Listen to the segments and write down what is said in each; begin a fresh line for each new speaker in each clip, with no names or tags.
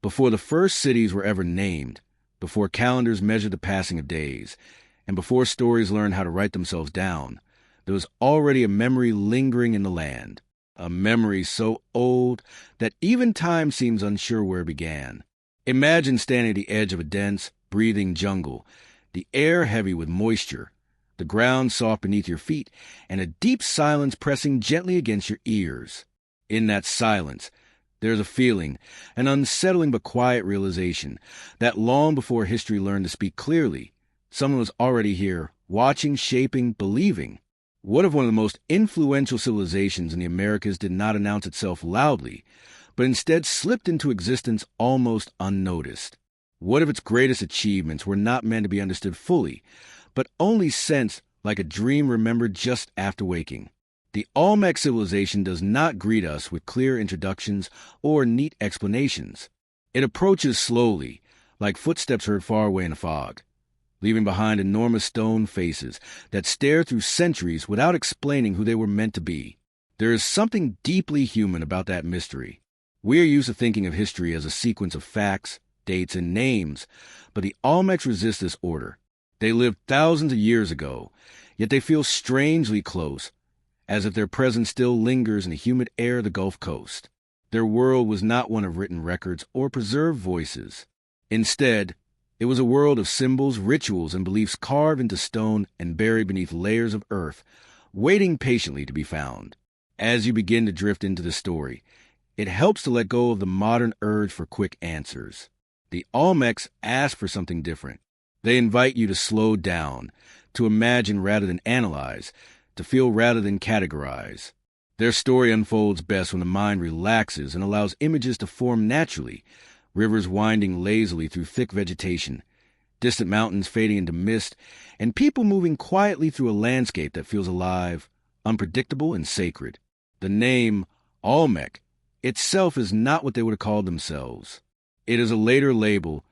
Before the first cities were ever named, before calendars measured the passing of days, and before stories learned how to write themselves down, there was already a memory lingering in the land, a memory so old that even time seems unsure where it began. Imagine standing at the edge of a dense, breathing jungle, the air heavy with moisture, the ground soft beneath your feet, and a deep silence pressing gently against your ears. In that silence, there's a feeling, an unsettling but quiet realization, that long before history learned to speak clearly, someone was already here, watching, shaping, believing. What if one of the most influential civilizations in the Americas did not announce itself loudly, but instead slipped into existence almost unnoticed? What if its greatest achievements were not meant to be understood fully, but only sensed like a dream remembered just after waking? The Olmec civilization does not greet us with clear introductions or neat explanations. It approaches slowly, like footsteps heard far away in the fog, leaving behind enormous stone faces that stare through centuries without explaining who they were meant to be. There is something deeply human about that mystery. We are used to thinking of history as a sequence of facts, dates, and names, but the Olmecs resist this order. They lived thousands of years ago, yet they feel strangely close, as if their presence still lingers in the humid air of the Gulf Coast. Their world was not one of written records or preserved voices. Instead, it was a world of symbols, rituals, and beliefs carved into stone and buried beneath layers of earth, waiting patiently to be found. As you begin to drift into the story, it helps to let go of the modern urge for quick answers. The Olmecs ask for something different. They invite you to slow down, to imagine rather than analyze, to feel rather than categorize. Their story unfolds best when the mind relaxes and allows images to form naturally, rivers winding lazily through thick vegetation, distant mountains fading into mist, and people moving quietly through a landscape that feels alive, unpredictable, and sacred. The name Olmec itself is not what they would have called themselves. It is a later label,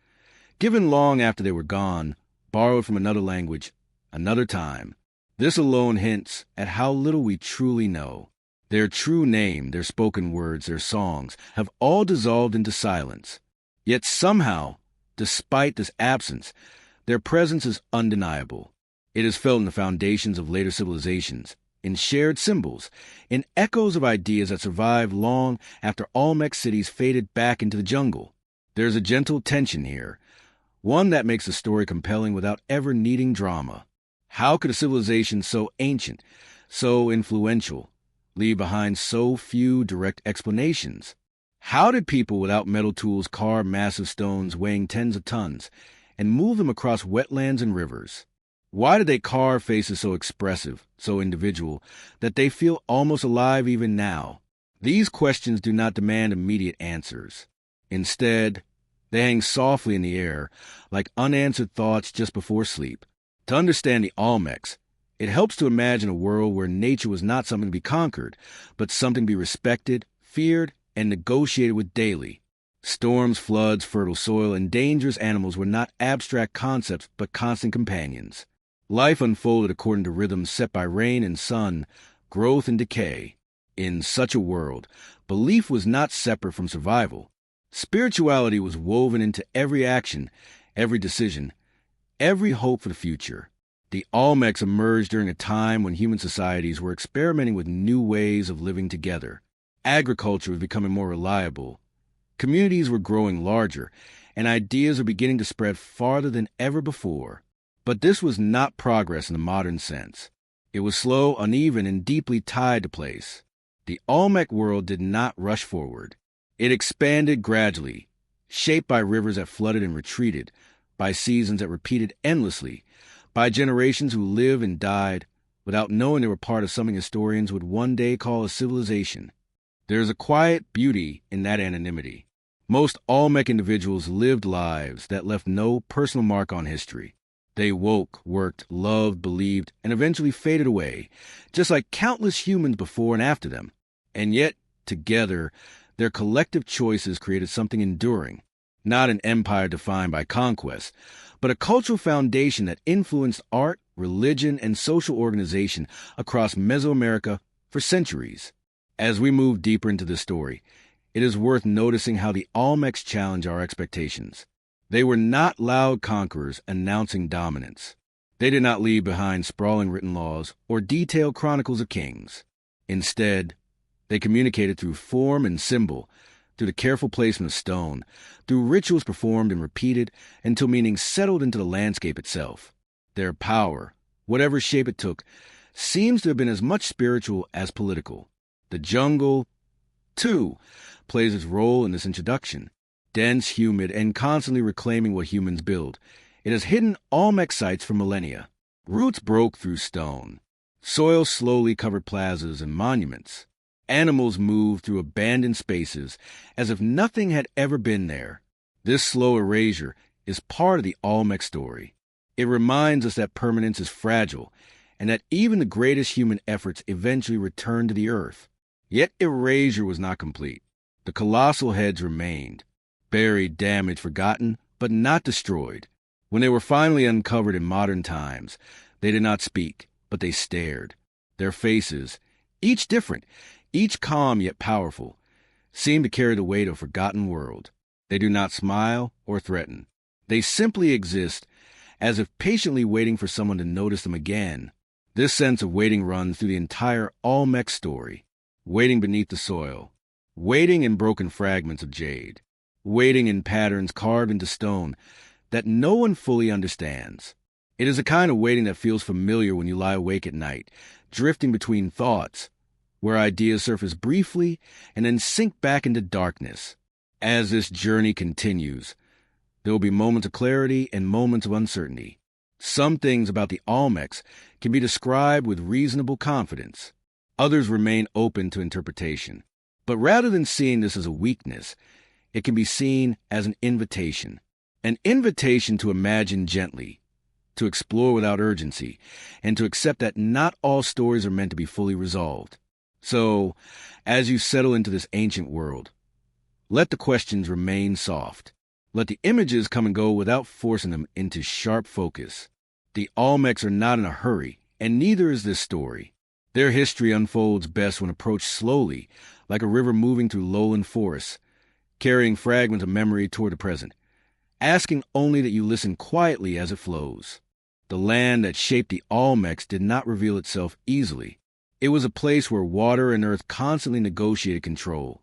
given long after they were gone, borrowed from another language, another time. This alone hints at how little we truly know. Their true name, their spoken words, their songs, have all dissolved into silence. Yet somehow, despite this absence, their presence is undeniable. It is felt in the foundations of later civilizations, in shared symbols, in echoes of ideas that survived long after Olmec cities faded back into the jungle. There is a gentle tension here, one that makes the story compelling without ever needing drama. How could a civilization so ancient, so influential, leave behind so few direct explanations? How did people without metal tools carve massive stones weighing tens of tons and move them across wetlands and rivers? Why did they carve faces so expressive, so individual, that they feel almost alive even now? These questions do not demand immediate answers. Instead, they hang softly in the air, like unanswered thoughts just before sleep. To understand the Olmecs, it helps to imagine a world where nature was not something to be conquered, but something to be respected, feared, and negotiated with daily. Storms, floods, fertile soil, and dangerous animals were not abstract concepts, but constant companions. Life unfolded according to rhythms set by rain and sun, growth and decay. In such a world, belief was not separate from survival. Spirituality was woven into every action, every decision, every hope for the future. The Olmecs emerged during a time when human societies were experimenting with new ways of living together. Agriculture was becoming more reliable. Communities were growing larger, and ideas were beginning to spread farther than ever before. But this was not progress in the modern sense. It was slow, uneven, and deeply tied to place. The Olmec world did not rush forward. It expanded gradually, shaped by rivers that flooded and retreated, by seasons that repeated endlessly, by generations who lived and died without knowing they were part of something historians would one day call a civilization. There is a quiet beauty in that anonymity. Most Olmec individuals lived lives that left no personal mark on history. They woke, worked, loved, believed, and eventually faded away, just like countless humans before and after them. And yet, together, their collective choices created something enduring, not an empire defined by conquest, but a cultural foundation that influenced art, religion, and social organization across Mesoamerica for centuries. As we move deeper into this story, it is worth noticing how the Olmecs challenge our expectations. They were not loud conquerors announcing dominance. They did not leave behind sprawling written laws or detailed chronicles of kings. Instead, they communicated through form and symbol, through the careful placement of stone, through rituals performed and repeated until meaning settled into the landscape itself. Their power, whatever shape it took, seems to have been as much spiritual as political. The jungle, too, plays its role in this introduction. Dense, humid, and constantly reclaiming what humans build, it has hidden Olmec sites for millennia. Roots broke through stone. Soil slowly covered plazas and monuments. Animals moved through abandoned spaces as if nothing had ever been there. This slow erasure is part of the Olmec story. It reminds us that permanence is fragile and that even the greatest human efforts eventually return to the earth. Yet erasure was not complete. The colossal heads remained, buried, damaged, forgotten, but not destroyed. When they were finally uncovered in modern times, they did not speak, but they stared. Their faces, each different, each calm yet powerful, seemed to carry the weight of a forgotten world. They do not smile or threaten. They simply exist, as if patiently waiting for someone to notice them again. This sense of waiting runs through the entire Olmec story. Waiting beneath the soil. Waiting in broken fragments of jade. Waiting in patterns carved into stone that no one fully understands. It is a kind of waiting that feels familiar when you lie awake at night, drifting between thoughts, where ideas surface briefly and then sink back into darkness. As this journey continues, there will be moments of clarity and moments of uncertainty. Some things about the Olmecs can be described with reasonable confidence. Others remain open to interpretation. But rather than seeing this as a weakness, it can be seen as an invitation to imagine gently, to explore without urgency, and to accept that not all stories are meant to be fully resolved. So, as you settle into this ancient world, let the questions remain soft. Let the images come and go without forcing them into sharp focus. The Olmecs are not in a hurry, and neither is this story. Their history unfolds best when approached slowly, like a river moving through lowland forests, carrying fragments of memory toward the present, asking only that you listen quietly as it flows. The land that shaped the Olmecs did not reveal itself easily. It was a place where water and earth constantly negotiated control,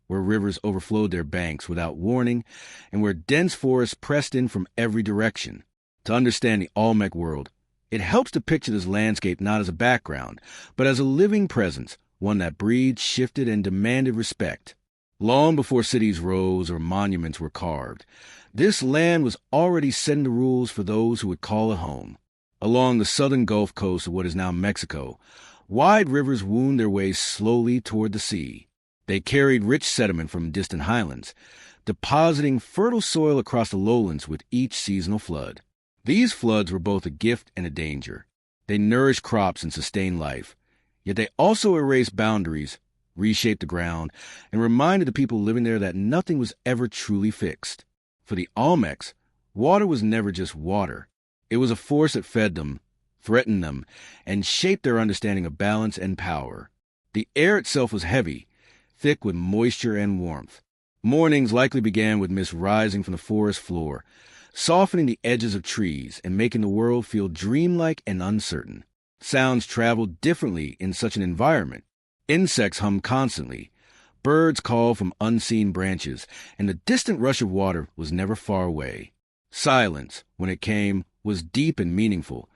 where rivers overflowed their banks without warning, and where dense forests pressed in from every direction. To understand the Olmec world, it helps to picture this landscape not as a background, but as a living presence, one that breathed, shifted, and demanded respect. Long before cities rose or monuments were carved, this land was already setting the rules for those who would call it home. Along the southern Gulf Coast of what is now Mexico, wide rivers wound their way slowly toward the sea. They carried rich sediment from distant highlands, depositing fertile soil across the lowlands with each seasonal flood. These floods were both a gift and a danger. They nourished crops and sustained life, yet they also erased boundaries, reshaped the ground, and reminded the people living there that nothing was ever truly fixed. For the Olmecs, water was never just water. It was a force that fed them, threatened them, and shaped their understanding of balance and power. The air itself was heavy, thick with moisture and warmth. Mornings likely began with mist rising from the forest floor, softening the edges of trees and making the world feel dreamlike and uncertain. Sounds traveled differently in such an environment. Insects hummed constantly, birds called from unseen branches, and the distant rush of water was never far away. Silence, when it came, was deep and meaningful,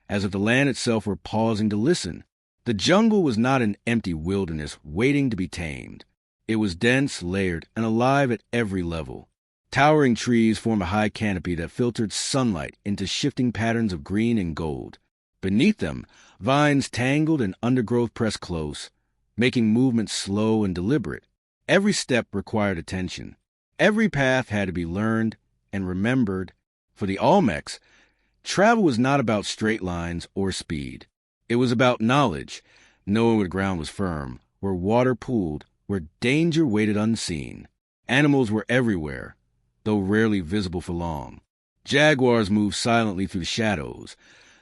as if the land itself were pausing to listen. The jungle was not an empty wilderness waiting to be tamed. It was dense, layered, and alive at every level. Towering trees formed a high canopy that filtered sunlight into shifting patterns of green and gold. Beneath them, vines tangled and undergrowth pressed close, making movement slow and deliberate. Every step required attention. Every path had to be learned and remembered. For the Olmecs, travel was not about straight lines or speed. It was about knowledge, knowing where the ground was firm, where water pooled, where danger waited unseen. Animals were everywhere, though rarely visible for long. Jaguars moved silently through the shadows.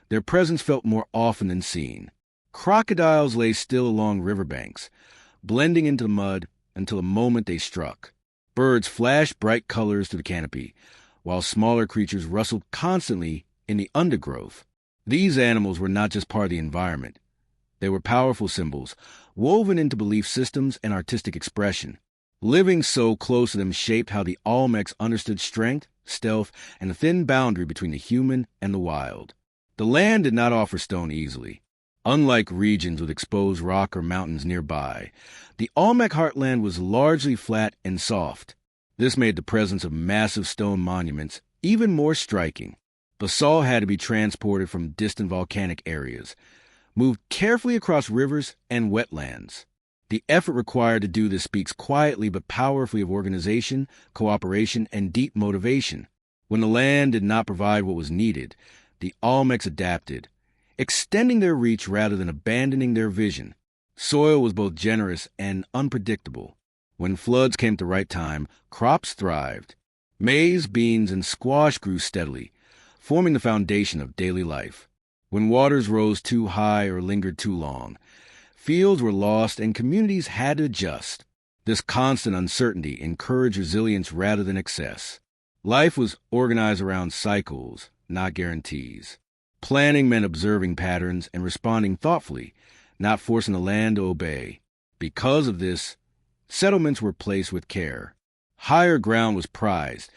Their presence felt more often than seen. Crocodiles lay still along riverbanks, blending into the mud until the moment they struck. Birds flashed bright colors through the canopy, while smaller creatures rustled constantly in the undergrowth. These animals were not just part of the environment. They were powerful symbols, woven into belief systems and artistic expression. Living so close to them shaped how the Olmecs understood strength, stealth, and the thin boundary between the human and the wild. The land did not offer stone easily. Unlike regions with exposed rock or mountains nearby, the Olmec heartland was largely flat and soft. This made the presence of massive stone monuments even more striking. Basalt had to be transported from distant volcanic areas, moved carefully across rivers and wetlands. The effort required to do this speaks quietly but powerfully of organization, cooperation, and deep motivation. When the land did not provide what was needed, the Olmecs adapted, extending their reach rather than abandoning their vision. Soil was both generous and unpredictable. When floods came at the right time, crops thrived. Maize, beans, and squash grew steadily, forming the foundation of daily life. When waters rose too high or lingered too long, fields were lost and communities had to adjust. This constant uncertainty encouraged resilience rather than excess. Life was organized around cycles, not guarantees. Planning meant observing patterns and responding thoughtfully, not forcing the land to obey. Because of this, settlements were placed with care. Higher ground was prized,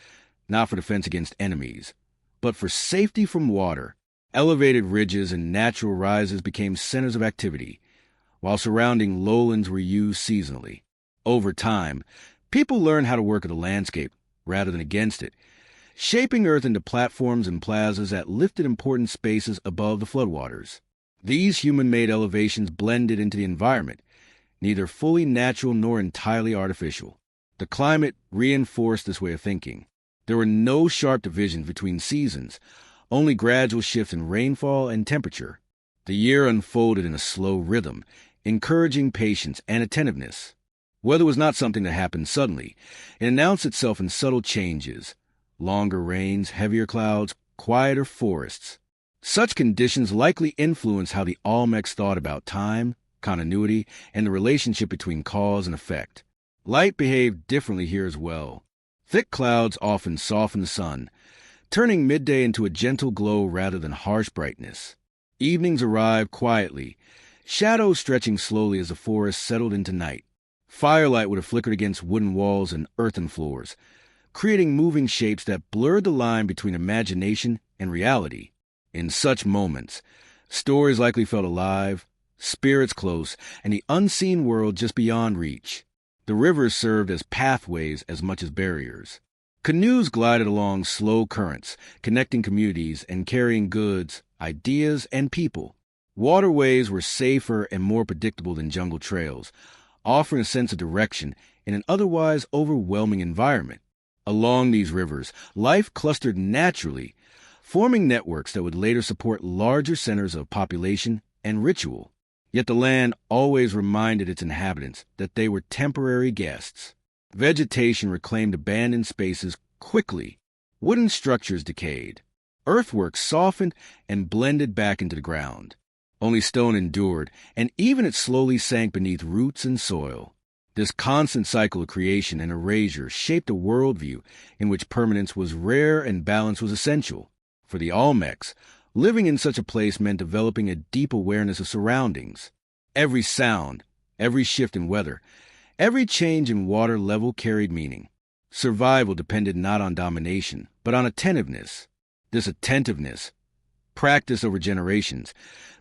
not for defense against enemies, but for safety from water. Elevated ridges and natural rises became centers of activity, while surrounding lowlands were used seasonally. Over time, people learned how to work with the landscape rather than against it, shaping earth into platforms and plazas that lifted important spaces above the floodwaters. These human-made elevations blended into the environment, neither fully natural nor entirely artificial. The climate reinforced this way of thinking. There were no sharp divisions between seasons, only gradual shifts in rainfall and temperature. The year unfolded in a slow rhythm, encouraging patience and attentiveness. Weather was not something that happened suddenly. It announced itself in subtle changes: longer rains, heavier clouds, quieter forests. Such conditions likely influenced how the Olmecs thought about time, continuity, and the relationship between cause and effect. Light behaved differently here as well. Thick clouds often softened the sun, turning midday into a gentle glow rather than harsh brightness. Evenings arrived quietly, shadows stretching slowly as the forest settled into night. Firelight would have flickered against wooden walls and earthen floors, creating moving shapes that blurred the line between imagination and reality. In such moments, stories likely felt alive, spirits close, and the unseen world just beyond reach. The rivers served as pathways as much as barriers. Canoes glided along slow currents, connecting communities and carrying goods, ideas, and people. Waterways were safer and more predictable than jungle trails, offering a sense of direction in an otherwise overwhelming environment. Along these rivers, life clustered naturally, forming networks that would later support larger centers of population and ritual. Yet the land always reminded its inhabitants that they were temporary guests. Vegetation reclaimed abandoned spaces quickly. Wooden structures decayed. Earthwork softened and blended back into the ground. Only stone endured, and even it slowly sank beneath roots and soil. This constant cycle of creation and erasure shaped a worldview in which permanence was rare and balance was essential. For the Olmecs, living in such a place meant developing a deep awareness of surroundings. Every sound, every shift in weather, every change in water level carried meaning. Survival depended not on domination, but on attentiveness. This attentiveness, practiced over generations,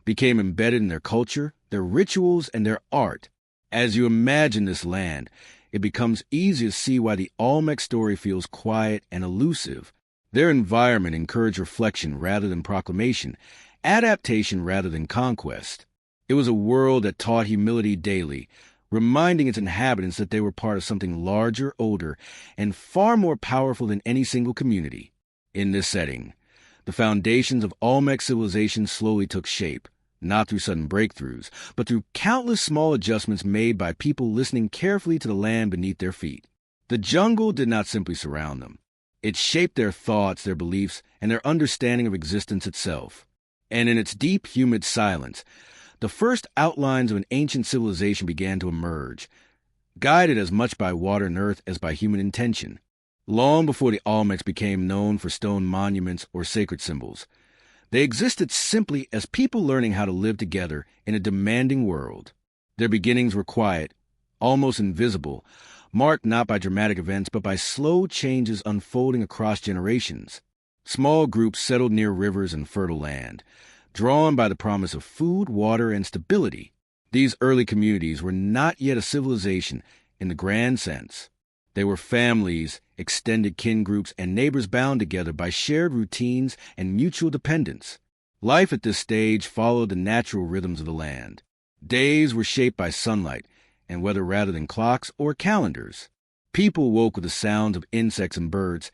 became embedded in their culture, their rituals, and their art. As you imagine this land, it becomes easy to see why the Olmec story feels quiet and elusive. Their environment encouraged reflection rather than proclamation, adaptation rather than conquest. It was a world that taught humility daily, reminding its inhabitants that they were part of something larger, older, and far more powerful than any single community. In this setting, the foundations of Olmec civilization slowly took shape, not through sudden breakthroughs, but through countless small adjustments made by people listening carefully to the land beneath their feet. The jungle did not simply surround them. It shaped their thoughts, their beliefs, and their understanding of existence itself. And in its deep, humid silence, the first outlines of an ancient civilization began to emerge. guided as much by water and earth as by human intention. Long before the Olmecs became known for stone monuments or sacred symbols, they existed simply as people learning how to live together in a demanding world. Their beginnings were quiet, almost invisible, marked not by dramatic events but by slow changes unfolding across generations. Small groups settled near rivers and fertile land, drawn by the promise of food, water, and stability. These early communities were not yet a civilization in the grand sense. They were families, extended kin groups, and neighbors bound together by shared routines and mutual dependence. Life at this stage followed the natural rhythms of the land. Days were shaped by sunlight and weather rather than clocks or calendars. People woke with the sounds of insects and birds,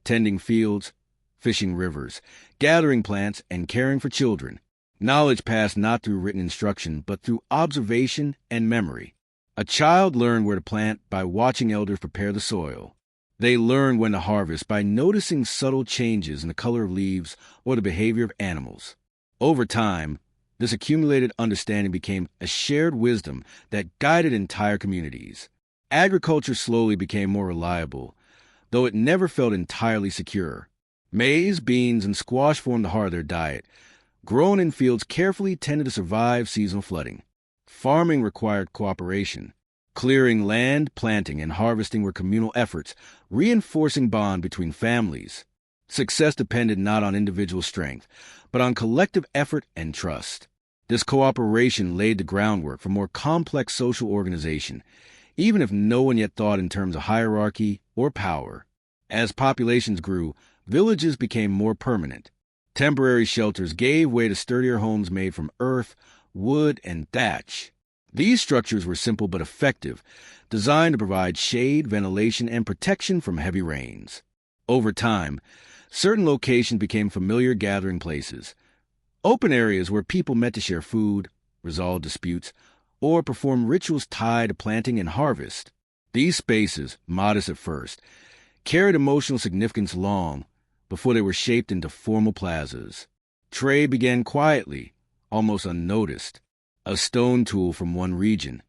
tending fields, fishing rivers, gathering plants, and caring for children. Knowledge passed not through written instruction, but through observation and memory. A child learned where to plant by watching elders prepare the soil. They learned when to harvest by noticing subtle changes in the color of leaves or the behavior of animals. Over time, this accumulated understanding became a shared wisdom that guided entire communities. Agriculture slowly became more reliable, though it never felt entirely secure. Maize, beans, and squash formed the heart of their diet, grown in fields carefully tended to survive seasonal flooding. Farming required cooperation. Clearing land, planting, and harvesting were communal efforts, reinforcing bond between families. Success depended not on individual strength, but on collective effort and trust. This cooperation laid the groundwork for more complex social organization, even if no one yet thought in terms of hierarchy or power. As populations grew, villages became more permanent. Temporary shelters gave way to sturdier homes made from earth, wood, and thatch. These structures were simple but effective, designed to provide shade, ventilation, and protection from heavy rains. Over time, certain locations became familiar gathering places, open areas where people met to share food, resolve disputes, or perform rituals tied to planting and harvest. These spaces, modest at first, carried emotional significance long before they were shaped into formal plazas. Trade began quietly, almost unnoticed. A stone tool from one region,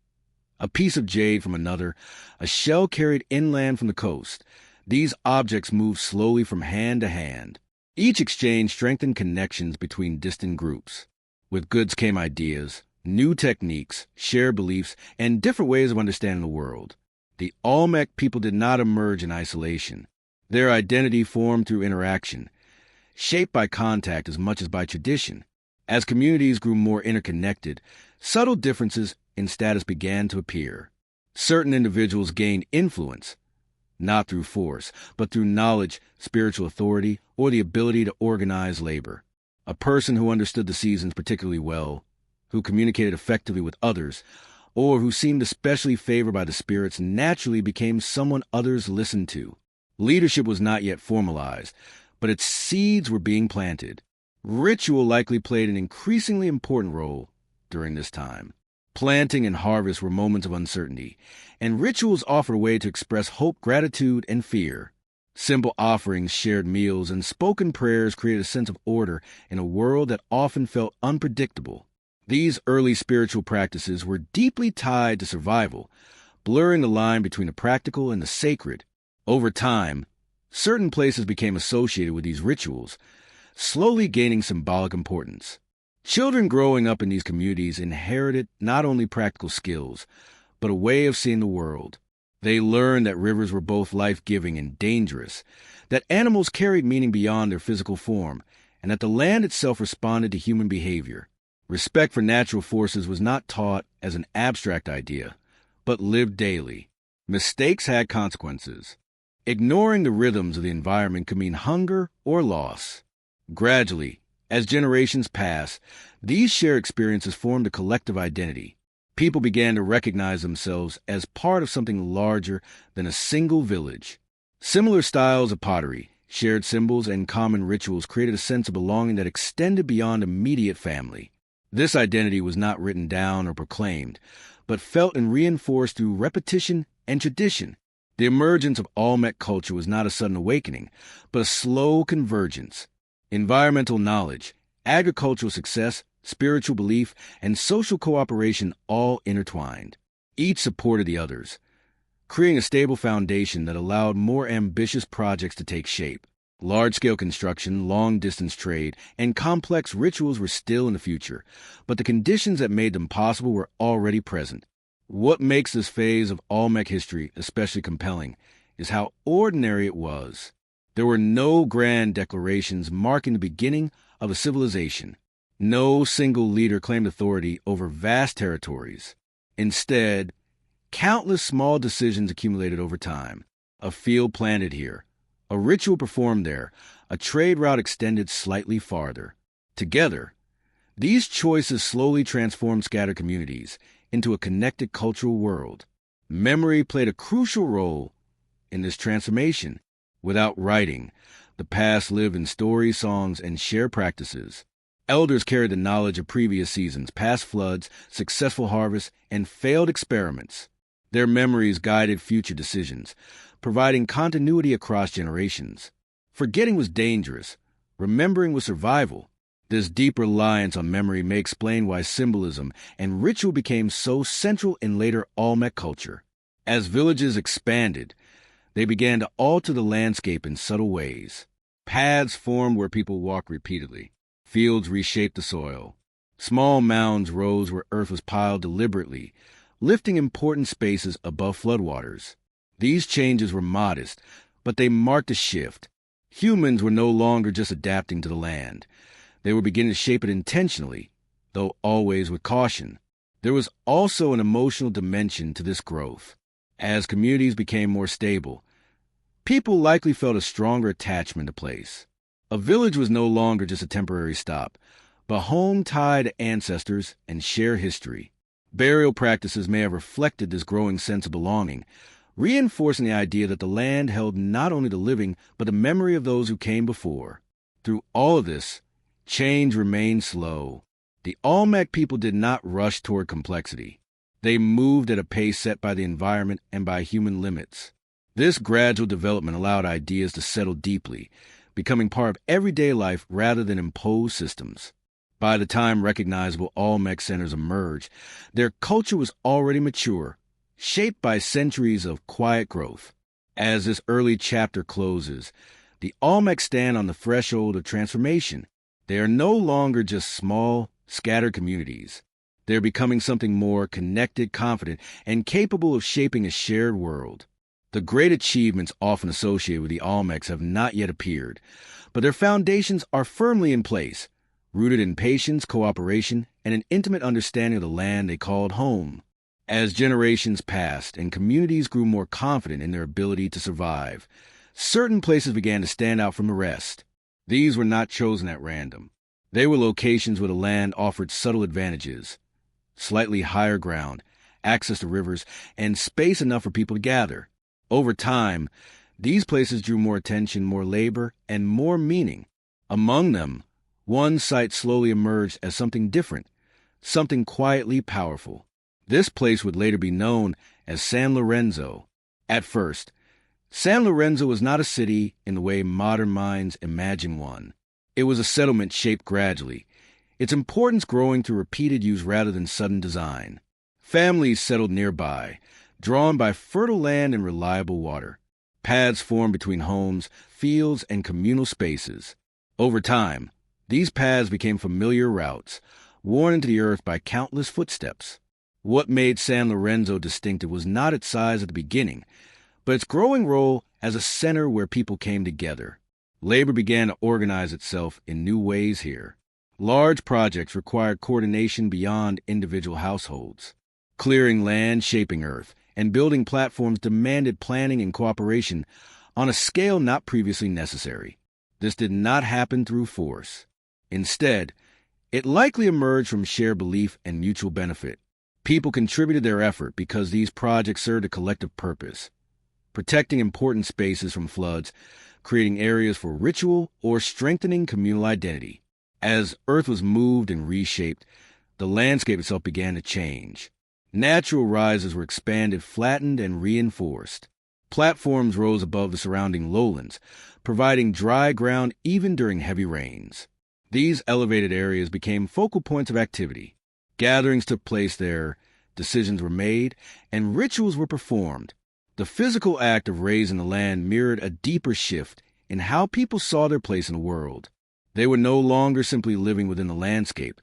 a piece of jade from another, a shell carried inland from the coast. These objects moved slowly from hand to hand. Each exchange strengthened connections between distant groups. With goods came ideas, new techniques, shared beliefs, and different ways of understanding the world. The Olmec people did not emerge in isolation. Their identity formed through interaction, shaped by contact as much as by tradition. As communities grew more interconnected, subtle differences in status began to appear. Certain individuals gained influence, not through force, but through knowledge, spiritual authority, or the ability to organize labor. A person who understood the seasons particularly well, who communicated effectively with others, or who seemed especially favored by the spirits naturally became someone others listened to. Leadership was not yet formalized, but its seeds were being planted. Ritual likely played an increasingly important role during this time. Planting and harvest were moments of uncertainty, and rituals offered a way to express hope, gratitude, and fear. Simple offerings, shared meals, and spoken prayers created a sense of order in a world that often felt unpredictable. These early spiritual practices were deeply tied to survival, blurring the line between the practical and the sacred. Over time, certain places became associated with these rituals, slowly gaining symbolic importance. Children growing up in these communities inherited not only practical skills, but a way of seeing the world. They learned that rivers were both life-giving and dangerous, that animals carried meaning beyond their physical form, and that the land itself responded to human behavior. Respect for natural forces was not taught as an abstract idea, but lived daily. Mistakes had consequences. Ignoring the rhythms of the environment could mean hunger or loss. Gradually, as generations passed, these shared experiences formed a collective identity. People began to recognize themselves as part of something larger than a single village. Similar styles of pottery, shared symbols, and common rituals created a sense of belonging that extended beyond immediate family. This identity was not written down or proclaimed, but felt and reinforced through repetition and tradition. The emergence of Olmec culture was not a sudden awakening, but a slow convergence. Environmental knowledge, agricultural success, spiritual belief, and social cooperation all intertwined. Each supported the others, creating a stable foundation that allowed more ambitious projects to take shape. Large-scale construction, long-distance trade, and complex rituals were still in the future, but the conditions that made them possible were already present. What makes this phase of Olmec history especially compelling is how ordinary it was. There were no grand declarations marking the beginning of a civilization. No single leader claimed authority over vast territories. Instead, countless small decisions accumulated over time. A field planted here, a ritual performed there, a trade route extended slightly farther. Together, these choices slowly transformed scattered communities into a connected cultural world. Memory played a crucial role in this transformation. Without writing, the past lived in stories, songs, and shared practices. Elders carried the knowledge of previous seasons, past floods, successful harvests, and failed experiments. Their memories guided future decisions, providing continuity across generations. Forgetting was dangerous. Remembering was survival. This deep reliance on memory may explain why symbolism and ritual became so central in later Olmec culture. As villages expanded, they began to alter the landscape in subtle ways. Paths formed where people walked repeatedly. Fields reshaped the soil. Small mounds rose where earth was piled deliberately, lifting important spaces above floodwaters. These changes were modest, but they marked a shift. Humans were no longer just adapting to the land. They were beginning to shape it intentionally, though always with caution. There was also an emotional dimension to this growth. As communities became more stable, people likely felt a stronger attachment to place. A village was no longer just a temporary stop, but home tied to ancestors and shared history. Burial practices may have reflected this growing sense of belonging, reinforcing the idea that the land held not only the living, but the memory of those who came before. Through all of this, change remained slow. The Olmec people did not rush toward complexity. They moved at a pace set by the environment and by human limits. This gradual development allowed ideas to settle deeply, becoming part of everyday life rather than imposed systems. By the time recognizable Olmec centers emerged, their culture was already mature, shaped by centuries of quiet growth. As this early chapter closes, the Olmecs stand on the threshold of transformation. They are no longer just small, scattered communities. They're becoming something more connected, confident, and capable of shaping a shared world. The great achievements often associated with the Olmecs have not yet appeared, but their foundations are firmly in place, rooted in patience, cooperation, and an intimate understanding of the land they called home. As generations passed and communities grew more confident in their ability to survive, certain places began to stand out from the rest. These were not chosen at random. They were locations where the land offered subtle advantages: slightly higher ground, access to rivers, and space enough for people to gather. Over time, these places drew more attention, more labor, and more meaning. Among them, one site slowly emerged as something different, something quietly powerful. This place would later be known as San Lorenzo. At first, San Lorenzo was not a city in the way modern minds imagine one. It was a settlement shaped gradually, its importance growing through repeated use rather than sudden design. Families settled nearby, drawn by fertile land and reliable water. Paths formed between homes, fields, and communal spaces. Over time, these paths became familiar routes, worn into the earth by countless footsteps. What made San Lorenzo distinctive was not its size at the beginning, but its growing role as a center where people came together. Labor began to organize itself in new ways here. Large projects required coordination beyond individual households. Clearing land, shaping earth, and building platforms demanded planning and cooperation on a scale not previously necessary. This did not happen through force. Instead, it likely emerged from shared belief and mutual benefit. People contributed their effort because these projects served a collective purpose: protecting important spaces from floods, creating areas for ritual, or strengthening communal identity. As earth was moved and reshaped, the landscape itself began to change. Natural rises were expanded, flattened, and reinforced. Platforms rose above the surrounding lowlands, providing dry ground even during heavy rains. These elevated areas became focal points of activity. Gatherings took place there, decisions were made, and rituals were performed. The physical act of raising the land mirrored a deeper shift in how people saw their place in the world. They were no longer simply living within the landscape.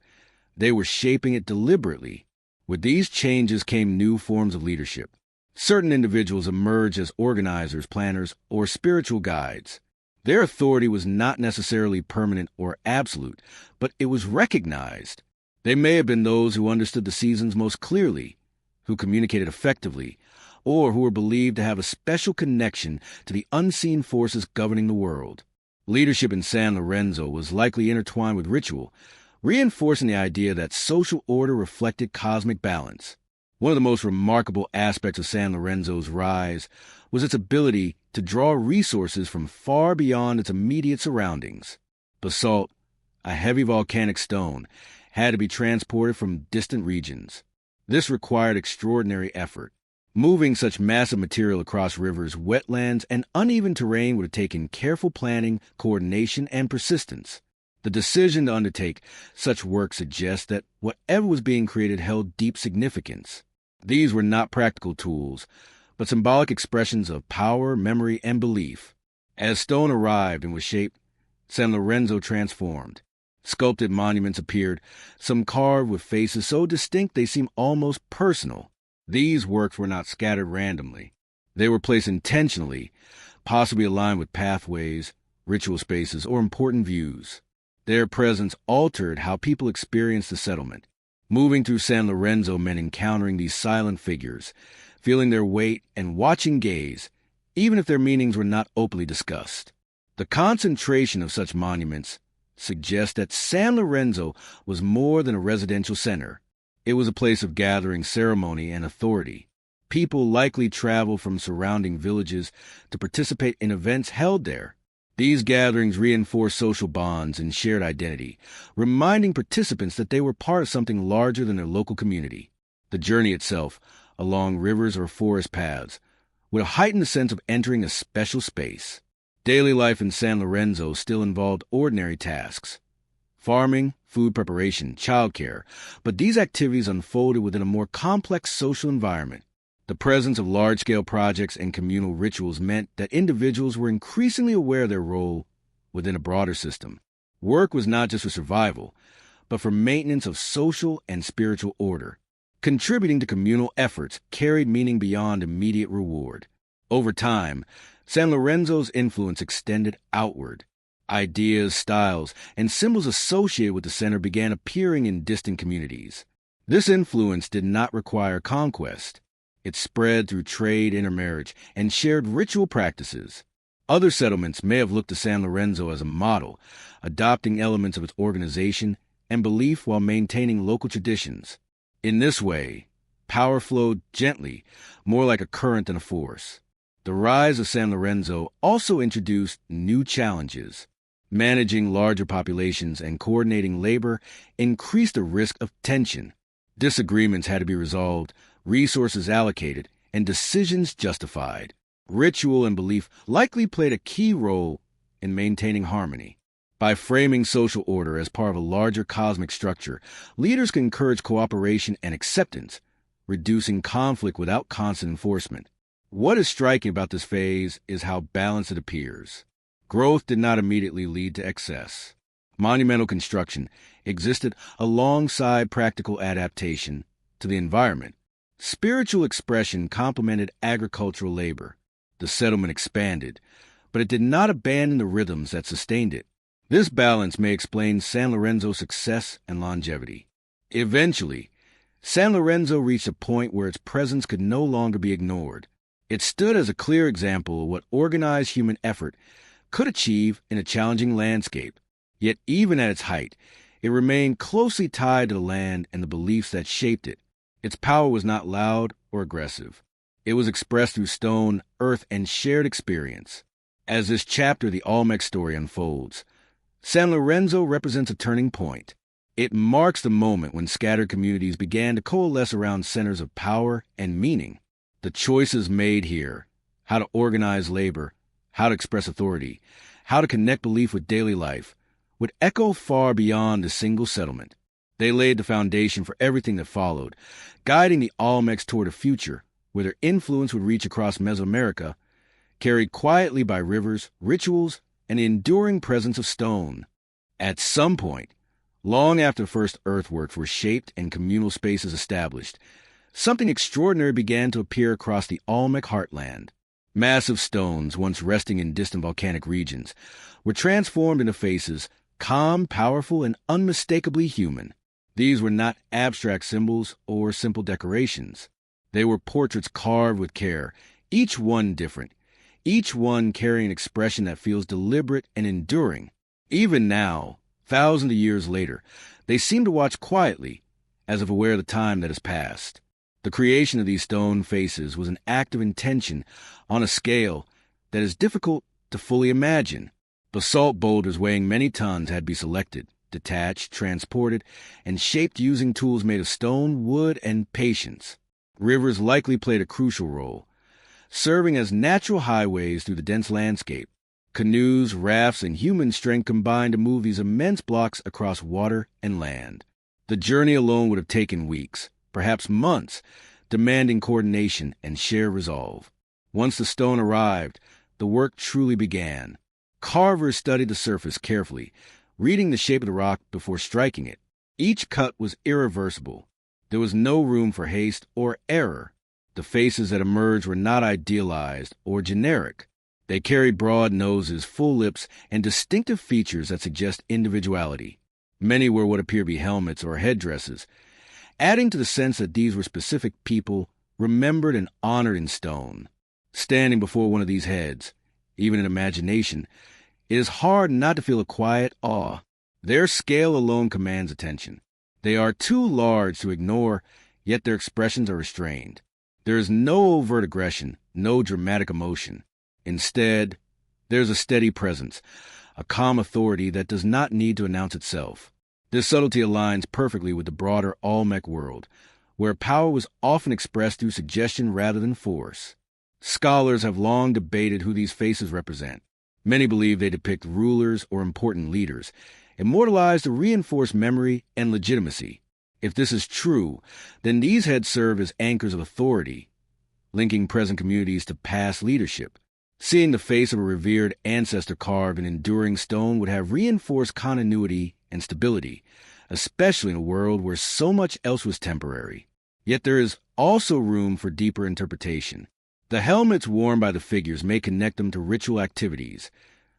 They were shaping it deliberately. With these changes came new forms of leadership. Certain individuals emerged as organizers, planners, or spiritual guides. Their authority was not necessarily permanent or absolute, but it was recognized. They may have been those who understood the seasons most clearly, who communicated effectively, or who were believed to have a special connection to the unseen forces governing the world. Leadership in San Lorenzo was likely intertwined with ritual, reinforcing the idea that social order reflected cosmic balance. One of the most remarkable aspects of San Lorenzo's rise was its ability to draw resources from far beyond its immediate surroundings. Basalt, a heavy volcanic stone, had to be transported from distant regions. This required extraordinary effort. Moving such massive material across rivers, wetlands, and uneven terrain would have taken careful planning, coordination, and persistence. The decision to undertake such work suggests that whatever was being created held deep significance. These were not practical tools, but symbolic expressions of power, memory, and belief. As stone arrived and was shaped, San Lorenzo transformed. Sculpted monuments appeared, some carved with faces so distinct they seemed almost personal. These works were not scattered randomly. They were placed intentionally, possibly aligned with pathways, ritual spaces, or important views. Their presence altered how people experienced the settlement. Moving through San Lorenzo meant encountering these silent figures, feeling their weight and watching gaze, even if their meanings were not openly discussed. The concentration of such monuments suggests that San Lorenzo was more than a residential center. It was a place of gathering, ceremony, and authority. People likely traveled from surrounding villages to participate in events held there. These gatherings reinforced social bonds and shared identity, reminding participants that they were part of something larger than their local community. The journey itself, along rivers or forest paths, would heighten the sense of entering a special space. Daily life in San Lorenzo still involved ordinary tasks: farming, food preparation, childcare, but these activities unfolded within a more complex social environment. The presence of large-scale projects and communal rituals meant that individuals were increasingly aware of their role within a broader system. Work was not just for survival, but for maintenance of social and spiritual order. Contributing to communal efforts carried meaning beyond immediate reward. Over time, San Lorenzo's influence extended outward. Ideas, styles, and symbols associated with the center began appearing in distant communities. This influence did not require conquest. It spread through trade, intermarriage, and shared ritual practices. Other settlements may have looked to San Lorenzo as a model, adopting elements of its organization and belief while maintaining local traditions. In this way, power flowed gently, more like a current than a force. The rise of San Lorenzo also introduced new challenges. Managing larger populations and coordinating labor increased the risk of tension. Disagreements had to be resolved, resources allocated, and decisions justified. Ritual and belief likely played a key role in maintaining harmony. By framing social order as part of a larger cosmic structure, leaders can encourage cooperation and acceptance, reducing conflict without constant enforcement. What is striking about this phase is how balanced it appears. Growth did not immediately lead to excess. Monumental construction existed alongside practical adaptation to the environment. Spiritual expression complemented agricultural labor. The settlement expanded, but it did not abandon the rhythms that sustained it. This balance may explain San Lorenzo's success and longevity. Eventually, San Lorenzo reached a point where its presence could no longer be ignored. It stood as a clear example of what organized human effort could achieve in a challenging landscape. Yet even at its height, it remained closely tied to the land and the beliefs that shaped it. Its power was not loud or aggressive. It was expressed through stone, earth, and shared experience. As this chapter of the Olmec story unfolds, San Lorenzo represents a turning point. It marks the moment when scattered communities began to coalesce around centers of power and meaning. The choices made here, how to organize labor, how to express authority, how to connect belief with daily life, would echo far beyond a single settlement. They laid the foundation for everything that followed, guiding the Olmecs toward a future where their influence would reach across Mesoamerica, carried quietly by rivers, rituals, and the enduring presence of stone. At some point, long after the first earthworks were shaped and communal spaces established, something extraordinary began to appear across the Olmec heartland. Massive stones, once resting in distant volcanic regions, were transformed into faces, calm, powerful, and unmistakably human. These were not abstract symbols or simple decorations. They were portraits carved with care, each one different, each one carrying an expression that feels deliberate and enduring. Even now, thousands of years later, they seem to watch quietly, as if aware of the time that has passed. The creation of these stone faces was an act of intention on a scale that is difficult to fully imagine. Basalt boulders weighing many tons had to be selected, detached, transported, and shaped using tools made of stone, wood, and patience. Rivers likely played a crucial role, serving as natural highways through the dense landscape. Canoes, rafts, and human strength combined to move these immense blocks across water and land. The journey alone would have taken weeks, perhaps months, demanding coordination and shared resolve. Once the stone arrived, the work truly began. Carvers studied the surface carefully, reading the shape of the rock before striking it. Each cut was irreversible. There was no room for haste or error. The faces that emerged were not idealized or generic. They carried broad noses, full lips, and distinctive features that suggest individuality. Many wore what appear to be helmets or headdresses, adding to the sense that these were specific people remembered and honored in stone. Standing before one of these heads, even in imagination, it is hard not to feel a quiet awe. Their scale alone commands attention. They are too large to ignore, yet their expressions are restrained. There is no overt aggression, no dramatic emotion. Instead, there's a steady presence, a calm authority that does not need to announce itself. This subtlety aligns perfectly with the broader Olmec world, where power was often expressed through suggestion rather than force. Scholars have long debated who these faces represent. Many believe they depict rulers or important leaders, immortalized to reinforce memory and legitimacy. If this is true, then these heads serve as anchors of authority, linking present communities to past leadership. Seeing the face of a revered ancestor carved in enduring stone would have reinforced continuity and stability, especially in a world where so much else was temporary. Yet there is also room for deeper interpretation. The helmets worn by the figures may connect them to ritual activities,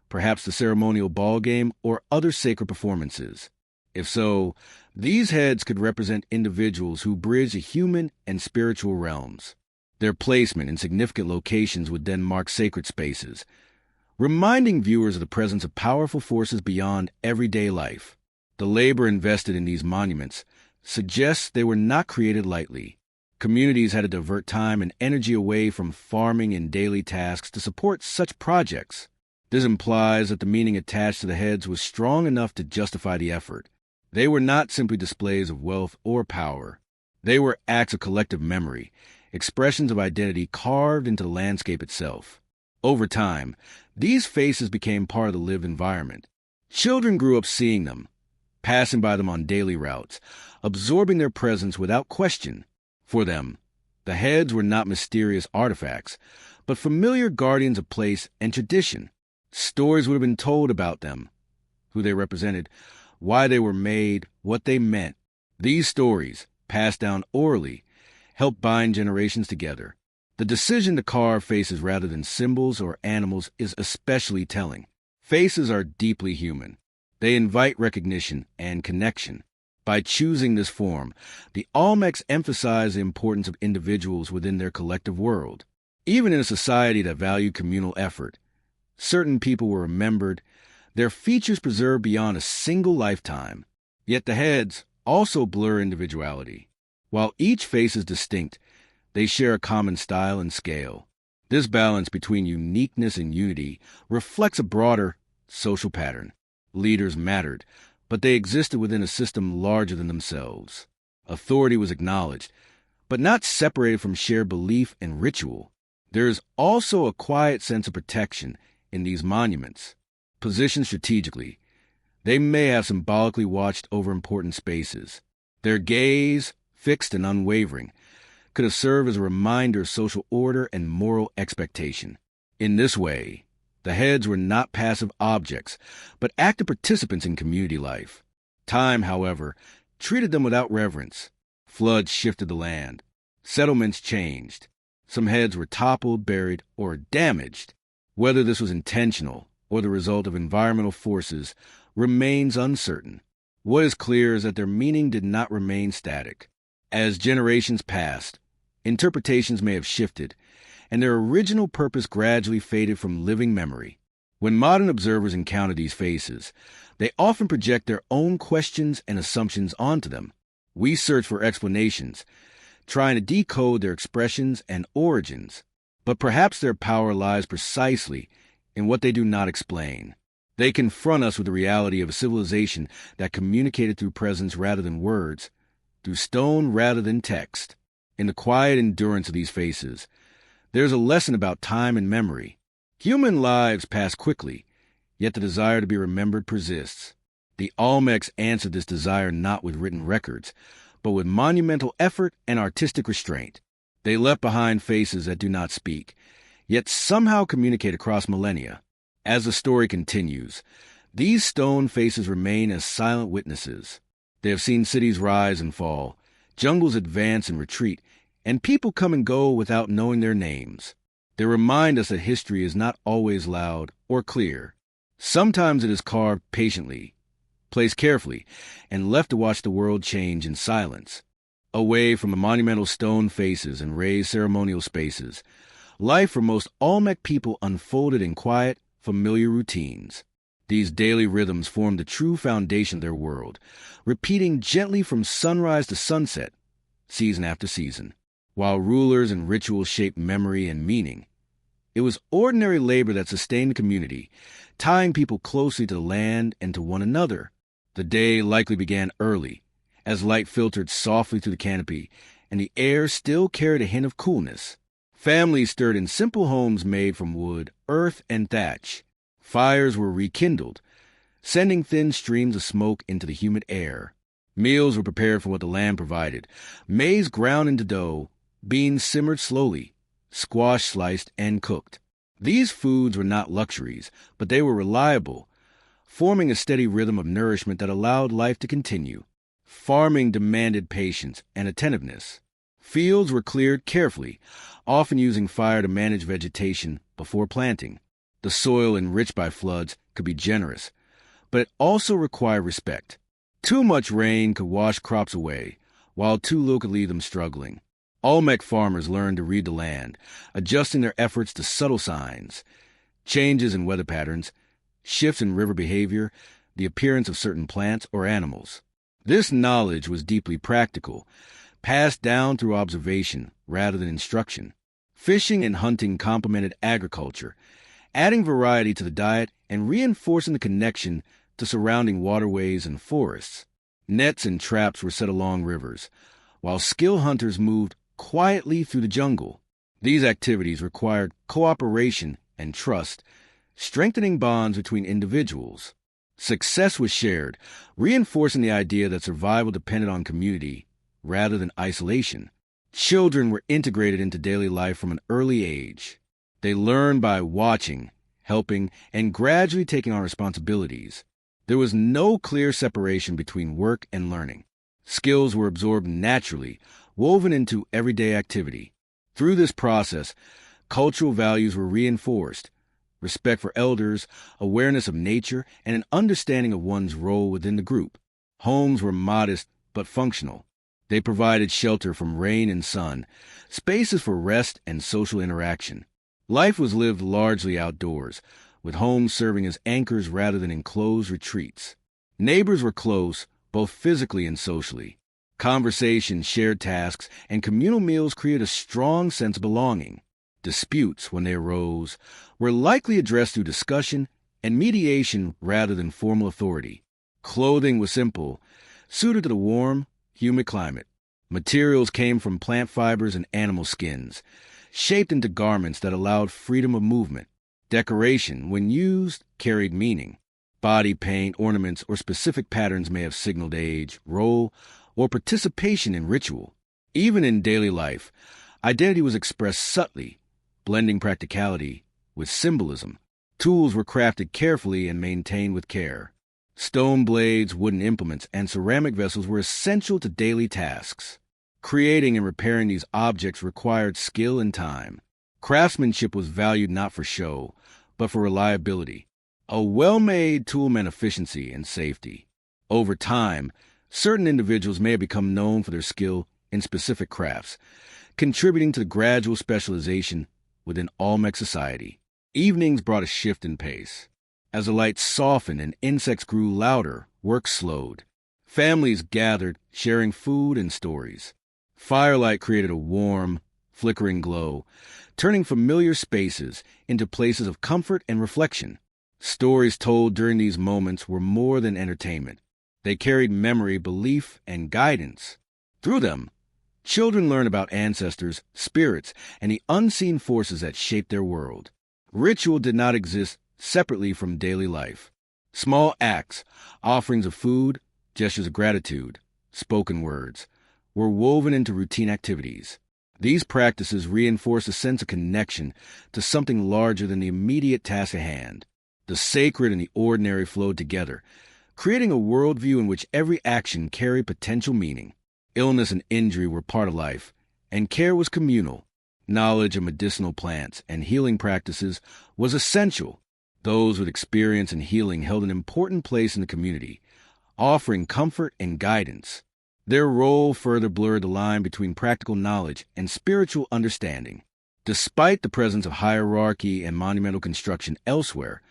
perhaps the ceremonial ball game or other sacred performances. If so, these heads could represent individuals who bridge the human and spiritual realms. Their placement in significant locations would then mark sacred spaces, reminding viewers of the presence of powerful forces beyond everyday life. The labor invested in these monuments suggests they were not created lightly. Communities had to divert time and energy away from farming and daily tasks to support such projects. This implies that the meaning attached to the heads was strong enough to justify the effort. They were not simply displays of wealth or power. They were acts of collective memory, expressions of identity carved into the landscape itself. Over time, these faces became part of the lived environment. Children grew up seeing them, passing by them on daily routes, absorbing their presence without question. For them, the heads were not mysterious artifacts, but familiar guardians of place and tradition. Stories would have been told about them, who they represented, why they were made, what they meant. These stories, passed down orally, help bind generations together. The decision to carve faces rather than symbols or animals is especially telling. Faces are deeply human. They invite recognition and connection. By choosing this form, the Olmecs emphasize the importance of individuals within their collective world. Even in a society that valued communal effort, certain people were remembered, their features preserved beyond a single lifetime. Yet the heads also blur individuality. While each face is distinct, they share a common style and scale. This balance between uniqueness and unity reflects a broader social pattern. Leaders mattered, but they existed within a system larger than themselves. Authority was acknowledged, but not separated from shared belief and ritual. There is also a quiet sense of protection in these monuments. Positioned strategically, they may have symbolically watched over important spaces. Their gaze, fixed and unwavering, could have served as a reminder of social order and moral expectation. In this way, the heads were not passive objects, but active participants in community life. Time, however, treated them without reverence. Floods shifted the land. Settlements changed. Some heads were toppled, buried, or damaged. Whether this was intentional or the result of environmental forces remains uncertain. What is clear is that their meaning did not remain static. As generations passed, interpretations may have shifted, and their original purpose gradually faded from living memory. When modern observers encounter these faces, they often project their own questions and assumptions onto them. We search for explanations, trying to decode their expressions and origins, but perhaps their power lies precisely in what they do not explain. They confront us with the reality of a civilization that communicated through presence rather than words, through stone rather than text. In the quiet endurance of these faces, there's a lesson about time and memory. Human lives pass quickly, yet the desire to be remembered persists. The Olmecs answered this desire not with written records, but with monumental effort and artistic restraint. They left behind faces that do not speak, yet somehow communicate across millennia. As the story continues, these stone faces remain as silent witnesses. They have seen cities rise and fall, jungles advance and retreat, and people come and go without knowing their names. They remind us that history is not always loud or clear. Sometimes it is carved patiently, placed carefully, and left to watch the world change in silence. Away from the monumental stone faces and raised ceremonial spaces, life for most Olmec people unfolded in quiet, familiar routines. These daily rhythms formed the true foundation of their world, repeating gently from sunrise to sunset, season after season. While rulers and rituals shaped memory and meaning, it was ordinary labor that sustained the community, tying people closely to the land and to one another. The day likely began early, as light filtered softly through the canopy, and the air still carried a hint of coolness. Families stirred in simple homes made from wood, earth, and thatch. Fires were rekindled, sending thin streams of smoke into the humid air. Meals were prepared from what the land provided: maize ground into dough, beans simmered slowly, squash sliced and cooked. These foods were not luxuries, but they were reliable, forming a steady rhythm of nourishment that allowed life to continue. Farming demanded patience and attentiveness. Fields were cleared carefully, often using fire to manage vegetation before planting. The soil, enriched by floods, could be generous, but it also required respect. Too much rain could wash crops away, while too little could leave them struggling. Olmec farmers learned to read the land, adjusting their efforts to subtle signs, changes in weather patterns, shifts in river behavior, the appearance of certain plants or animals. This knowledge was deeply practical, passed down through observation rather than instruction. Fishing and hunting complemented agriculture, adding variety to the diet and reinforcing the connection to surrounding waterways and forests. Nets and traps were set along rivers, while skilled hunters moved quietly through the jungle. These activities required cooperation and trust, strengthening bonds between individuals. Success was shared, reinforcing the idea that survival depended on community rather than isolation. Children were integrated into daily life from an early age. They learned by watching, helping, and gradually taking on responsibilities. There was no clear separation between work and learning. Skills were absorbed naturally, woven into everyday activity. Through this process, cultural values were reinforced: respect for elders, awareness of nature, and an understanding of one's role within the group. Homes were modest but functional. They provided shelter from rain and sun, spaces for rest and social interaction. Life was lived largely outdoors, with homes serving as anchors rather than enclosed retreats. Neighbors were close, both physically and socially. Conversation, shared tasks, and communal meals created a strong sense of belonging. Disputes, when they arose, were likely addressed through discussion and mediation rather than formal authority. Clothing was simple, suited to the warm, humid climate. Materials came from plant fibers and animal skins, shaped into garments that allowed freedom of movement. Decoration, when used, carried meaning. Body paint, ornaments, or specific patterns may have signaled age, role, or participation in ritual. Even in daily life, identity was expressed subtly, blending practicality with symbolism. Tools were crafted carefully and maintained with care. Stone blades, wooden implements, and ceramic vessels were essential to daily tasks. Creating and repairing these objects required skill and time. Craftsmanship was valued not for show, but for reliability. A well-made tool meant efficiency and safety. Over time, certain individuals may have become known for their skill in specific crafts, contributing to the gradual specialization within Olmec society. Evenings brought a shift in pace. As the lights softened and insects grew louder, work slowed. Families gathered, sharing food and stories. Firelight created a warm, flickering glow, turning familiar spaces into places of comfort and reflection. Stories told during these moments were more than entertainment. They carried memory, belief, and guidance. Through them, children learned about ancestors, spirits, and the unseen forces that shaped their world. Ritual did not exist separately from daily life. Small acts, offerings of food, gestures of gratitude, spoken words, were woven into routine activities. These practices reinforced a sense of connection to something larger than the immediate task at hand. The sacred and the ordinary flowed together, creating a worldview in which every action carried potential meaning. Illness and injury were part of life, and care was communal. Knowledge of medicinal plants and healing practices was essential. Those with experience in healing held an important place in the community, offering comfort and guidance. Their role further blurred the line between practical knowledge and spiritual understanding. Despite the presence of hierarchy and monumental construction elsewhere,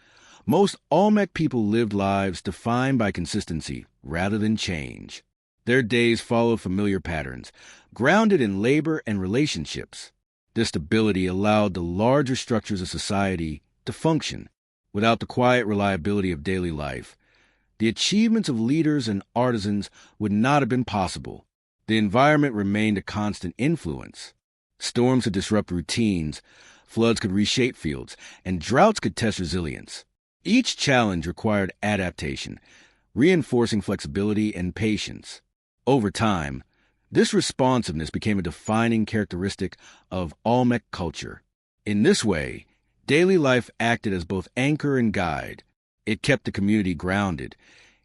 most Olmec people lived lives defined by consistency rather than change. Their days followed familiar patterns, grounded in labor and relationships. This stability allowed the larger structures of society to function. Without the quiet reliability of daily life, the achievements of leaders and artisans would not have been possible. The environment remained a constant influence. Storms could disrupt routines, floods could reshape fields, and droughts could test resilience. Each challenge required adaptation, reinforcing flexibility and patience. Over time, this responsiveness became a defining characteristic of Olmec culture. In this way, daily life acted as both anchor and guide. It kept the community grounded,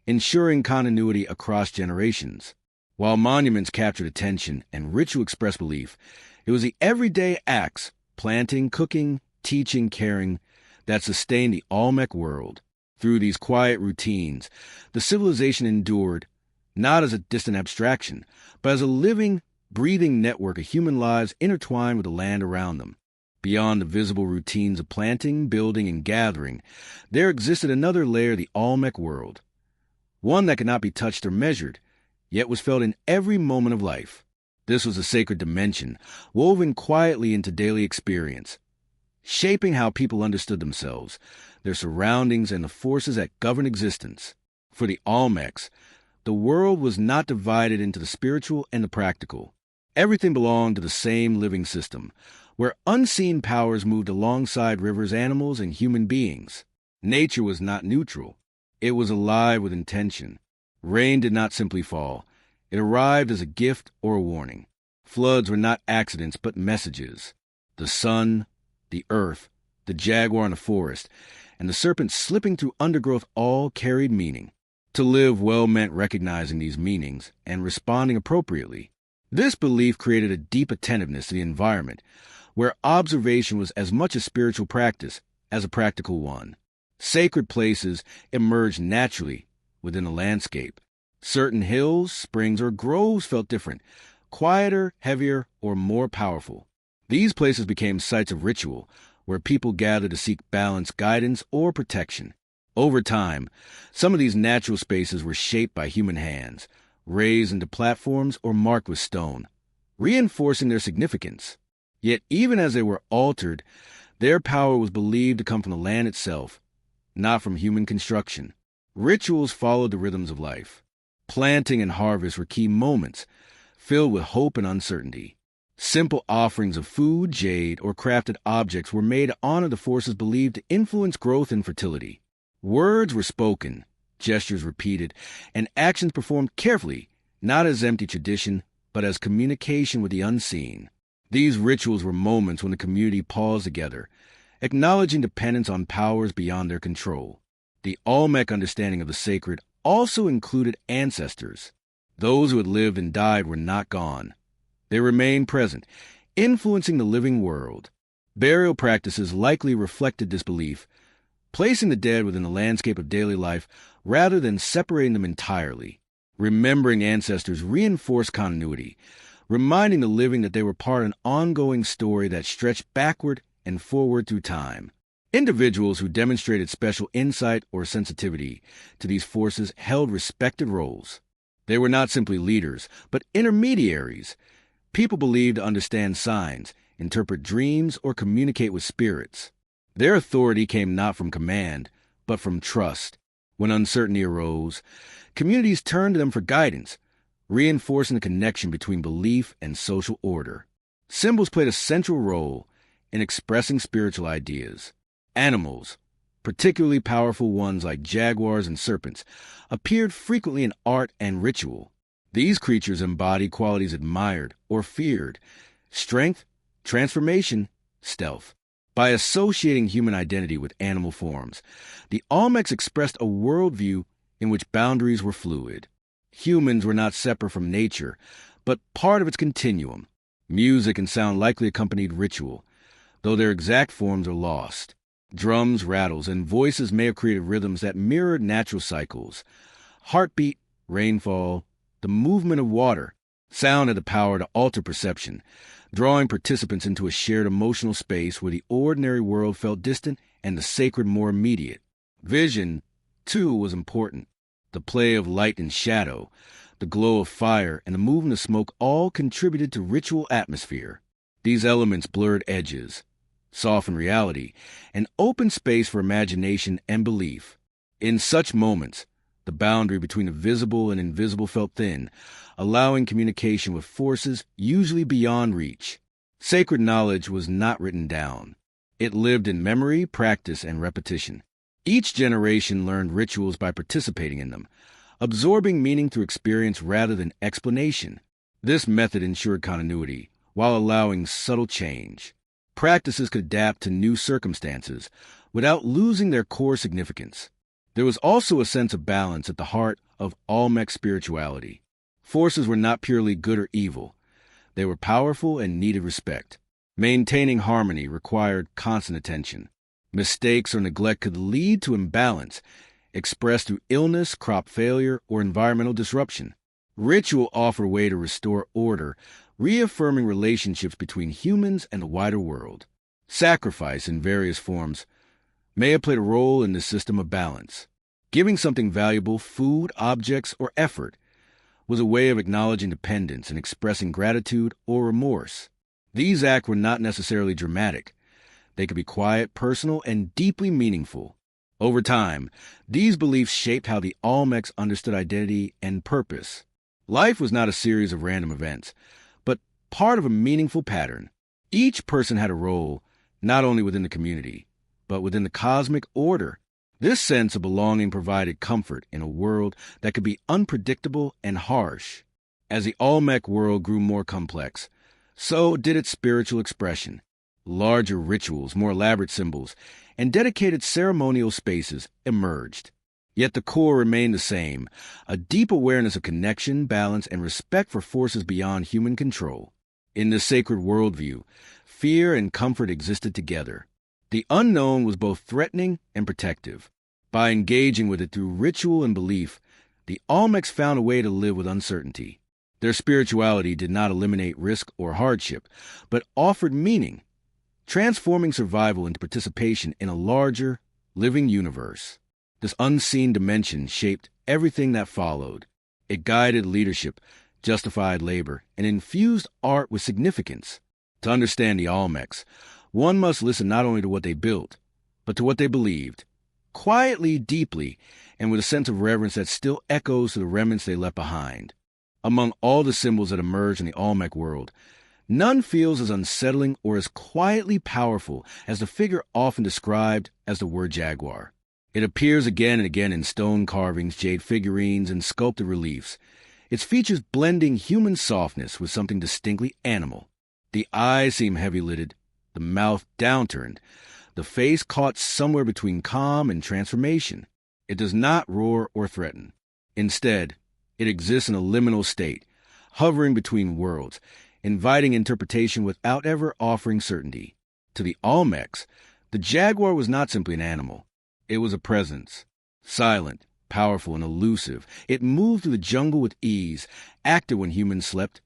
ensuring continuity across generations. While monuments captured attention and ritual expressed belief, it was the everyday acts, planting, cooking, teaching, caring, that sustained the Olmec world. Through these quiet routines, the civilization endured, not as a distant abstraction, but as a living, breathing network of human lives intertwined with the land around them. Beyond the visible routines of planting, building, and gathering, there existed another layer of the Olmec world, one that could not be touched or measured, yet was felt in every moment of life. This was a sacred dimension, woven quietly into daily experience, shaping how people understood themselves, their surroundings, and the forces that govern existence. For the Olmecs, the world was not divided into the spiritual and the practical. Everything belonged to the same living system, where unseen powers moved alongside rivers, animals, and human beings. Nature was not neutral. It was alive with intention. Rain did not simply fall. It arrived as a gift or a warning. Floods were not accidents, but messages. The sun, the earth, the jaguar in the forest, and the serpent slipping through undergrowth all carried meaning. To live well meant recognizing these meanings and responding appropriately. This belief created a deep attentiveness to the environment, where observation was as much a spiritual practice as a practical one. Sacred places emerged naturally within the landscape. Certain hills, springs, or groves felt different, quieter, heavier, or more powerful. These places became sites of ritual, where people gathered to seek balance, guidance, or protection. Over time, some of these natural spaces were shaped by human hands, raised into platforms or marked with stone, reinforcing their significance. Yet even as they were altered, their power was believed to come from the land itself, not from human construction. Rituals followed the rhythms of life. Planting and harvest were key moments, filled with hope and uncertainty. Simple offerings of food, jade, or crafted objects were made to honor the forces believed to influence growth and fertility. Words were spoken, gestures repeated, and actions performed carefully, not as empty tradition, but as communication with the unseen. These rituals were moments when the community paused together, acknowledging dependence on powers beyond their control. The Olmec understanding of the sacred also included ancestors. Those who had lived and died were not gone. They remained present, influencing the living world. Burial practices likely reflected this belief, placing the dead within the landscape of daily life rather than separating them entirely. Remembering ancestors reinforced continuity, reminding the living that they were part of an ongoing story that stretched backward and forward through time. Individuals who demonstrated special insight or sensitivity to these forces held respected roles. They were not simply leaders, but intermediaries. People believed to understand signs, interpret dreams, or communicate with spirits. Their authority came not from command, but from trust. When uncertainty arose, communities turned to them for guidance, reinforcing the connection between belief and social order. Symbols played a central role in expressing spiritual ideas. Animals, particularly powerful ones like jaguars and serpents, appeared frequently in art and ritual. These creatures embodied qualities admired or feared: strength, transformation, stealth. By associating human identity with animal forms, the Olmecs expressed a worldview in which boundaries were fluid. Humans were not separate from nature, but part of its continuum. Music and sound likely accompanied ritual, though their exact forms are lost. Drums, rattles, and voices may have created rhythms that mirrored natural cycles. Heartbeat, rainfall, the movement of water. Sound had the power to alter perception, drawing participants into a shared emotional space where the ordinary world felt distant and the sacred more immediate. Vision, too, was important. The play of light and shadow, the glow of fire, and the movement of smoke all contributed to ritual atmosphere. These elements blurred edges, softened reality, and opened space for imagination and belief. In such moments, the boundary between the visible and invisible felt thin, allowing communication with forces usually beyond reach. Sacred knowledge was not written down. It lived in memory, practice, and repetition. Each generation learned rituals by participating in them, absorbing meaning through experience rather than explanation. This method ensured continuity, while allowing subtle change. Practices could adapt to new circumstances without losing their core significance. There was also a sense of balance at the heart of Olmec spirituality. Forces were not purely good or evil. They were powerful and needed respect. Maintaining harmony required constant attention. Mistakes or neglect could lead to imbalance, expressed through illness, crop failure, or environmental disruption. Ritual offered a way to restore order, reaffirming relationships between humans and the wider world. Sacrifice in various forms may have played a role in this system of balance. Giving something valuable, food, objects, or effort, was a way of acknowledging dependence and expressing gratitude or remorse. These acts were not necessarily dramatic. They could be quiet, personal, and deeply meaningful. Over time, these beliefs shaped how the Olmecs understood identity and purpose. Life was not a series of random events, but part of a meaningful pattern. Each person had a role, not only within the community, but within the cosmic order. This sense of belonging provided comfort in a world that could be unpredictable and harsh. As the Olmec world grew more complex, so did its spiritual expression. Larger rituals, more elaborate symbols, and dedicated ceremonial spaces emerged. Yet the core remained the same, a deep awareness of connection, balance, and respect for forces beyond human control. In this sacred worldview, fear and comfort existed together. The unknown was both threatening and protective. By engaging with it through ritual and belief, the Olmecs found a way to live with uncertainty. Their spirituality did not eliminate risk or hardship, but offered meaning, transforming survival into participation in a larger, living universe. This unseen dimension shaped everything that followed. It guided leadership, justified labor, and infused art with significance. To understand the Olmecs, one must listen not only to what they built, but to what they believed, quietly, deeply, and with a sense of reverence that still echoes to the remnants they left behind. Among all the symbols that emerged in the Olmec world, none feels as unsettling or as quietly powerful as the figure often described as the word jaguar. It appears again and again in stone carvings, jade figurines, and sculpted reliefs, its features blending human softness with something distinctly animal. The eyes seem heavy-lidded, the mouth downturned, the face caught somewhere between calm and transformation. It does not roar or threaten. Instead, it exists in a liminal state, hovering between worlds, inviting interpretation without ever offering certainty. To the Olmecs, the jaguar was not simply an animal. It was a presence, silent, powerful, and elusive. It moved through the jungle with ease, active when humans slept,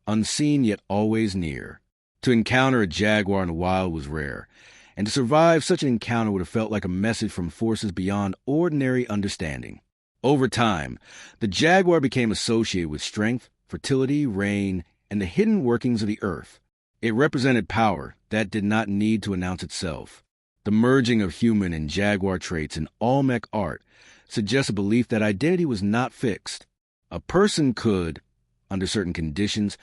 unseen yet always near. To encounter a jaguar in the wild was rare, and to survive such an encounter would have felt like a message from forces beyond ordinary understanding. Over time, the jaguar became associated with strength, fertility, rain, and the hidden workings of the earth. It represented power that did not need to announce itself. The merging of human and jaguar traits in Olmec art suggests a belief that identity was not fixed. A person could, under certain conditions,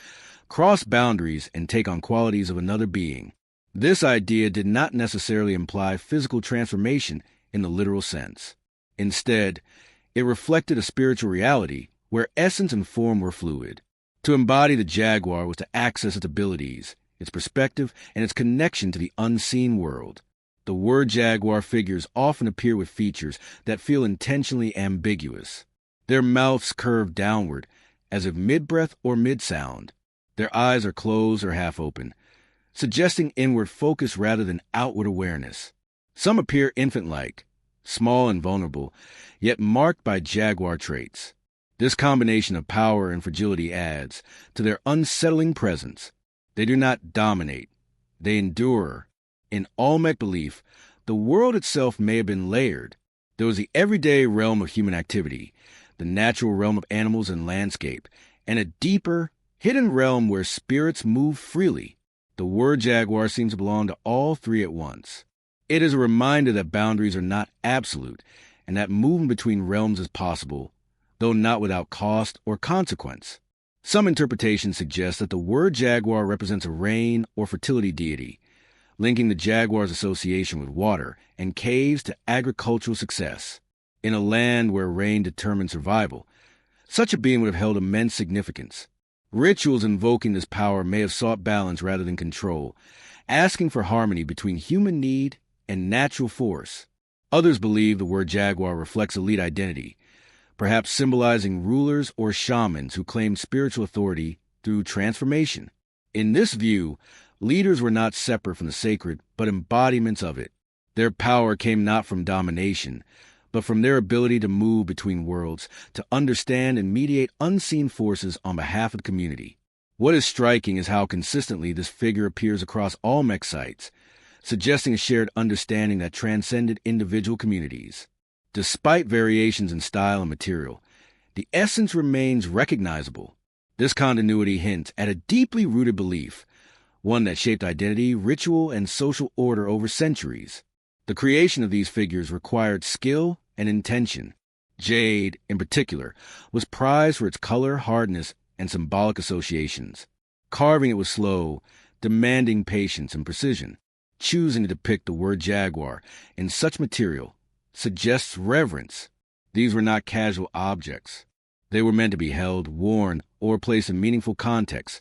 cross boundaries and take on qualities of another being. This idea did not necessarily imply physical transformation in the literal sense. Instead, it reflected a spiritual reality where essence and form were fluid. To embody the jaguar was to access its abilities, its perspective, and its connection to the unseen world. The word jaguar figures often appear with features that feel intentionally ambiguous. Their mouths curve downward, as if mid-breath or mid-sound. Their eyes are closed or half open, suggesting inward focus rather than outward awareness. Some appear infant-like, small and vulnerable, yet marked by jaguar traits. This combination of power and fragility adds to their unsettling presence. They do not dominate. They endure. In Olmec belief, the world itself may have been layered. There was the everyday realm of human activity, the natural realm of animals and landscape, and a deeper, hidden realm where spirits move freely. The word jaguar seems to belong to all three at once. It is a reminder that boundaries are not absolute, and that movement between realms is possible, though not without cost or consequence. Some interpretations suggest that the word jaguar represents a rain or fertility deity, linking the jaguar's association with water and caves to agricultural success. In a land where rain determined survival, such a being would have held immense significance. Rituals invoking this power may have sought balance rather than control, asking for harmony between human need and natural force. Others believe the word jaguar reflects elite identity, perhaps symbolizing rulers or shamans who claimed spiritual authority through transformation. In this view, leaders were not separate from the sacred, but embodiments of it. Their power came not from domination, but from their ability to move between worlds, to understand and mediate unseen forces on behalf of the community. What is striking is how consistently this figure appears across Olmec sites, suggesting a shared understanding that transcended individual communities. Despite variations in style and material, the essence remains recognizable. This continuity hints at a deeply rooted belief, one that shaped identity, ritual, and social order over centuries. The creation of these figures required skill and intention. Jade, in particular, was prized for its color, hardness, and symbolic associations. Carving it was slow, demanding patience and precision. Choosing to depict the word jaguar in such material suggests reverence. These were not casual objects. They were meant to be held, worn, or placed in meaningful contexts,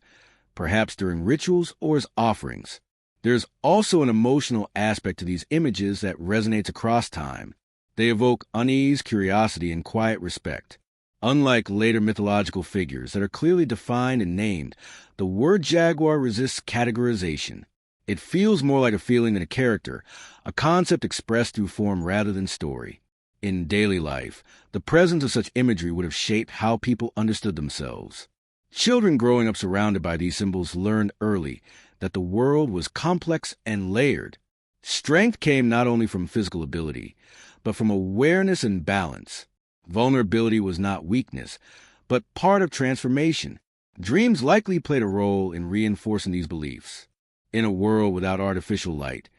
perhaps during rituals or as offerings. There's also an emotional aspect to these images that resonates across time. They evoke unease, curiosity, and quiet respect. Unlike later mythological figures that are clearly defined and named, the word jaguar resists categorization. It feels more like a feeling than a character, a concept expressed through form rather than story. In daily life, the presence of such imagery would have shaped how people understood themselves. Children growing up surrounded by these symbols learned early that the world was complex and layered. Strength came not only from physical ability, but from awareness and balance. Vulnerability was not weakness, but part of transformation. Dreams likely played a role in reinforcing these beliefs. In a world without artificial light,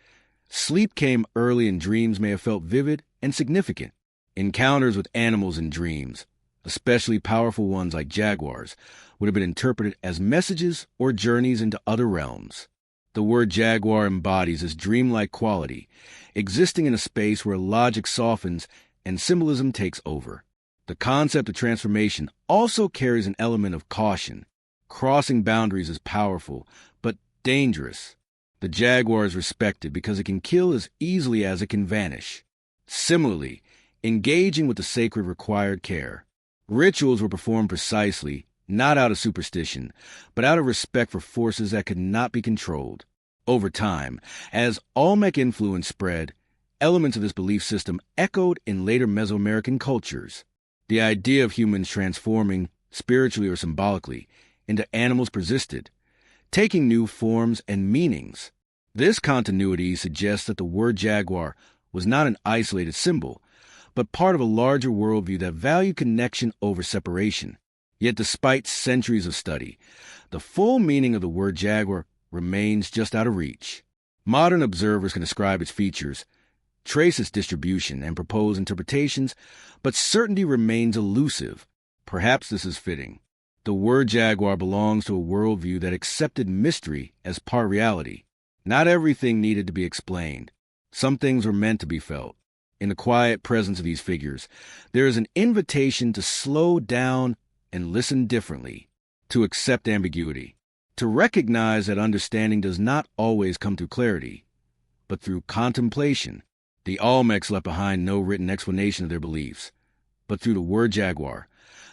sleep came early and dreams may have felt vivid and significant. Encounters with animals in dreams, especially powerful ones like jaguars, would have been interpreted as messages or journeys into other realms. The word jaguar embodies this dreamlike quality, existing in a space where logic softens and symbolism takes over. The concept of transformation also carries an element of caution. Crossing boundaries is powerful, but dangerous. The jaguar is respected because it can kill as easily as it can vanish. Similarly, engaging with the sacred required care. Rituals were performed precisely, not out of superstition, but out of respect for forces that could not be controlled. Over time, as Olmec influence spread, elements of this belief system echoed in later Mesoamerican cultures. The idea of humans transforming, spiritually or symbolically, into animals persisted, taking new forms and meanings. This continuity suggests that the word jaguar was not an isolated symbol, but part of a larger worldview that valued connection over separation. Yet despite centuries of study, the full meaning of the word jaguar remains just out of reach. Modern observers can describe its features, trace its distribution, and propose interpretations, but certainty remains elusive. Perhaps this is fitting. The word jaguar belongs to a worldview that accepted mystery as part reality. Not everything needed to be explained. Some things were meant to be felt. In the quiet presence of these figures, there is an invitation to slow down and listen differently, to accept ambiguity, to recognize that understanding does not always come through clarity, but through contemplation. The Olmecs left behind no written explanation of their beliefs, but through the word jaguar,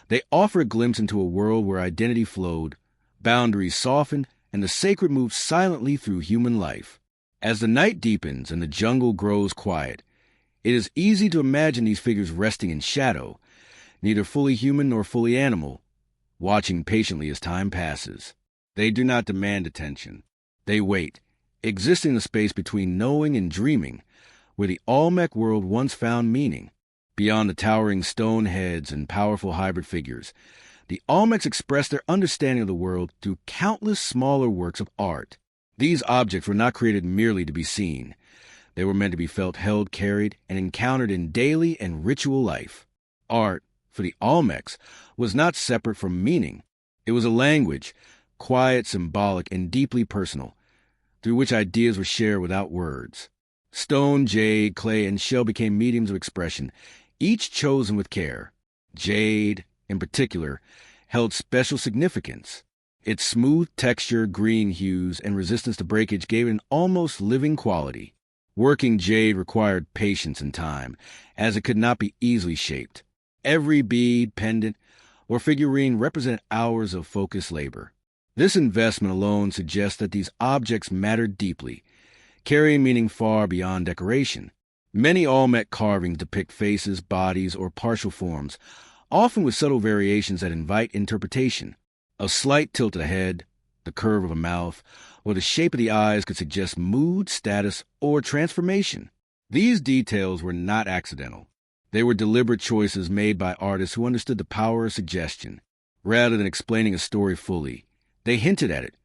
they offer a glimpse into a world where identity flowed, boundaries softened, and the sacred moved silently through human life. As the night deepens and the jungle grows quiet, it is easy to imagine these figures resting in shadow, neither fully human nor fully animal, watching patiently as time passes. They do not demand attention. They wait, existing in the space between knowing and dreaming, where the Olmec world once found meaning. Beyond the towering stone heads and powerful hybrid figures, the Olmecs expressed their understanding of the world through countless smaller works of art. These objects were not created merely to be seen. They were meant to be felt, held, carried, and encountered in daily and ritual life. Art, for the Olmecs, was not separate from meaning. It was a language, quiet, symbolic, and deeply personal, through which ideas were shared without words. Stone, jade, clay, and shell became mediums of expression, each chosen with care. Jade, in particular, held special significance. Its smooth texture, green hues, and resistance to breakage gave it an almost living quality. Working jade required patience and time, as it could not be easily shaped. Every bead, pendant, or figurine represented hours of focused labor. This investment alone suggests that these objects mattered deeply, carrying meaning far beyond decoration. Many Olmec carvings depict faces, bodies, or partial forms, often with subtle variations that invite interpretation. A slight tilt of the head, the curve of a mouth, or the shape of the eyes could suggest mood, status, or transformation. These details were not accidental. They were deliberate choices made by artists who understood the power of suggestion. Rather than explaining a story fully, they hinted at it,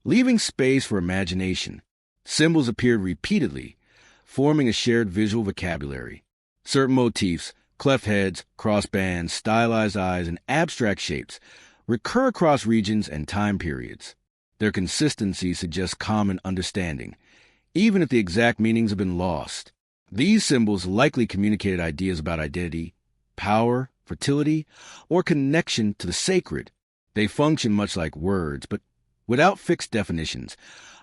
leaving space for imagination. Symbols appeared repeatedly, forming a shared visual vocabulary. Certain motifs, cleft heads, crossed bands, stylized eyes, and abstract shapes, recur across regions and time periods. Their consistency suggests common understanding, even if the exact meanings have been lost. These symbols likely communicated ideas about identity, power, fertility, or connection to the sacred. They function much like words, but without fixed definitions,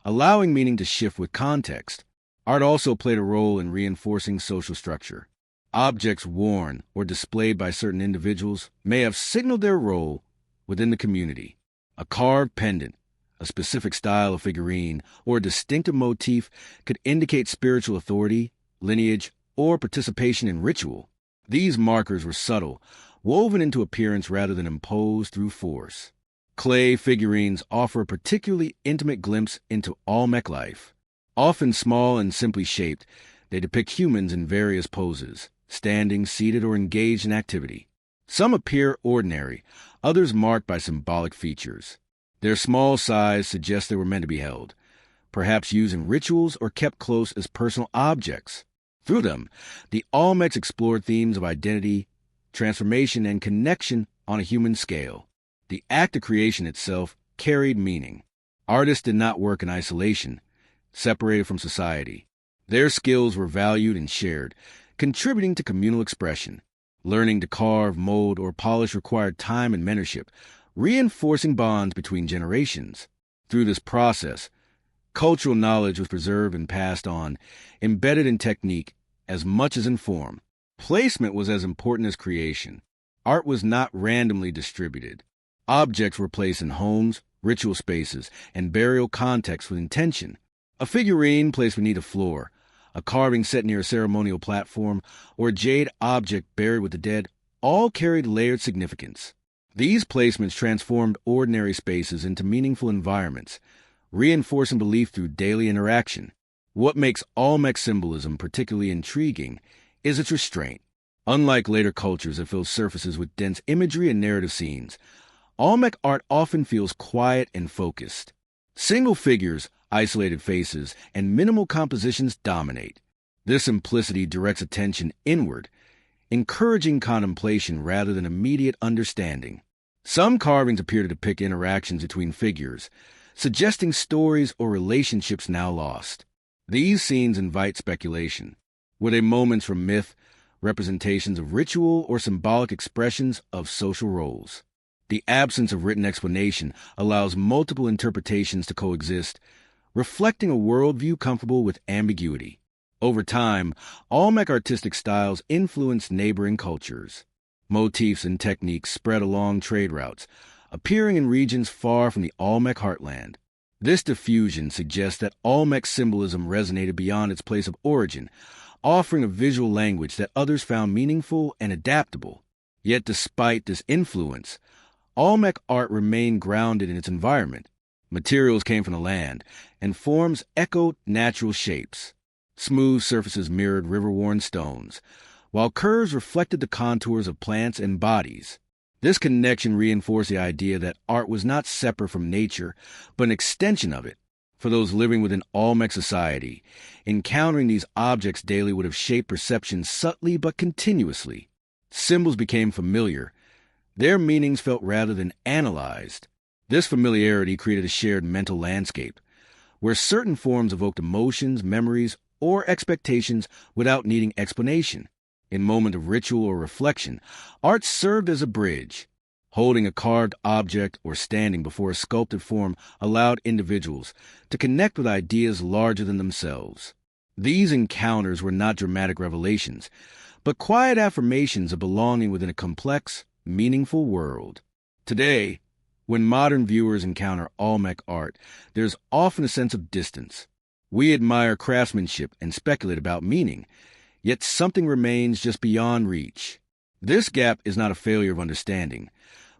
allowing meaning to shift with context. Art also played a role in reinforcing social structure. Objects worn or displayed by certain individuals may have signaled their role within the community. A carved pendant, a specific style of figurine, or a distinctive motif could indicate spiritual authority, lineage, or participation in ritual. These markers were subtle, woven into appearance rather than imposed through force. Clay figurines offer a particularly intimate glimpse into Olmec life. Often small and simply shaped, they depict humans in various poses, standing, seated, or engaged in activity. Some appear ordinary, others marked by symbolic features. Their small size suggests they were meant to be held, perhaps used in rituals or kept close as personal objects. Through them, the Olmecs explored themes of identity, transformation, and connection on a human scale. The act of creation itself carried meaning. Artists did not work in isolation, separated from society. Their skills were valued and shared, contributing to communal expression. Learning to carve, mold, or polish required time and mentorship, reinforcing bonds between generations. Through this process, cultural knowledge was preserved and passed on, embedded in technique as much as in form. Placement was as important as creation. Art was not randomly distributed. Objects were placed in homes, ritual spaces, and burial contexts with intention. A figurine placed beneath a floor, a carving set near a ceremonial platform, or a jade object buried with the dead all carried layered significance. These placements transformed ordinary spaces into meaningful environments, reinforcing belief through daily interaction. What makes Olmec symbolism particularly intriguing is its restraint. Unlike later cultures that fill surfaces with dense imagery and narrative scenes, Olmec art often feels quiet and focused. Single figures, isolated faces, and minimal compositions dominate. This simplicity directs attention inward, encouraging contemplation rather than immediate understanding. Some carvings appear to depict interactions between figures, suggesting stories or relationships now lost. These scenes invite speculation. Were they moments from myth, representations of ritual, or symbolic expressions of social roles? The absence of written explanation allows multiple interpretations to coexist, reflecting a worldview comfortable with ambiguity. Over time, Olmec artistic styles influenced neighboring cultures. Motifs and techniques spread along trade routes, appearing in regions far from the Olmec heartland. This diffusion suggests that Olmec symbolism resonated beyond its place of origin, offering a visual language that others found meaningful and adaptable. Yet despite this influence, Olmec art remained grounded in its environment. Materials came from the land, and forms echoed natural shapes. Smooth surfaces mirrored river-worn stones, while curves reflected the contours of plants and bodies. This connection reinforced the idea that art was not separate from nature, but an extension of it. For those living within Olmec society, encountering these objects daily would have shaped perception subtly but continuously. Symbols became familiar. Their meanings felt rather than analyzed. This familiarity created a shared mental landscape, where certain forms evoked emotions, memories, or expectations without needing explanation. In moments of ritual or reflection, art served as a bridge. Holding a carved object or standing before a sculpted form allowed individuals to connect with ideas larger than themselves. These encounters were not dramatic revelations, but quiet affirmations of belonging within a complex, meaningful world. Today, when modern viewers encounter Olmec art, there's often a sense of distance. We admire craftsmanship and speculate about meaning, yet something remains just beyond reach. This gap is not a failure of understanding,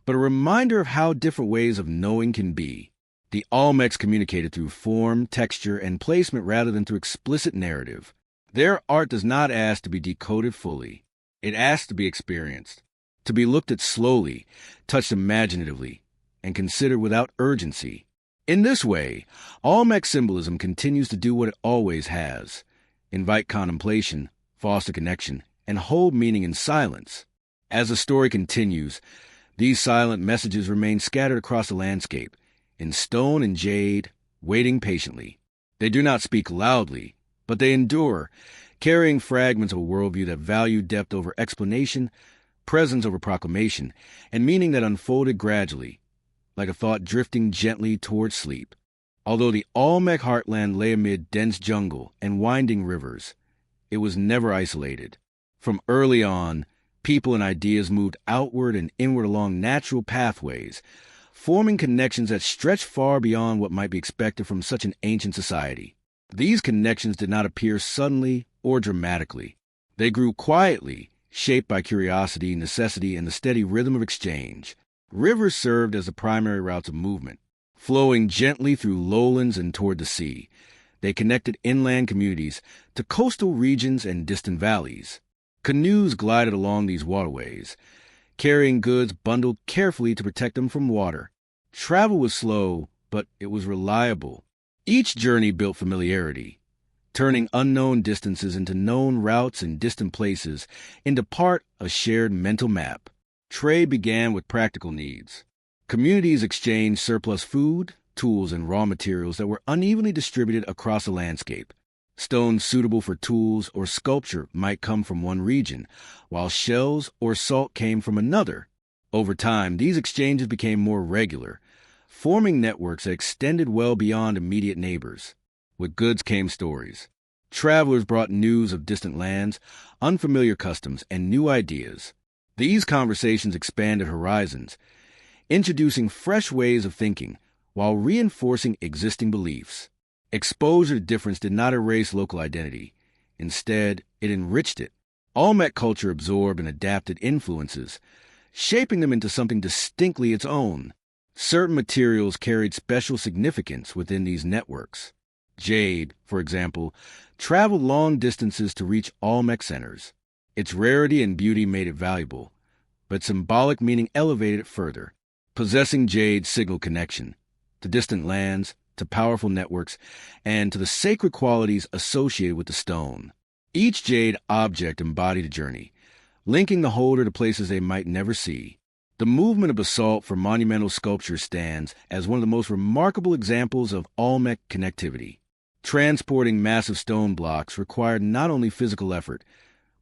but a reminder of how different ways of knowing can be. The Olmecs communicated through form, texture, and placement rather than through explicit narrative. Their art does not ask to be decoded fully. It asks to be experienced, to be looked at slowly, touched imaginatively, and considered without urgency. In this way, Olmec symbolism continues to do what it always has: invite contemplation, foster connection, and hold meaning in silence. As the story continues, these silent messages remain scattered across the landscape, in stone and jade, waiting patiently. They do not speak loudly, but they endure, carrying fragments of a worldview that valued depth over explanation, presence over proclamation, and meaning that unfolded gradually, like a thought drifting gently towards sleep. Although the Olmec heartland lay amid dense jungle and winding rivers, it was never isolated. From early on, people and ideas moved outward and inward along natural pathways, forming connections that stretched far beyond what might be expected from such an ancient society. These connections did not appear suddenly or dramatically. They grew quietly, shaped by curiosity, necessity, and the steady rhythm of exchange. Rivers served as the primary routes of movement, flowing gently through lowlands and toward the sea. They connected inland communities to coastal regions and distant valleys. Canoes glided along these waterways, carrying goods bundled carefully to protect them from water. Travel was slow, but it was reliable. Each journey built familiarity, turning unknown distances into known routes and distant places into part of a shared mental map. Trade began with practical needs. Communities exchanged surplus food, tools, and raw materials that were unevenly distributed across the landscape. Stones suitable for tools or sculpture might come from one region, while shells or salt came from another. Over time, these exchanges became more regular, forming networks that extended well beyond immediate neighbors. With goods came stories. Travelers brought news of distant lands, unfamiliar customs, and new ideas. These conversations expanded horizons, introducing fresh ways of thinking while reinforcing existing beliefs. Exposure to difference did not erase local identity. Instead, it enriched it. Olmec culture absorbed and adapted influences, shaping them into something distinctly its own. Certain materials carried special significance within these networks. Jade, for example, traveled long distances to reach Olmec centers. Its rarity and beauty made it valuable, but symbolic meaning elevated it further. Possessing jade signaled connection to distant lands, to powerful networks, and to the sacred qualities associated with the stone. Each jade object embodied a journey, linking the holder to places they might never see. The movement of basalt for monumental sculpture stands as one of the most remarkable examples of Olmec connectivity. Transporting massive stone blocks required not only physical effort,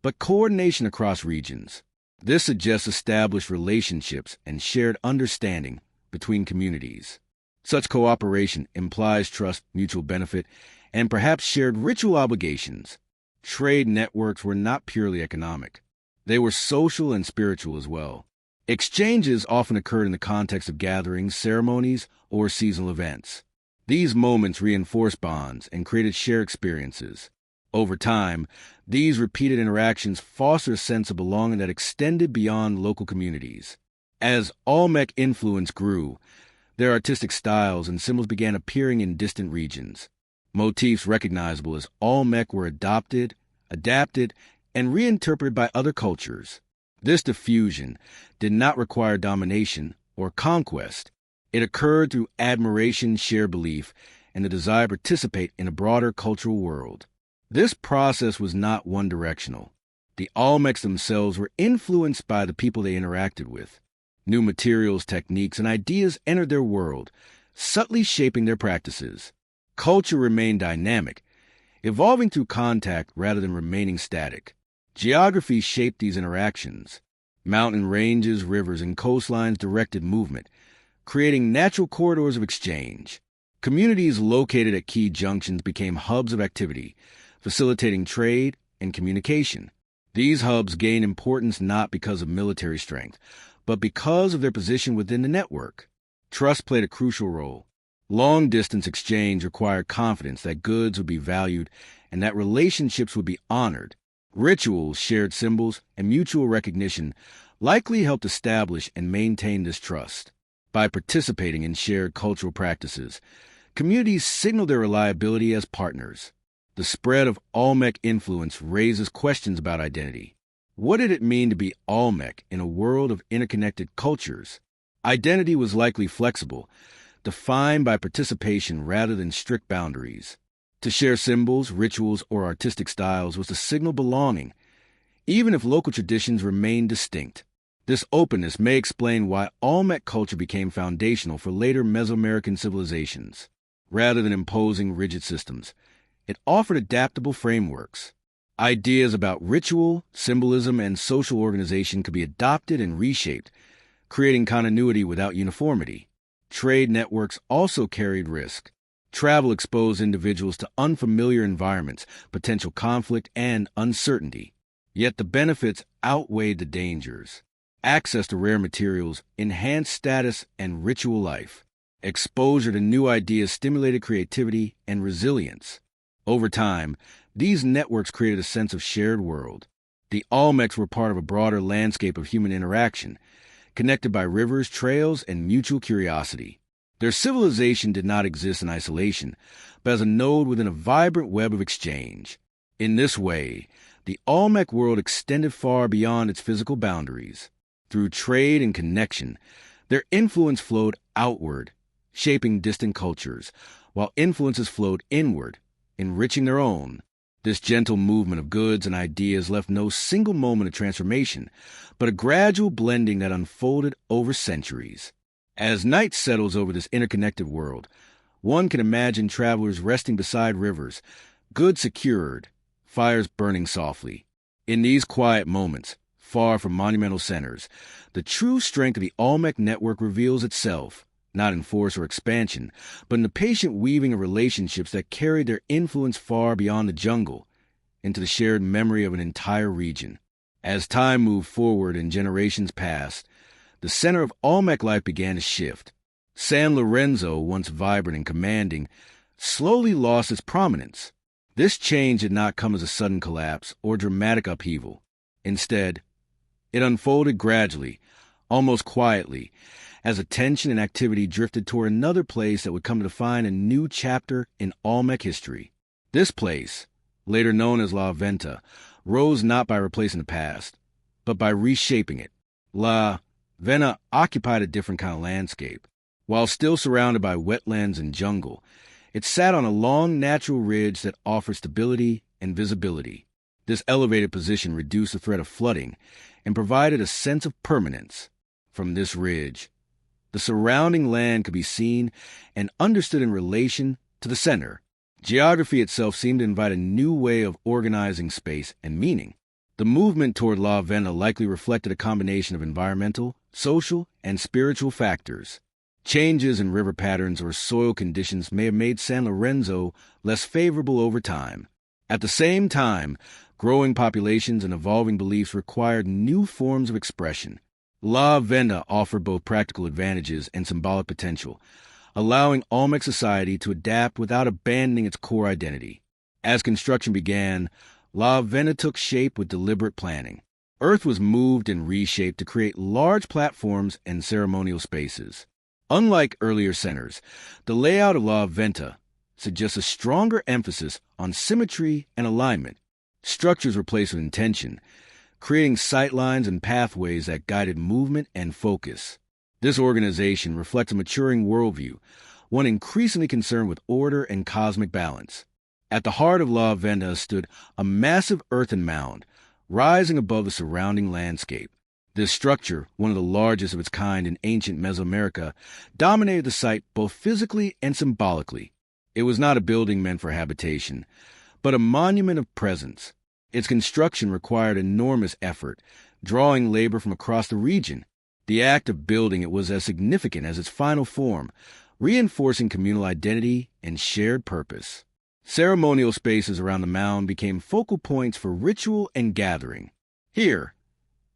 but coordination across regions. This suggests established relationships and shared understanding between communities. Such cooperation implies trust, mutual benefit, and perhaps shared ritual obligations. Trade networks were not purely economic. They were social and spiritual as well. Exchanges often occurred in the context of gatherings, ceremonies, or seasonal events. These moments reinforced bonds and created shared experiences. Over time, these repeated interactions fostered a sense of belonging that extended beyond local communities. As Olmec influence grew, their artistic styles and symbols began appearing in distant regions. Motifs recognizable as Olmec were adopted, adapted, and reinterpreted by other cultures. This diffusion did not require domination or conquest. It occurred through admiration, shared belief, and the desire to participate in a broader cultural world. This process was not one-directional. The Olmecs themselves were influenced by the people they interacted with. New materials, techniques, and ideas entered their world, subtly shaping their practices. Culture remained dynamic, evolving through contact rather than remaining static. Geography shaped these interactions. Mountain ranges, rivers, and coastlines directed movement, creating natural corridors of exchange. Communities located at key junctions became hubs of activity, facilitating trade and communication. These hubs gained importance not because of military strength, but because of their position within the network. Trust played a crucial role. Long-distance exchange required confidence that goods would be valued and that relationships would be honored. Rituals, shared symbols, and mutual recognition likely helped establish and maintain this trust. By participating in shared cultural practices, communities signal their reliability as partners. The spread of Olmec influence raises questions about identity. What did it mean to be Olmec in a world of interconnected cultures? Identity was likely flexible, defined by participation rather than strict boundaries. To share symbols, rituals, or artistic styles was to signal belonging, even if local traditions remained distinct. This openness may explain why Olmec culture became foundational for later Mesoamerican civilizations. Rather than imposing rigid systems, it offered adaptable frameworks. Ideas about ritual, symbolism, and social organization could be adopted and reshaped, creating continuity without uniformity. Trade networks also carried risk. Travel exposed individuals to unfamiliar environments, potential conflict, and uncertainty. Yet the benefits outweighed the dangers. Access to rare materials enhanced status and ritual life. Exposure to new ideas stimulated creativity and resilience. Over time, these networks created a sense of shared world. The Olmecs were part of a broader landscape of human interaction, connected by rivers, trails, and mutual curiosity. Their civilization did not exist in isolation, but as a node within a vibrant web of exchange. In this way, the Olmec world extended far beyond its physical boundaries. Through trade and connection, their influence flowed outward, shaping distant cultures, while influences flowed inward, enriching their own. This gentle movement of goods and ideas left no single moment of transformation, but a gradual blending that unfolded over centuries. As night settles over this interconnected world, one can imagine travelers resting beside rivers, goods secured, fires burning softly. In these quiet moments, far from monumental centers, the true strength of the Olmec network reveals itself, not in force or expansion, but in the patient weaving of relationships that carried their influence far beyond the jungle, into the shared memory of an entire region. As time moved forward and generations passed, the center of Olmec life began to shift. San Lorenzo, once vibrant and commanding, slowly lost its prominence. This change did not come as a sudden collapse or dramatic upheaval. Instead, it unfolded gradually, almost quietly, as attention and activity drifted toward another place that would come to define a new chapter in Olmec history. This place, later known as La Venta, rose not by replacing the past, but by reshaping it. La Venta occupied a different kind of landscape. While still surrounded by wetlands and jungle, it sat on a long natural ridge that offered stability and visibility. This elevated position reduced the threat of flooding and provided a sense of permanence. From this ridge, the surrounding land could be seen and understood in relation to the center. Geography itself seemed to invite a new way of organizing space and meaning. The movement toward La Venta likely reflected a combination of environmental, social, and spiritual factors. Changes in river patterns or soil conditions may have made San Lorenzo less favorable over time. At the same time, growing populations and evolving beliefs required new forms of expression. La Venta offered both practical advantages and symbolic potential, allowing Olmec society to adapt without abandoning its core identity. As construction began, La Venta took shape with deliberate planning. Earth was moved and reshaped to create large platforms and ceremonial spaces. Unlike earlier centers, the layout of La Venta suggests a stronger emphasis on symmetry and alignment. Structures were placed with intention, creating sightlines and pathways that guided movement and focus. This organization reflects a maturing worldview, one increasingly concerned with order and cosmic balance. At the heart of La Venta stood a massive earthen mound, rising above the surrounding landscape. This structure, one of the largest of its kind in ancient Mesoamerica, dominated the site both physically and symbolically. It was not a building meant for habitation, but a monument of presence. Its construction required enormous effort, drawing labor from across the region. The act of building it was as significant as its final form, reinforcing communal identity and shared purpose. Ceremonial spaces around the mound became focal points for ritual and gathering. Here,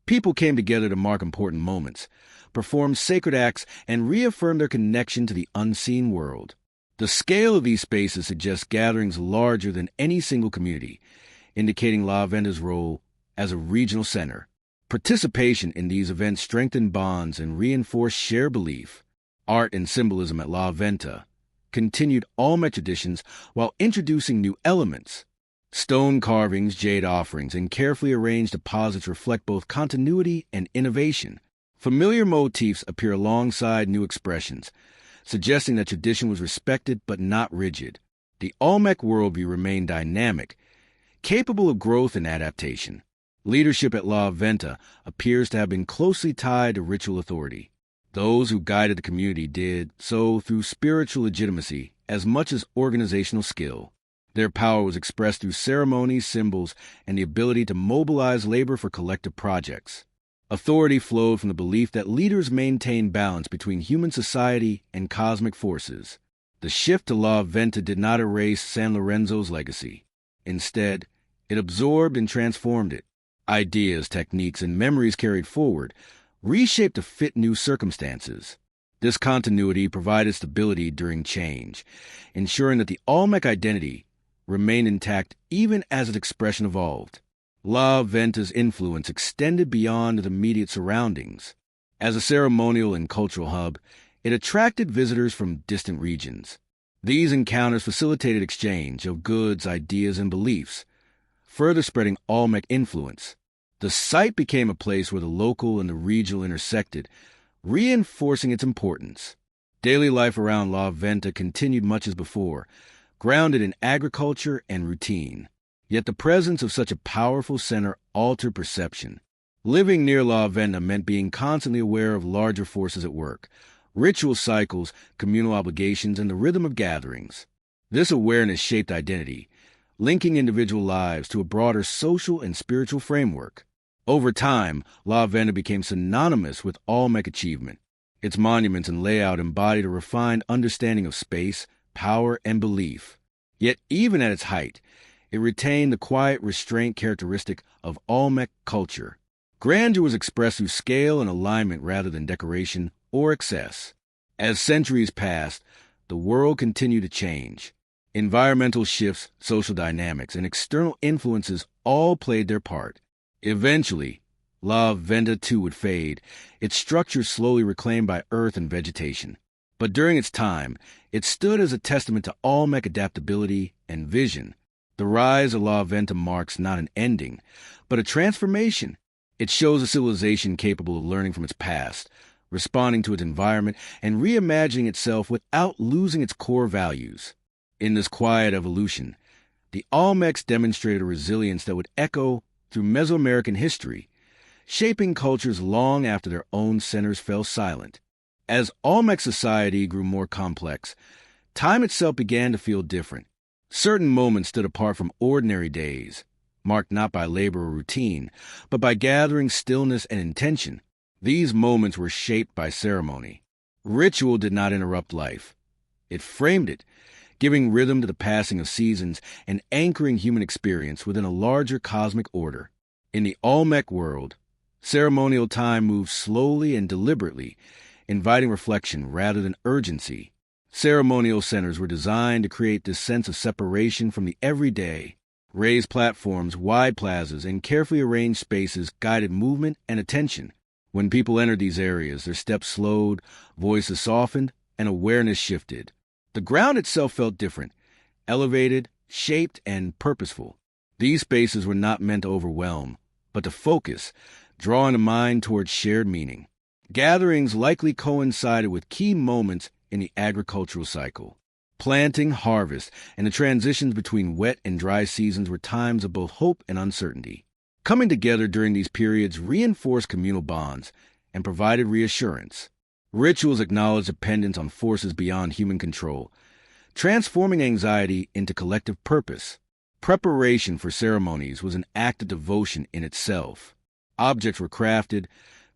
people came together to mark important moments, perform sacred acts, and reaffirm their connection to the unseen world. The scale of these spaces suggests gatherings larger than any single community, indicating La Venta's role as a regional center. Participation in these events strengthened bonds and reinforced shared belief. Art and symbolism at La Venta continued Olmec traditions while introducing new elements. Stone carvings, jade offerings, and carefully arranged deposits reflect both continuity and innovation. Familiar motifs appear alongside new expressions, suggesting that tradition was respected but not rigid. The Olmec worldview remained dynamic, capable of growth and adaptation. Leadership at La Venta appears to have been closely tied to ritual authority. Those who guided the community did so through spiritual legitimacy as much as organizational skill. Their power was expressed through ceremonies, symbols, and the ability to mobilize labor for collective projects. Authority flowed from the belief that leaders maintain balance between human society and cosmic forces. The shift to La Venta did not erase San Lorenzo's legacy. Instead, it absorbed and transformed it. Ideas, techniques, and memories carried forward, reshaped to fit new circumstances. This continuity provided stability during change, ensuring that the Olmec identity remained intact even as its expression evolved. La Venta's influence extended beyond its immediate surroundings. As a ceremonial and cultural hub, it attracted visitors from distant regions. These encounters facilitated exchange of goods, ideas, and beliefs, further spreading Olmec influence. The site became a place where the local and the regional intersected, reinforcing its importance. Daily life around La Venta continued much as before, grounded in agriculture and routine. Yet the presence of such a powerful center altered perception. Living near La Venta meant being constantly aware of larger forces at work, ritual cycles, communal obligations, and the rhythm of gatherings. This awareness shaped identity, linking individual lives to a broader social and spiritual framework. Over time, La Venta became synonymous with Olmec achievement. Its monuments and layout embodied a refined understanding of space, power, and belief. Yet even at its height, it retained the quiet restraint characteristic of Olmec culture. Grandeur was expressed through scale and alignment rather than decoration or excess. As centuries passed, the world continued to change. Environmental shifts, social dynamics, and external influences all played their part. Eventually, La Venta too would fade, its structure slowly reclaimed by earth and vegetation. But during its time, it stood as a testament to Olmec adaptability and vision. The rise of La Venta marks not an ending, but a transformation. It shows a civilization capable of learning from its past, responding to its environment, and reimagining itself without losing its core values. In this quiet evolution, the Olmecs demonstrated a resilience that would echo through Mesoamerican history, shaping cultures long after their own centers fell silent. As Olmec society grew more complex, time itself began to feel different. Certain moments stood apart from ordinary days, marked not by labor or routine, but by gathering, stillness, and intention. These moments were shaped by ceremony. Ritual did not interrupt life. It framed it, giving rhythm to the passing of seasons and anchoring human experience within a larger cosmic order. In the Olmec world, ceremonial time moved slowly and deliberately, inviting reflection rather than urgency. Ceremonial centers were designed to create this sense of separation from the everyday. Raised platforms, wide plazas, and carefully arranged spaces guided movement and attention. When people entered these areas, their steps slowed, voices softened, and awareness shifted. The ground itself felt different, elevated, shaped, and purposeful. These spaces were not meant to overwhelm, but to focus, drawing the mind towards shared meaning. Gatherings likely coincided with key moments in the agricultural cycle. Planting, harvest, and the transitions between wet and dry seasons were times of both hope and uncertainty. Coming together during these periods reinforced communal bonds and provided reassurance. Rituals acknowledged dependence on forces beyond human control, transforming anxiety into collective purpose. Preparation for ceremonies was an act of devotion in itself. Objects were crafted,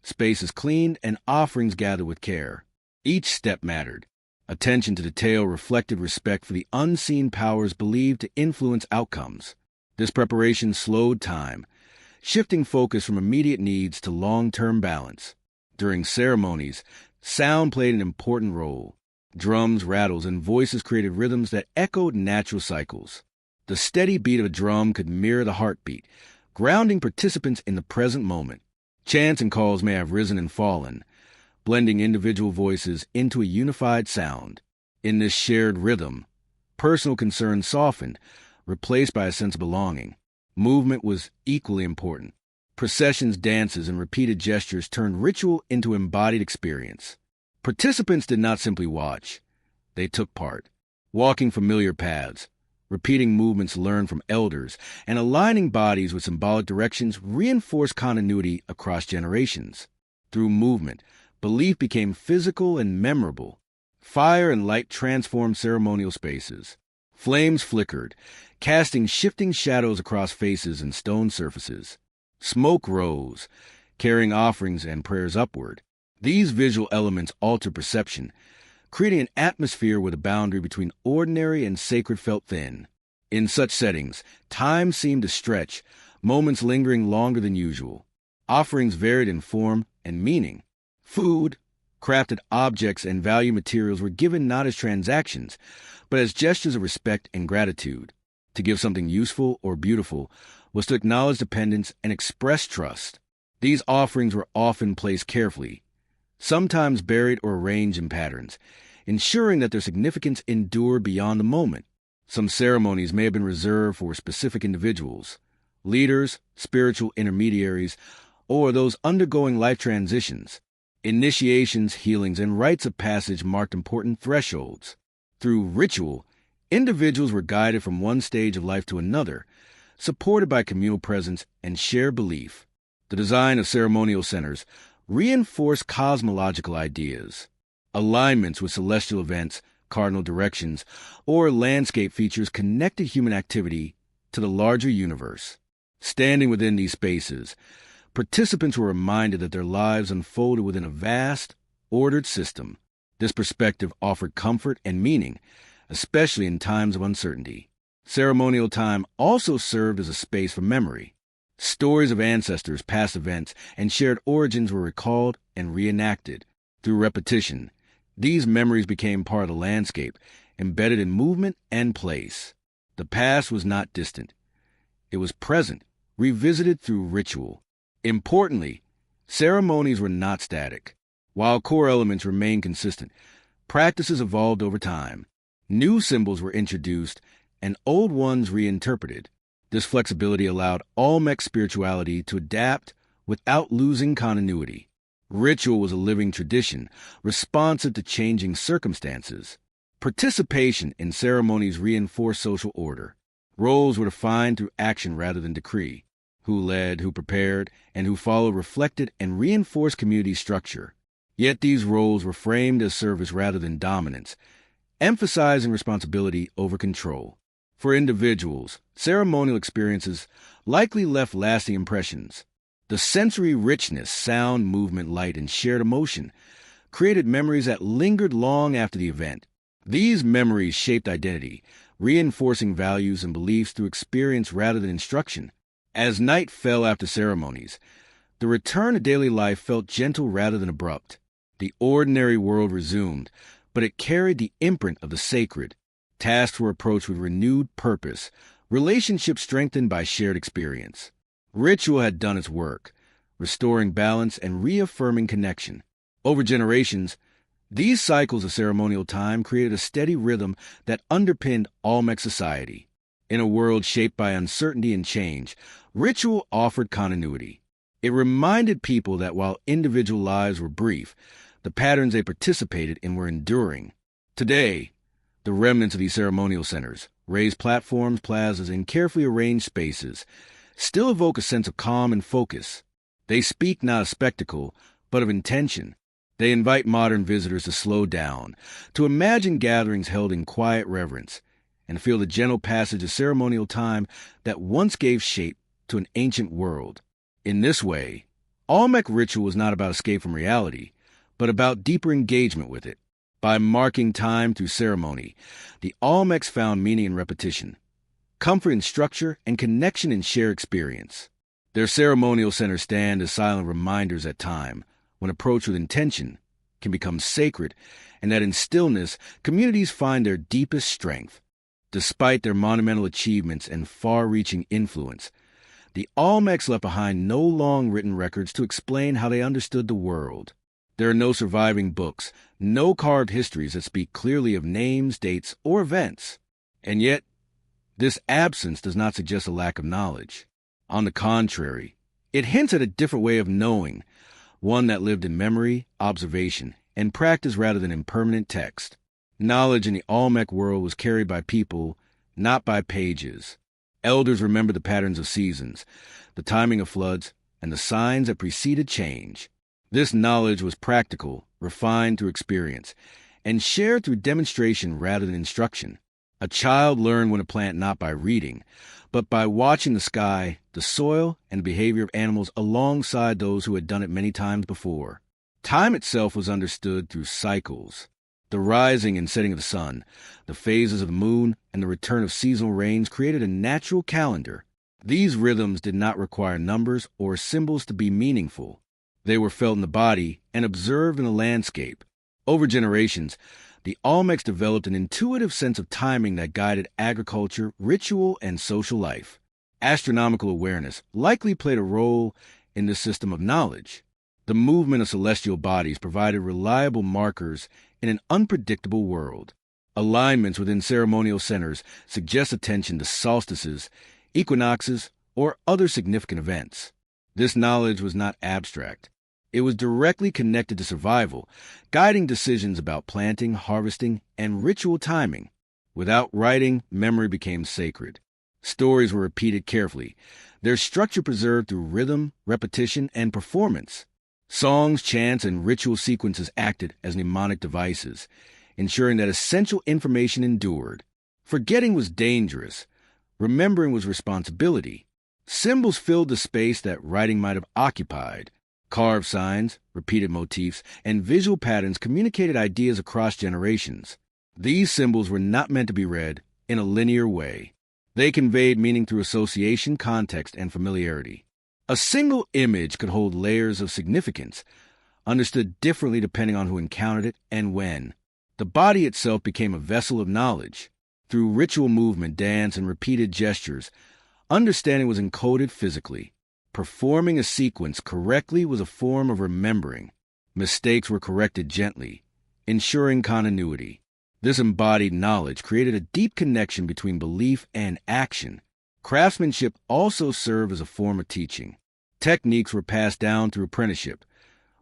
spaces cleaned, and offerings gathered with care. Each step mattered. Attention to detail reflected respect for the unseen powers believed to influence outcomes. This preparation slowed time, shifting focus from immediate needs to long-term balance. During ceremonies, sound played an important role. Drums, rattles, and voices created rhythms that echoed natural cycles. The steady beat of a drum could mirror the heartbeat, grounding participants in the present moment. Chants and calls may have risen and fallen, blending individual voices into a unified sound. In this shared rhythm, personal concerns softened, replaced by a sense of belonging. Movement was equally important. Processions, dances, and repeated gestures turned ritual into embodied experience. Participants did not simply watch. They took part, walking familiar paths, repeating movements learned from elders, and aligning bodies with symbolic directions reinforced continuity across generations. Through movement, belief became physical and memorable. Fire and light transformed ceremonial spaces. Flames flickered, casting shifting shadows across faces and stone surfaces. Smoke rose, carrying offerings and prayers upward. These visual elements altered perception, creating an atmosphere where the boundary between ordinary and sacred felt thin. In such settings, time seemed to stretch, moments lingering longer than usual. Offerings varied in form and meaning. Food, crafted objects, and value materials were given not as transactions, but as gestures of respect and gratitude. To give something useful or beautiful was to acknowledge dependence and express trust. These offerings were often placed carefully, sometimes buried or arranged in patterns, ensuring that their significance endured beyond the moment. Some ceremonies may have been reserved for specific individuals, leaders, spiritual intermediaries, or those undergoing life transitions. Initiations, healings, and rites of passage marked important thresholds. Through ritual, individuals were guided from one stage of life to another, supported by communal presence and shared belief. The design of ceremonial centers reinforced cosmological ideas. Alignments with celestial events, cardinal directions, or landscape features connected human activity to the larger universe. Standing within these spaces, participants were reminded that their lives unfolded within a vast, ordered system. This perspective offered comfort and meaning, especially in times of uncertainty. Ceremonial time also served as a space for memory. Stories of ancestors, past events, and shared origins were recalled and reenacted. Through repetition, these memories became part of the landscape, embedded in movement and place. The past was not distant. It was present, revisited through ritual. Importantly, ceremonies were not static. While core elements remained consistent, practices evolved over time. New symbols were introduced and old ones reinterpreted. This flexibility allowed Olmec spirituality to adapt without losing continuity. Ritual was a living tradition, responsive to changing circumstances. Participation in ceremonies reinforced social order. Roles were defined through action rather than decree. Who led, who prepared, and who followed reflected and reinforced community structure. Yet these roles were framed as service rather than dominance, emphasizing responsibility over control. For individuals, ceremonial experiences likely left lasting impressions. The sensory richness, sound, movement, light, and shared emotion created memories that lingered long after the event. These memories shaped identity, reinforcing values and beliefs through experience rather than instruction. As night fell after ceremonies, the return to daily life felt gentle rather than abrupt. The ordinary world resumed, but it carried the imprint of the sacred. Tasks were approached with renewed purpose, relationships strengthened by shared experience. Ritual had done its work, restoring balance and reaffirming connection. Over generations, these cycles of ceremonial time created a steady rhythm that underpinned Olmec society. In a world shaped by uncertainty and change, ritual offered continuity. It reminded people that while individual lives were brief, the patterns they participated in were enduring. Today, the remnants of these ceremonial centers, raised platforms, plazas, and carefully arranged spaces, still evoke a sense of calm and focus. They speak not of spectacle, but of intention. They invite modern visitors to slow down, to imagine gatherings held in quiet reverence, and feel the gentle passage of ceremonial time that once gave shape to an ancient world. In this way, Olmec ritual was not about escape from reality, but about deeper engagement with it. By marking time through ceremony, the Olmecs found meaning in repetition, comfort in structure, and connection in shared experience. Their ceremonial centers stand as silent reminders that time, when approached with intention, can become sacred, and that in stillness, communities find their deepest strength. Despite their monumental achievements and far-reaching influence, the Olmecs left behind no long-written records to explain how they understood the world. There are no surviving books, no carved histories that speak clearly of names, dates, or events. And yet, this absence does not suggest a lack of knowledge. On the contrary, it hints at a different way of knowing, one that lived in memory, observation, and practice rather than in permanent text. Knowledge in the Olmec world was carried by people, not by pages. Elders remembered the patterns of seasons, the timing of floods, and the signs that preceded change. This knowledge was practical, refined through experience, and shared through demonstration rather than instruction. A child learned when to plant not by reading, but by watching the sky, the soil, and the behavior of animals alongside those who had done it many times before. Time itself was understood through cycles. The rising and setting of the sun, the phases of the moon, and the return of seasonal rains created a natural calendar. These rhythms did not require numbers or symbols to be meaningful. They were felt in the body and observed in the landscape. Over generations, the Olmecs developed an intuitive sense of timing that guided agriculture, ritual, and social life. Astronomical awareness likely played a role in this system of knowledge. The movement of celestial bodies provided reliable markers in an unpredictable world. Alignments within ceremonial centers suggest attention to solstices, equinoxes, or other significant events. This knowledge was not abstract. It was directly connected to survival, guiding decisions about planting, harvesting, and ritual timing. Without writing, memory became sacred. Stories were repeated carefully, their structure preserved through rhythm, repetition, and performance. Songs, chants, and ritual sequences acted as mnemonic devices, ensuring that essential information endured. Forgetting was dangerous. Remembering was responsibility. Symbols filled the space that writing might have occupied. Carved signs, repeated motifs, and visual patterns communicated ideas across generations. These symbols were not meant to be read in a linear way. They conveyed meaning through association, context, and familiarity. A single image could hold layers of significance, understood differently depending on who encountered it and when. The body itself became a vessel of knowledge. Through ritual movement, dance, and repeated gestures, understanding was encoded physically. Performing a sequence correctly was a form of remembering. Mistakes were corrected gently, ensuring continuity. This embodied knowledge created a deep connection between belief and action. Craftsmanship also served as a form of teaching. Techniques were passed down through apprenticeship,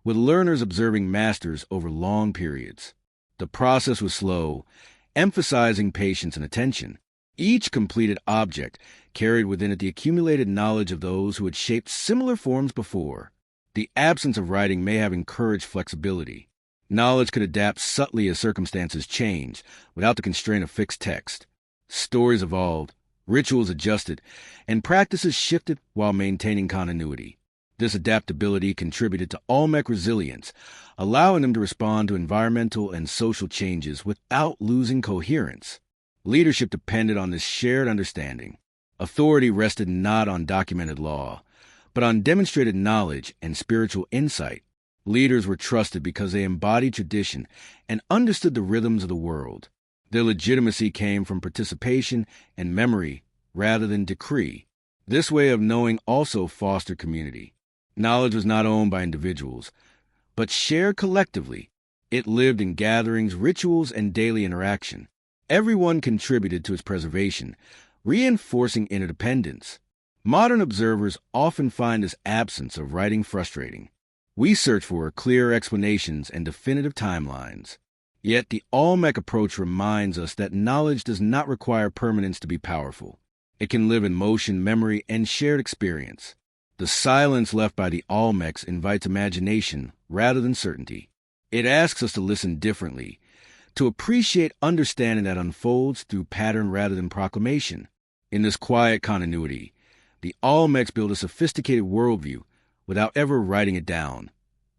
with learners observing masters over long periods. The process was slow, emphasizing patience and attention. Each completed object carried within it the accumulated knowledge of those who had shaped similar forms before. The absence of writing may have encouraged flexibility. Knowledge could adapt subtly as circumstances changed, without the constraint of fixed text. Stories evolved, rituals adjusted, and practices shifted while maintaining continuity. This adaptability contributed to Olmec resilience, allowing them to respond to environmental and social changes without losing coherence. Leadership depended on this shared understanding. Authority rested not on documented law, but on demonstrated knowledge and spiritual insight. Leaders were trusted because they embodied tradition and understood the rhythms of the world. Their legitimacy came from participation and memory rather than decree. This way of knowing also fostered community. Knowledge was not owned by individuals, but shared collectively. It lived in gatherings, rituals, and daily interaction. Everyone contributed to its preservation, reinforcing interdependence. Modern observers often find this absence of writing frustrating. We search for clear explanations and definitive timelines. Yet the Olmec approach reminds us that knowledge does not require permanence to be powerful. It can live in motion, memory, and shared experience. The silence left by the Olmecs invites imagination rather than certainty. It asks us to listen differently, to appreciate understanding that unfolds through pattern rather than proclamation. In this quiet continuity, the Olmecs build a sophisticated worldview without ever writing it down,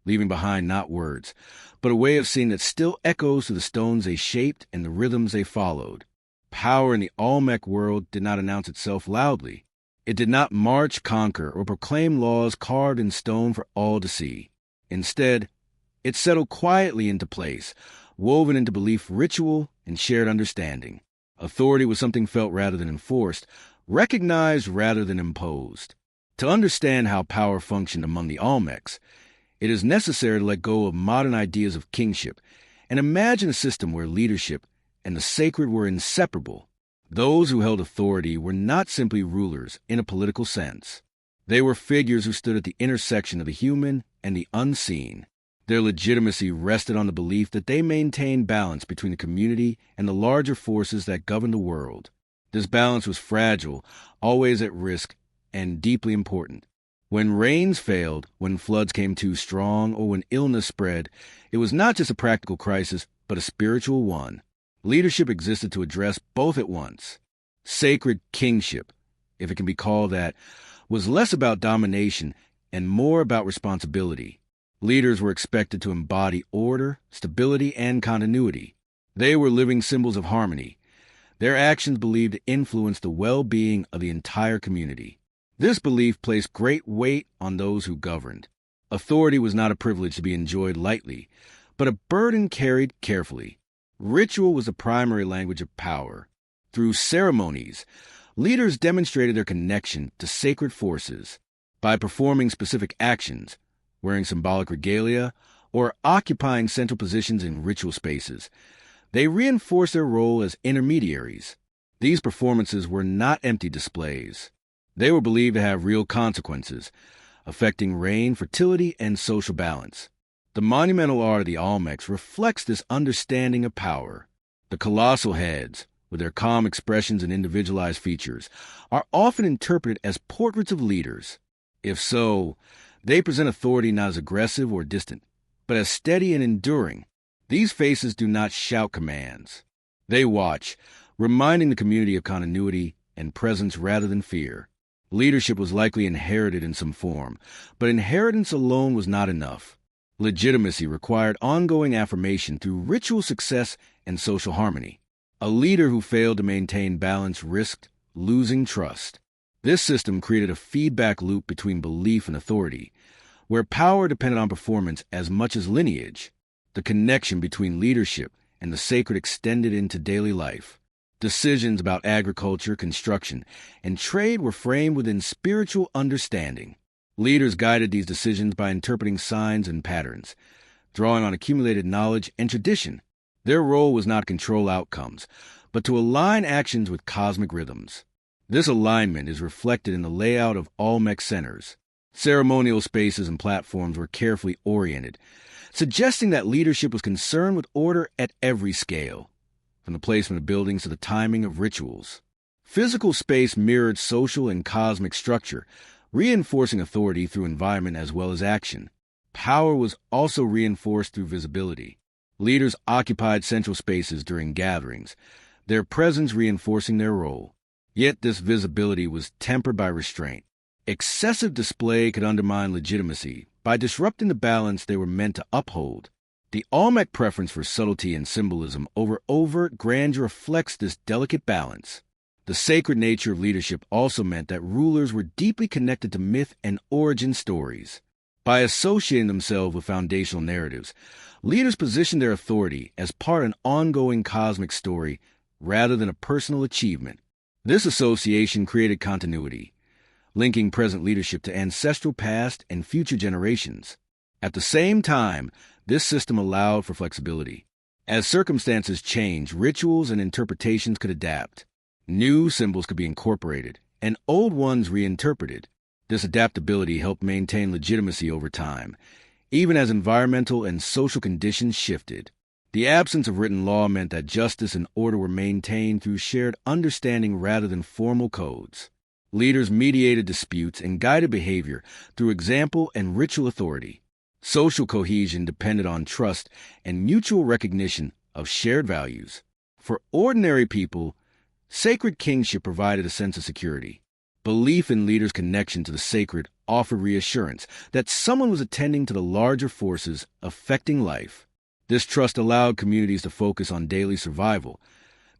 leaving behind not words, but a way of seeing that still echoes to the stones they shaped and the rhythms they followed. Power in the Olmec world did not announce itself loudly. It did not march, conquer, or proclaim laws carved in stone for all to see. Instead, it settled quietly into place, woven into belief, ritual, and shared understanding. Authority was something felt rather than enforced, recognized rather than imposed. To understand how power functioned among the Olmecs, it is necessary to let go of modern ideas of kingship and imagine a system where leadership and the sacred were inseparable. Those who held authority were not simply rulers in a political sense. They were figures who stood at the intersection of the human and the unseen. Their legitimacy rested on the belief that they maintained balance between the community and the larger forces that governed the world. This balance was fragile, always at risk, and deeply important. When rains failed, when floods came too strong, or when illness spread, it was not just a practical crisis, but a spiritual one. Leadership existed to address both at once. Sacred kingship, if it can be called that, was less about domination and more about responsibility. Leaders were expected to embody order, stability, and continuity. They were living symbols of harmony. Their actions believed to influence the well-being of the entire community. This belief placed great weight on those who governed. Authority was not a privilege to be enjoyed lightly, but a burden carried carefully. Ritual was the primary language of power. Through ceremonies, leaders demonstrated their connection to sacred forces. By performing specific actions, wearing symbolic regalia, or occupying central positions in ritual spaces, they reinforced their role as intermediaries. These performances were not empty displays. They were believed to have real consequences, affecting reign, fertility, and social balance. The monumental art of the Olmecs reflects this understanding of power. The colossal heads, with their calm expressions and individualized features, are often interpreted as portraits of leaders. If so, they present authority not as aggressive or distant, but as steady and enduring. These faces do not shout commands. They watch, reminding the community of continuity and presence rather than fear. Leadership was likely inherited in some form, but inheritance alone was not enough. Legitimacy required ongoing affirmation through ritual success and social harmony. A leader who failed to maintain balance risked losing trust. This system created a feedback loop between belief and authority, where power depended on performance as much as lineage. The connection between leadership and the sacred extended into daily life. Decisions about agriculture, construction, and trade were framed within spiritual understanding. Leaders guided these decisions by interpreting signs and patterns, drawing on accumulated knowledge and tradition. Their role was not to control outcomes, but to align actions with cosmic rhythms. This alignment is reflected in the layout of Olmec centers. Ceremonial spaces and platforms were carefully oriented, suggesting that leadership was concerned with order at every scale, from the placement of buildings to the timing of rituals. Physical space mirrored social and cosmic structure, reinforcing authority through environment as well as action. Power was also reinforced through visibility. Leaders occupied central spaces during gatherings, their presence reinforcing their role. Yet this visibility was tempered by restraint. Excessive display could undermine legitimacy by disrupting the balance they were meant to uphold. The Olmec preference for subtlety and symbolism over overt grandeur reflects this delicate balance. The sacred nature of leadership also meant that rulers were deeply connected to myth and origin stories. By associating themselves with foundational narratives, leaders positioned their authority as part of an ongoing cosmic story rather than a personal achievement. This association created continuity, linking present leadership to ancestral past and future generations. At the same time, this system allowed for flexibility. As circumstances changed, rituals and interpretations could adapt. New symbols could be incorporated, and old ones reinterpreted. This adaptability helped maintain legitimacy over time, even as environmental and social conditions shifted. The absence of written law meant that justice and order were maintained through shared understanding rather than formal codes. Leaders mediated disputes and guided behavior through example and ritual authority. Social cohesion depended on trust and mutual recognition of shared values. For ordinary people, sacred kingship provided a sense of security. Belief in leaders' connection to the sacred offered reassurance that someone was attending to the larger forces affecting life. This trust allowed communities to focus on daily survival,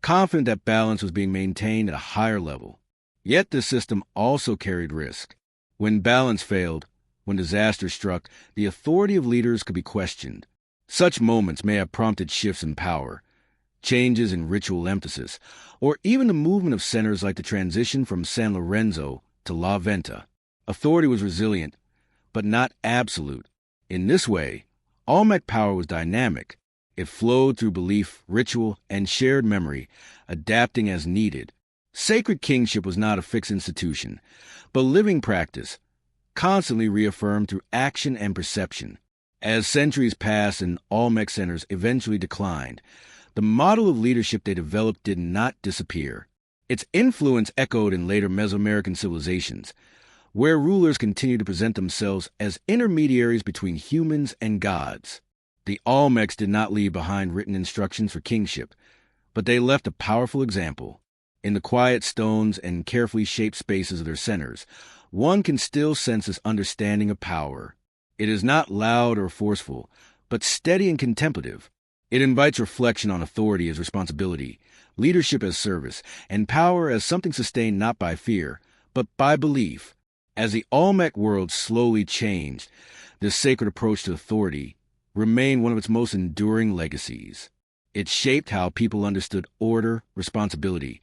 confident that balance was being maintained at a higher level. Yet this system also carried risk. When balance failed, when disaster struck, the authority of leaders could be questioned. Such moments may have prompted shifts in power, changes in ritual emphasis, or even the movement of centers like the transition from San Lorenzo to La Venta. Authority was resilient, but not absolute. In this way, Olmec power was dynamic. It flowed through belief, ritual, and shared memory, adapting as needed. Sacred kingship was not a fixed institution, but living practice, constantly reaffirmed through action and perception. As centuries passed and Olmec centers eventually declined, the model of leadership they developed did not disappear. Its influence echoed in later Mesoamerican civilizations, where rulers continued to present themselves as intermediaries between humans and gods. The Olmecs did not leave behind written instructions for kingship, but they left a powerful example. In the quiet stones and carefully shaped spaces of their centers, one can still sense this understanding of power. It is not loud or forceful, but steady and contemplative. It invites reflection on authority as responsibility, leadership as service, and power as something sustained not by fear, but by belief. As the Olmec world slowly changed, this sacred approach to authority remained one of its most enduring legacies. It shaped how people understood order, responsibility,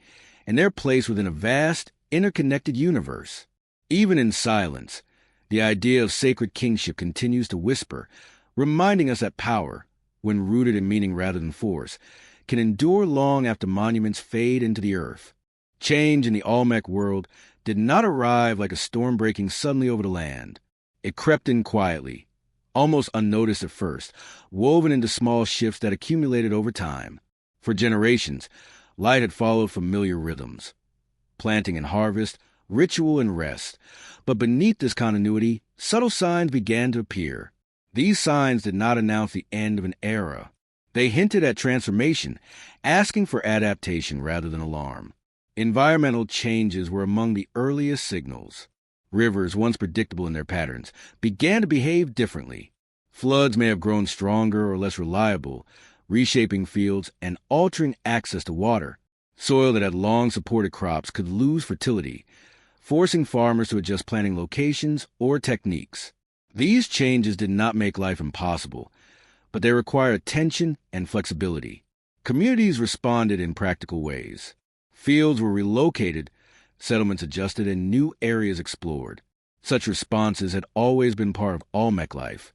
and their place within a vast, interconnected universe. Even in silence, the idea of sacred kingship continues to whisper, reminding us that power, when rooted in meaning rather than force, can endure long after monuments fade into the earth. Change in the Olmec world did not arrive like a storm breaking suddenly over the land. It crept in quietly, almost unnoticed at first, woven into small shifts that accumulated over time. For generations, light had followed familiar rhythms, planting and harvest, ritual and rest. But beneath this continuity, subtle signs began to appear. These signs did not announce the end of an era. They hinted at transformation, asking for adaptation rather than alarm. Environmental changes were among the earliest signals. Rivers, once predictable in their patterns, began to behave differently. Floods may have grown stronger or less reliable, reshaping fields and altering access to water. Soil that had long supported crops could lose fertility, forcing farmers to adjust planting locations or techniques. These changes did not make life impossible, but they required attention and flexibility. Communities responded in practical ways. Fields were relocated, settlements adjusted, and new areas explored. Such responses had always been part of Olmec life.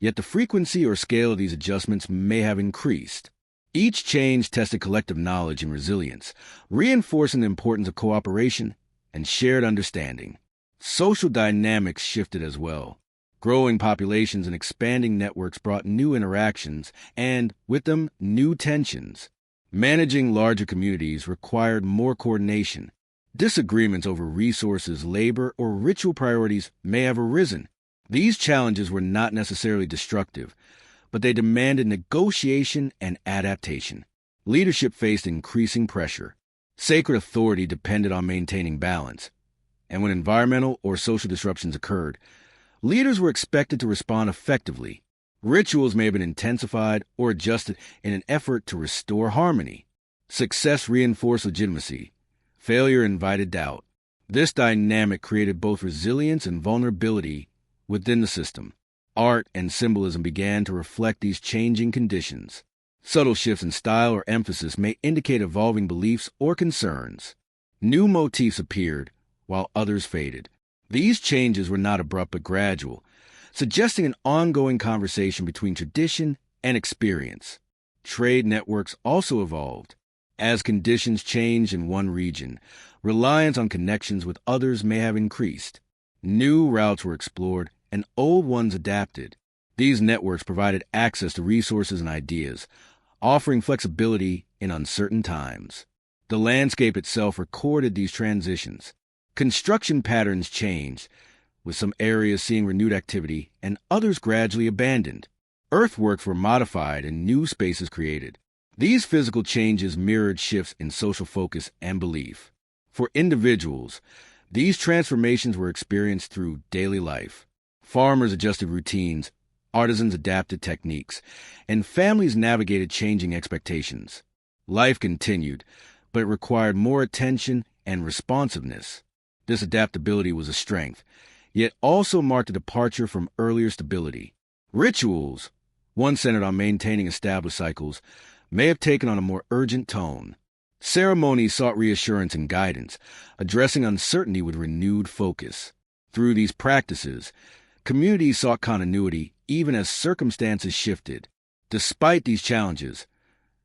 Yet the frequency or scale of these adjustments may have increased. Each change tested collective knowledge and resilience, reinforcing the importance of cooperation and shared understanding. Social dynamics shifted as well. Growing populations and expanding networks brought new interactions and, with them, new tensions. Managing larger communities required more coordination. Disagreements over resources, labor, or ritual priorities may have arisen. These challenges were not necessarily destructive, but they demanded negotiation and adaptation. Leadership faced increasing pressure. Sacred authority depended on maintaining balance. And when environmental or social disruptions occurred, leaders were expected to respond effectively. Rituals may have been intensified or adjusted in an effort to restore harmony. Success reinforced legitimacy. Failure invited doubt. This dynamic created both resilience and vulnerability within the system. Art and symbolism began to reflect these changing conditions. Subtle shifts in style or emphasis may indicate evolving beliefs or concerns. New motifs appeared, while others faded. These changes were not abrupt but gradual, suggesting an ongoing conversation between tradition and experience. Trade networks also evolved. As conditions changed in one region, reliance on connections with others may have increased. New routes were explored, and old ones adapted. These networks provided access to resources and ideas, offering flexibility in uncertain times. The landscape itself recorded these transitions. Construction patterns changed, with some areas seeing renewed activity and others gradually abandoned. Earthworks were modified and new spaces created. These physical changes mirrored shifts in social focus and belief. For individuals, these transformations were experienced through daily life. Farmers adjusted routines, artisans adapted techniques, and families navigated changing expectations. Life continued, but it required more attention and responsiveness. This adaptability was a strength, yet also marked a departure from earlier stability. Rituals, once centered on maintaining established cycles, may have taken on a more urgent tone. Ceremonies sought reassurance and guidance, addressing uncertainty with renewed focus. Through these practices, communities sought continuity even as circumstances shifted. Despite these challenges,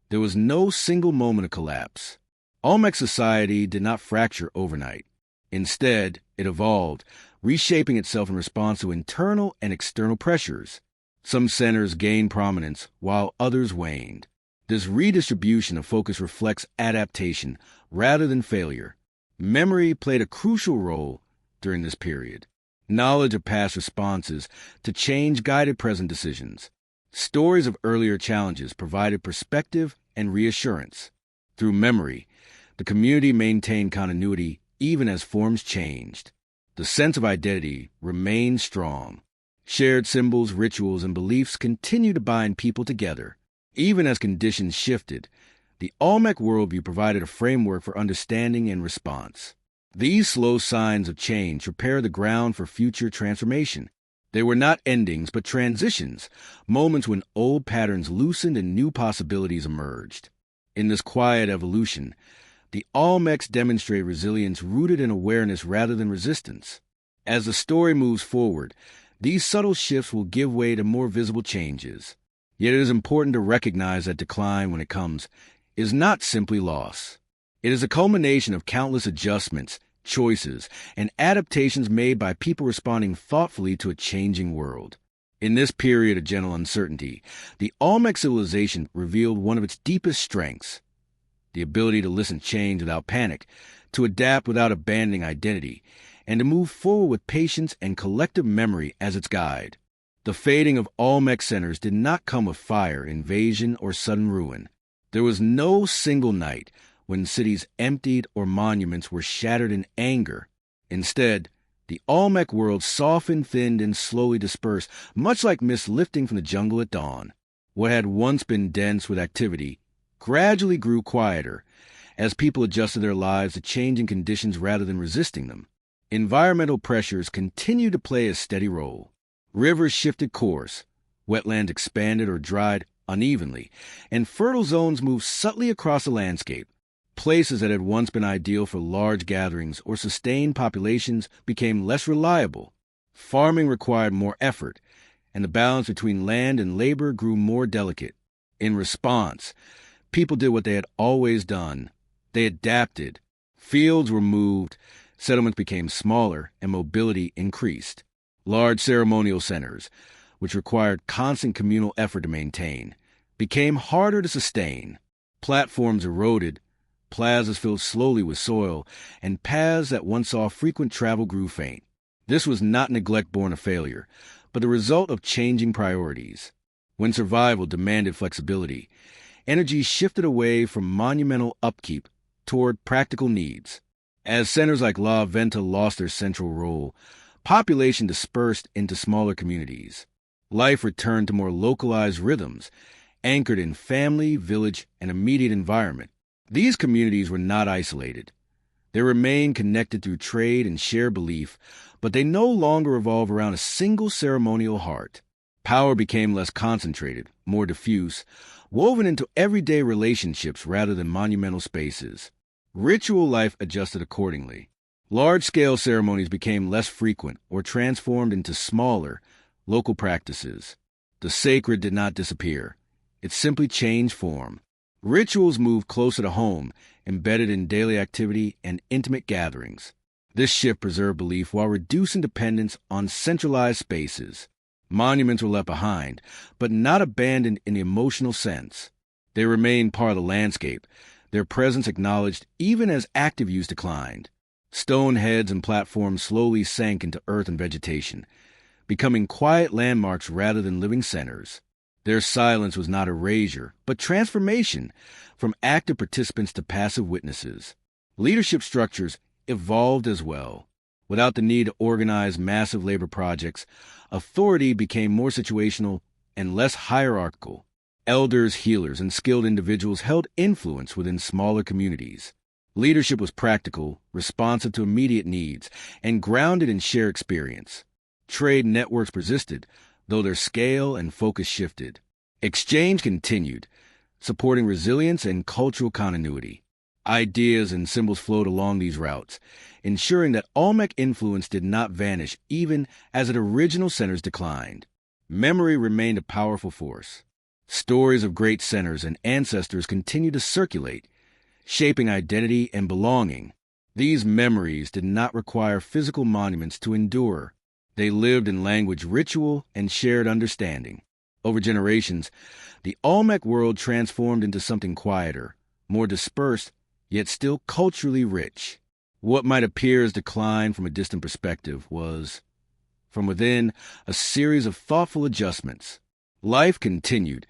there was no single moment of collapse. Olmec society did not fracture overnight. Instead, it evolved, reshaping itself in response to internal and external pressures. Some centers gained prominence, while others waned. This redistribution of focus reflects adaptation rather than failure. Memory played a crucial role during this period. Knowledge of past responses to change guided present decisions. Stories of earlier challenges provided perspective and reassurance. Through memory, the community maintained continuity even as forms changed. The sense of identity remained strong. Shared symbols, rituals, and beliefs continue to bind people together. Even as conditions shifted, the Olmec worldview provided a framework for understanding and response. These slow signs of change prepare the ground for future transformation. They were not endings, but transitions, moments when old patterns loosened and new possibilities emerged. In this quiet evolution, the Olmecs demonstrate resilience rooted in awareness rather than resistance. As the story moves forward, these subtle shifts will give way to more visible changes. Yet it is important to recognize that decline, when it comes, is not simply loss. It is a culmination of countless adjustments, choices, and adaptations made by people responding thoughtfully to a changing world. In this period of gentle uncertainty, the Olmec civilization revealed one of its deepest strengths: the ability to listen to change without panic, to adapt without abandoning identity, and to move forward with patience and collective memory as its guide. The fading of Olmec centers did not come with fire, invasion, or sudden ruin. There was no single night, when cities emptied or monuments were shattered in anger. Instead, the Olmec world softened, thinned, and slowly dispersed, much like mist lifting from the jungle at dawn. What had once been dense with activity gradually grew quieter as people adjusted their lives to changing conditions rather than resisting them. Environmental pressures continued to play a steady role. Rivers shifted course, wetlands expanded or dried unevenly, and fertile zones moved subtly across the landscape. Places that had once been ideal for large gatherings or sustained populations became less reliable. Farming required more effort, and the balance between land and labor grew more delicate. In response, people did what they had always done. They adapted. Fields were moved, settlements became smaller, and mobility increased. Large ceremonial centers, which required constant communal effort to maintain, became harder to sustain. Platforms eroded, plazas filled slowly with soil, and paths that once saw frequent travel grew faint. This was not neglect born of failure, but the result of changing priorities. When survival demanded flexibility, energy shifted away from monumental upkeep toward practical needs. As centers like La Venta lost their central role, population dispersed into smaller communities. Life returned to more localized rhythms, anchored in family, village, and immediate environment. These communities were not isolated. They remained connected through trade and shared belief, but they no longer revolved around a single ceremonial heart. Power became less concentrated, more diffuse, woven into everyday relationships rather than monumental spaces. Ritual life adjusted accordingly. Large-scale ceremonies became less frequent or transformed into smaller, local practices. The sacred did not disappear. It simply changed form. Rituals moved closer to home, embedded in daily activity and intimate gatherings. This shift preserved belief while reducing dependence on centralized spaces. Monuments were left behind, but not abandoned in the emotional sense. They remained part of the landscape, their presence acknowledged even as active use declined. Stone heads and platforms slowly sank into earth and vegetation, becoming quiet landmarks rather than living centers. Their silence was not erasure, but transformation, from active participants to passive witnesses. Leadership structures evolved as well. Without the need to organize massive labor projects, authority became more situational and less hierarchical. Elders, healers, and skilled individuals held influence within smaller communities. Leadership was practical, responsive to immediate needs, and grounded in shared experience. Trade networks persisted, though their scale and focus shifted. Exchange continued, supporting resilience and cultural continuity. Ideas and symbols flowed along these routes, ensuring that Olmec influence did not vanish even as its original centers declined. Memory remained a powerful force. Stories of great centers and ancestors continued to circulate, shaping identity and belonging. These memories did not require physical monuments to endure. They lived in language, ritual, and shared understanding. Over generations, the Olmec world transformed into something quieter, more dispersed, yet still culturally rich. What might appear as decline from a distant perspective was, from within, a series of thoughtful adjustments. Life continued,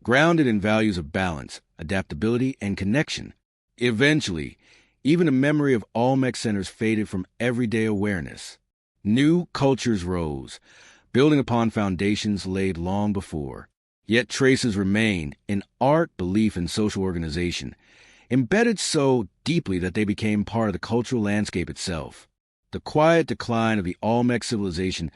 grounded in values of balance, adaptability, and connection. Eventually, even the memory of Olmec centers faded from everyday awareness. New cultures rose, building upon foundations laid long before. Yet traces remained in art, belief, and social organization, embedded so deeply that they became part of the cultural landscape itself. The quiet decline of the Olmec civilization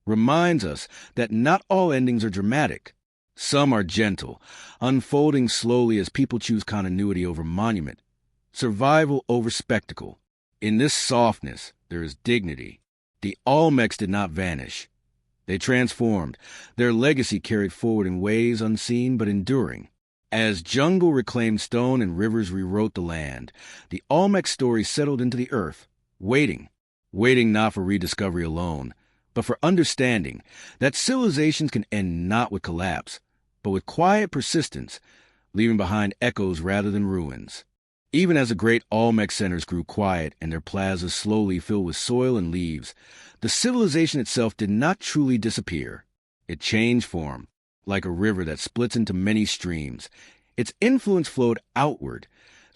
reminds us that not all endings are dramatic. Some are gentle, unfolding slowly as people choose continuity over monument, survival over spectacle. In this softness, there is dignity. The Olmecs did not vanish. They transformed, their legacy carried forward in ways unseen but enduring. As jungle reclaimed stone and rivers rewrote the land, the Olmec story settled into the earth, waiting not for rediscovery alone, but for understanding that civilizations can end not with collapse, but with quiet persistence, leaving behind echoes rather than ruins. Even as the great Olmec centers grew quiet and their plazas slowly filled with soil and leaves, the civilization itself did not truly disappear. It changed form, like a river that splits into many streams. Its influence flowed outward,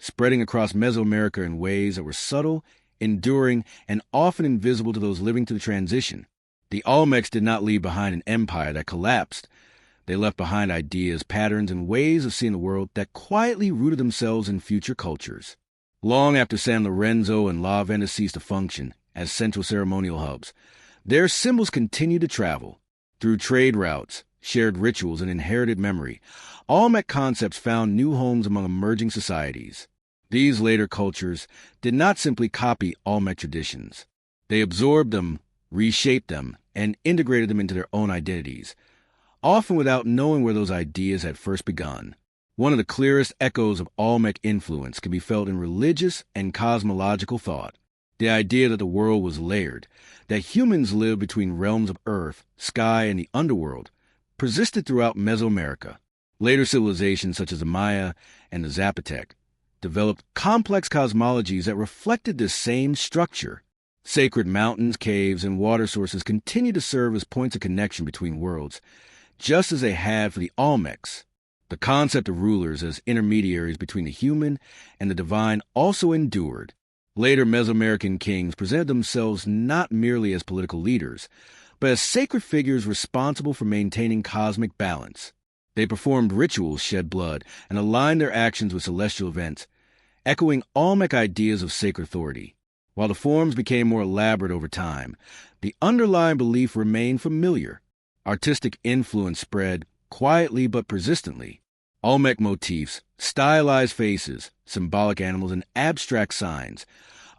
spreading across Mesoamerica in ways that were subtle, enduring, and often invisible to those living through the transition. The Olmecs did not leave behind an empire that collapsed. They left behind ideas, patterns, and ways of seeing the world that quietly rooted themselves in future cultures. Long after San Lorenzo and La Venice ceased to function as central ceremonial hubs, their symbols continued to travel. Through trade routes, shared rituals, and inherited memory, Olmec concepts found new homes among emerging societies. These later cultures did not simply copy Olmec traditions. They absorbed them, reshaped them, and integrated them into their own identities, often without knowing where those ideas had first begun. One of the clearest echoes of Olmec influence can be felt in religious and cosmological thought. The idea that the world was layered, that humans lived between realms of earth, sky, and the underworld, persisted throughout Mesoamerica. Later civilizations such as the Maya and the Zapotec developed complex cosmologies that reflected this same structure. Sacred mountains, caves, and water sources continue to serve as points of connection between worlds, just as they had for the Olmecs. The concept of rulers as intermediaries between the human and the divine also endured. Later Mesoamerican kings presented themselves not merely as political leaders, but as sacred figures responsible for maintaining cosmic balance. They performed rituals, shed blood, and aligned their actions with celestial events, echoing Olmec ideas of sacred authority. While the forms became more elaborate over time, the underlying belief remained familiar. Artistic influence spread quietly but persistently. Olmec motifs, stylized faces, symbolic animals, and abstract signs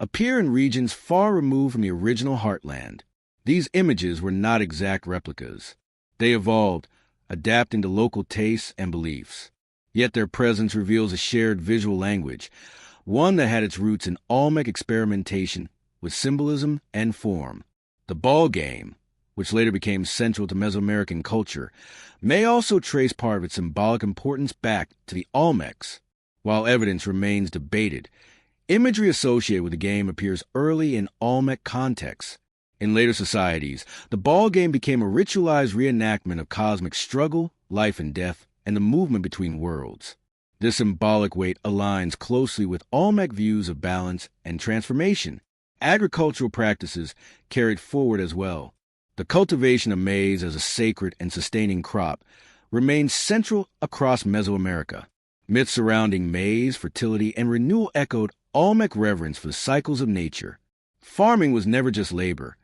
appear in regions far removed from the original heartland. These images were not exact replicas. They evolved, adapting to local tastes and beliefs. Yet their presence reveals a shared visual language, one that had its roots in Olmec experimentation with symbolism and form. The ball game, which later became central to Mesoamerican culture, may also trace part of its symbolic importance back to the Olmecs. While evidence remains debated, imagery associated with the game appears early in Olmec contexts. In later societies, the ball game became a ritualized reenactment of cosmic struggle, life and death, and the movement between worlds. This symbolic weight aligns closely with Olmec views of balance and transformation. Agricultural practices carried forward as well. The cultivation of maize as a sacred and sustaining crop remains central across Mesoamerica. Myths surrounding maize, fertility, and renewal echoed Olmec reverence for the cycles of nature. Farming was never just labor.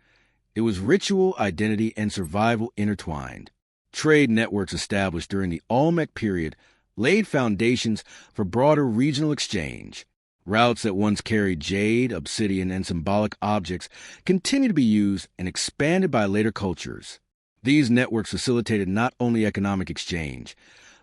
It was ritual, identity, and survival intertwined. Trade networks established during the Olmec period laid foundations for broader regional exchange. Routes that once carried jade, obsidian, and symbolic objects continue to be used and expanded by later cultures. These networks facilitated not only economic exchange,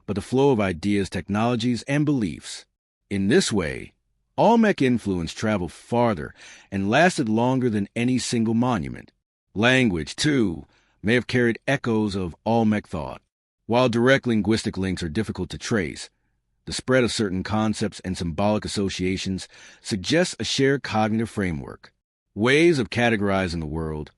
but the flow of ideas, technologies, and beliefs. In this way, Olmec influence traveled farther and lasted longer than any single monument. Language, too, may have carried echoes of Olmec thought. While direct linguistic links are difficult to trace, the spread of certain concepts and symbolic associations suggests a shared cognitive framework. Ways of categorizing the world,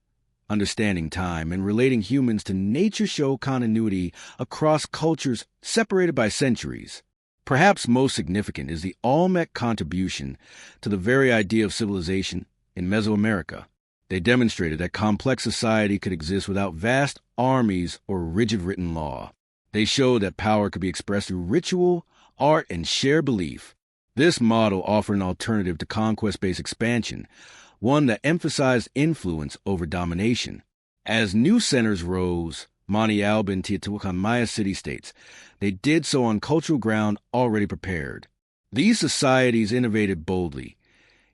understanding time, and relating humans to nature show continuity across cultures separated by centuries. Perhaps most significant is the Olmec contribution to the very idea of civilization in Mesoamerica. They demonstrated that complex society could exist without vast armies or rigid written law. They showed that power could be expressed through ritual, art, and shared belief. This model offered an alternative to conquest-based expansion, one that emphasized influence over domination. As new centers rose, Monte Alba and Teotihuacan Maya city-states, they did so on cultural ground already prepared. These societies innovated boldly,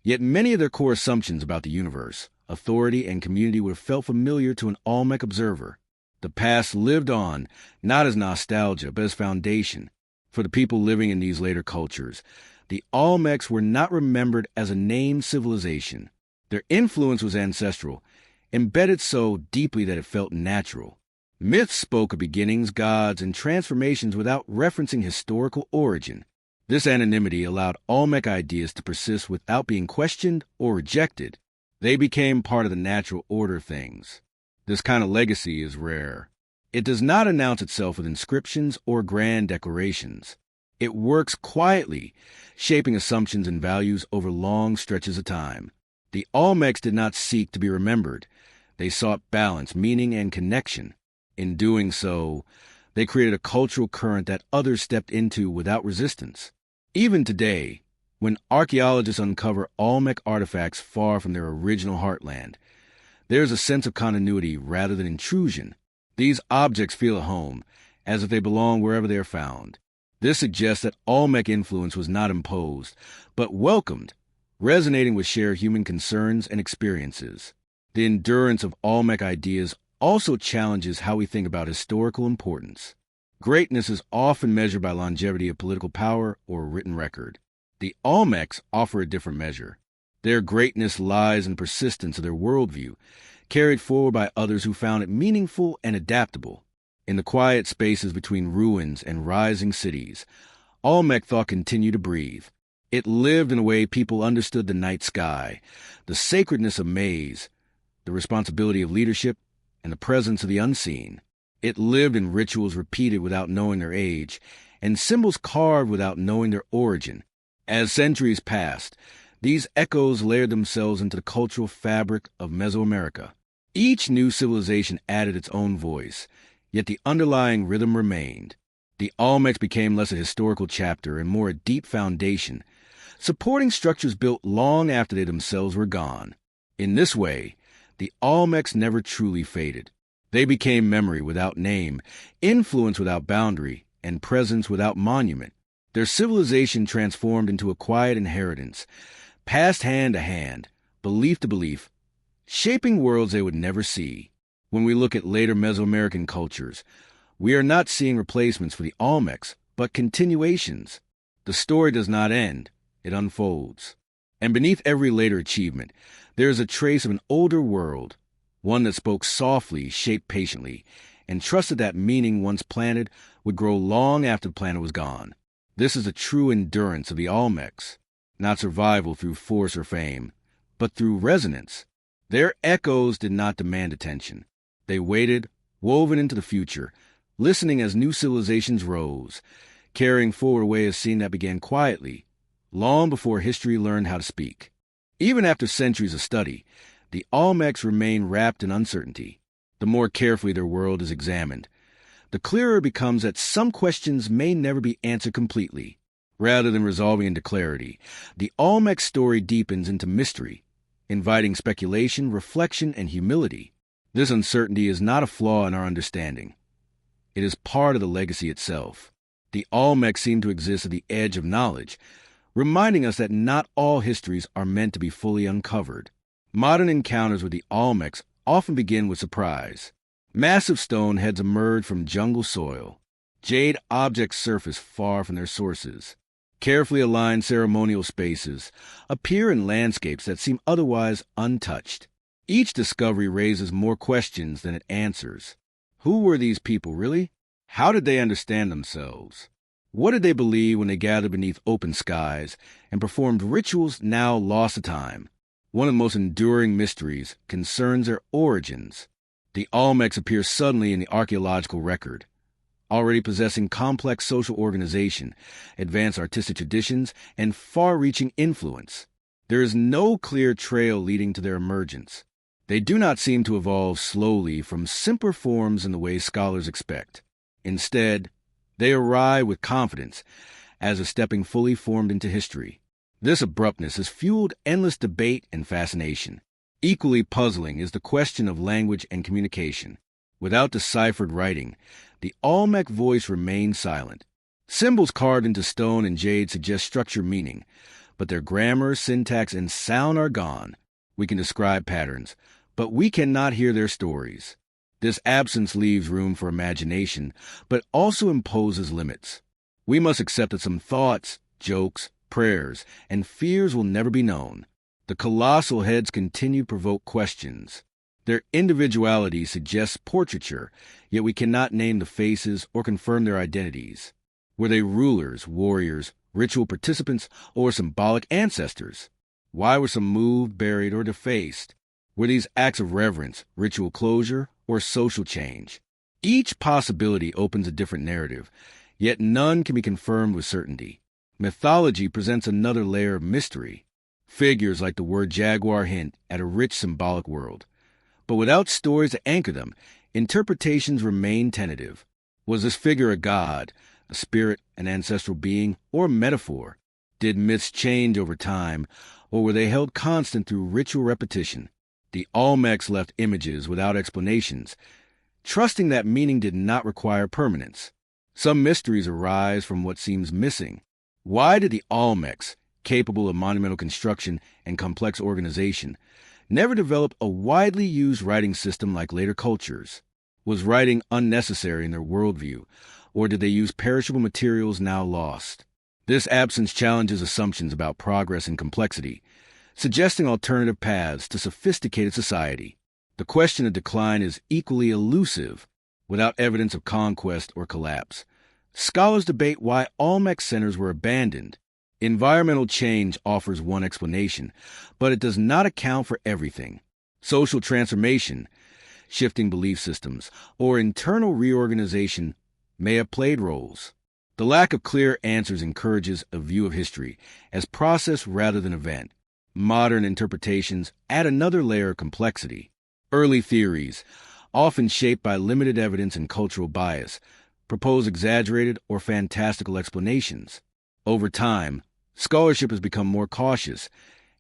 yet many of their core assumptions about the universe, authority, and community would have felt familiar to an Olmec observer. The past lived on, not as nostalgia, but as foundation. For the people living in these later cultures, the Olmecs were not remembered as a named civilization. Their influence was ancestral, embedded so deeply that it felt natural. Myths spoke of beginnings, gods, and transformations without referencing historical origin. This anonymity allowed Olmec ideas to persist without being questioned or rejected. They became part of the natural order of things. This kind of legacy is rare. It does not announce itself with inscriptions or grand declarations. It works quietly, shaping assumptions and values over long stretches of time. The Olmecs did not seek to be remembered. They sought balance, meaning, and connection. In doing so, they created a cultural current that others stepped into without resistance. Even today, when archaeologists uncover Olmec artifacts far from their original heartland, there's a sense of continuity rather than intrusion. These objects feel at home, as if they belong wherever they are found. This suggests that Olmec influence was not imposed, but welcomed, resonating with shared human concerns and experiences. The endurance of Olmec ideas also challenges how we think about historical importance. Greatness is often measured by longevity of political power or written record. The Olmecs offer a different measure. Their greatness lies in persistence of their worldview, carried forward by others who found it meaningful and adaptable. In the quiet spaces between ruins and rising cities, Olmec thought continued to breathe. It lived in a way people understood the night sky, the sacredness of maize, the responsibility of leadership, and the presence of the unseen. It lived in rituals repeated without knowing their age, and symbols carved without knowing their origin. As centuries passed, these echoes layered themselves into the cultural fabric of Mesoamerica. Each new civilization added its own voice, yet the underlying rhythm remained. The Olmecs became less a historical chapter and more a deep foundation, supporting structures built long after they themselves were gone. In this way, the Olmecs never truly faded. They became memory without name, influence without boundary, and presence without monument. Their civilization transformed into a quiet inheritance, passed hand to hand, belief to belief, shaping worlds they would never see. When we look at later Mesoamerican cultures, we are not seeing replacements for the Olmecs, but continuations. The story does not end, it unfolds. And beneath every later achievement, there is a trace of an older world, one that spoke softly, shaped patiently, and trusted that meaning once planted would grow long after the planet was gone. This is the true endurance of the Olmecs, not survival through force or fame, but through resonance. Their echoes did not demand attention. They waited, woven into the future, listening as new civilizations rose, carrying forward a way of seeing that began quietly, long before history learned how to speak. Even after centuries of study, the Olmecs remain wrapped in uncertainty. The more carefully their world is examined, the clearer it becomes that some questions may never be answered completely. Rather than resolving into clarity, the Olmec story deepens into mystery, inviting speculation, reflection, and humility. This uncertainty is not a flaw in our understanding. It is part of the legacy itself. The Olmecs seem to exist at the edge of knowledge, reminding us that not all histories are meant to be fully uncovered. Modern encounters with the Olmecs often begin with surprise. Massive stone heads emerge from jungle soil. Jade objects surface far from their sources. Carefully aligned ceremonial spaces appear in landscapes that seem otherwise untouched. Each discovery raises more questions than it answers. Who were these people, really? How did they understand themselves? What did they believe when they gathered beneath open skies and performed rituals now lost to time? One of the most enduring mysteries concerns their origins. The Olmecs appear suddenly in the archaeological record, already possessing complex social organization, advanced artistic traditions, and far-reaching influence. There is no clear trail leading to their emergence. They do not seem to evolve slowly from simpler forms in the way scholars expect. Instead, they arrive with confidence, as if stepping fully formed into history. This abruptness has fueled endless debate and fascination. Equally puzzling is the question of language and communication. Without deciphered writing, the Olmec voice remains silent. Symbols carved into stone and jade suggest structure meaning, but their grammar, syntax, and sound are gone. We can describe patterns, but we cannot hear their stories. This absence leaves room for imagination, but also imposes limits. We must accept that some thoughts, jokes, prayers, and fears will never be known. The colossal heads continue to provoke questions. Their individuality suggests portraiture, yet we cannot name the faces or confirm their identities. Were they rulers, warriors, ritual participants, or symbolic ancestors? Why were some moved, buried, or defaced? Were these acts of reverence, ritual closure, or social change? Each possibility opens a different narrative, yet none can be confirmed with certainty. Mythology presents another layer of mystery. Figures like the word jaguar hint at a rich symbolic world. But without stories to anchor them, interpretations remain tentative. Was this figure a god, a spirit, an ancestral being, or a metaphor? Did myths change over time, or were they held constant through ritual repetition? The Olmecs left images without explanations, trusting that meaning did not require permanence. Some mysteries arise from what seems missing. Why did the Olmecs, capable of monumental construction and complex organization, never develop a widely used writing system like later cultures? Was writing unnecessary in their worldview, or did they use perishable materials now lost? This absence challenges assumptions about progress and complexity, suggesting alternative paths to sophisticated society. The question of decline is equally elusive, without evidence of conquest or collapse. Scholars debate why Olmec centers were abandoned. Environmental change offers one explanation, but it does not account for everything. Social transformation, shifting belief systems, or internal reorganization may have played roles. The lack of clear answers encourages a view of history as process rather than event. Modern interpretations add another layer of complexity. Early theories, often shaped by limited evidence and cultural bias, propose exaggerated or fantastical explanations. Over time, scholarship has become more cautious,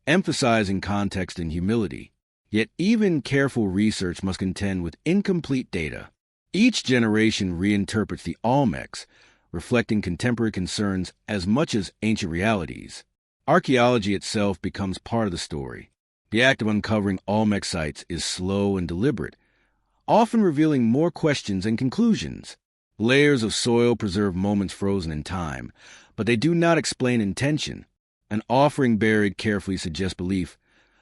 emphasizing context and humility. Yet even careful research must contend with incomplete data. Each generation reinterprets the Olmecs, reflecting contemporary concerns as much as ancient realities. Archaeology itself becomes part of the story. The act of uncovering Olmec sites is slow and deliberate, often revealing more questions than conclusions. Layers of soil preserve moments frozen in time, but they do not explain intention. An offering buried carefully suggests belief,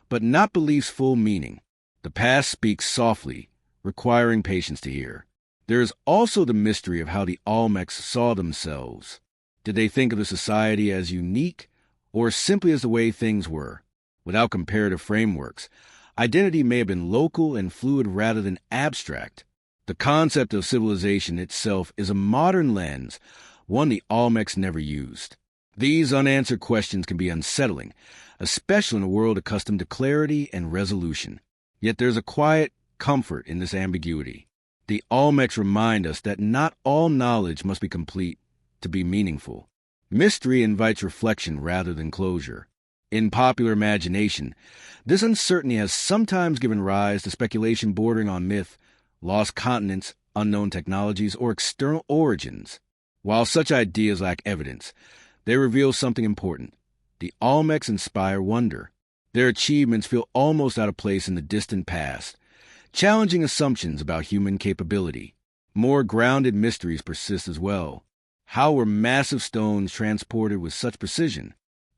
but not belief's full meaning. The past speaks softly, requiring patience to hear. There is also the mystery of how the Olmecs saw themselves. Did they think of the society as unique, or simply as the way things were? Without comparative frameworks, identity may have been local and fluid rather than abstract. The concept of civilization itself is a modern lens, one the Olmecs never used. These unanswered questions can be unsettling, especially in a world accustomed to clarity and resolution. Yet there's a quiet comfort in this ambiguity. The Olmecs remind us that not all knowledge must be complete to be meaningful. Mystery invites reflection rather than closure. In popular imagination, this uncertainty has sometimes given rise to speculation bordering on myth, lost continents, unknown technologies, or external origins. While such ideas lack evidence, they reveal something important. The Olmecs inspire wonder. Their achievements feel almost out of place in the distant past, challenging assumptions about human capability. More grounded mysteries persist as well. How were massive stones transported with such precision?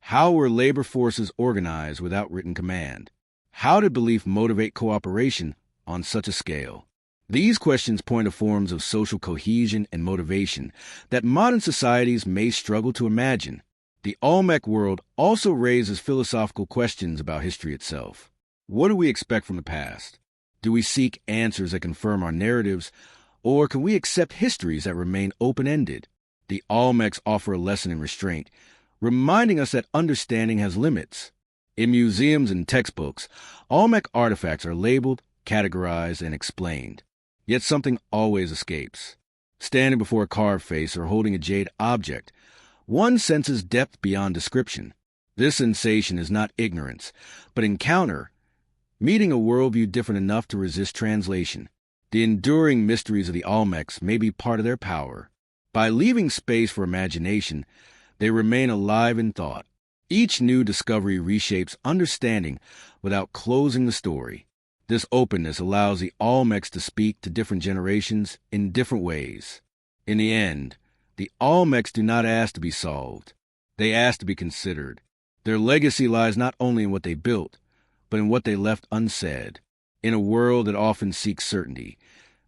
How were labor forces organized without written command? How did belief motivate cooperation on such a scale? These questions point to forms of social cohesion and motivation that modern societies may struggle to imagine. The Olmec world also raises philosophical questions about history itself. What do we expect from the past? Do we seek answers that confirm our narratives, or can we accept histories that remain open-ended? The Olmecs offer a lesson in restraint, reminding us that understanding has limits. In museums and textbooks, Olmec artifacts are labeled, categorized, and explained. Yet something always escapes. Standing before a carved face or holding a jade object, one senses depth beyond description. This sensation is not ignorance, but encounter, meeting a worldview different enough to resist translation. The enduring mysteries of the Olmecs may be part of their power. By leaving space for imagination, they remain alive in thought. Each new discovery reshapes understanding without closing the story. This openness allows the Olmecs to speak to different generations in different ways. In the end, the Olmecs do not ask to be solved. They ask to be considered. Their legacy lies not only in what they built, but in what they left unsaid. In a world that often seeks certainty,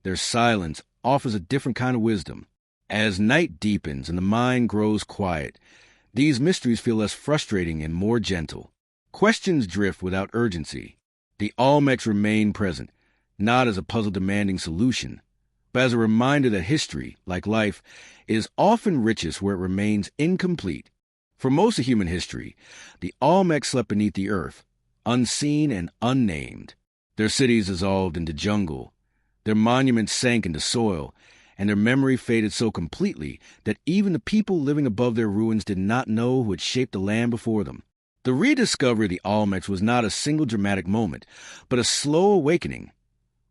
their silence offers a different kind of wisdom. As night deepens and the mind grows quiet, these mysteries feel less frustrating and more gentle. Questions drift without urgency. The Olmecs remain present, not as a puzzle demanding solution, but as a reminder that history, like life, is often richest where it remains incomplete. For most of human history, the Olmecs slept beneath the earth, unseen and unnamed. Their cities dissolved into jungle, their monuments sank into soil, and their memory faded so completely that even the people living above their ruins did not know who had shaped the land before them. The rediscovery of the Olmecs was not a single dramatic moment, but a slow awakening,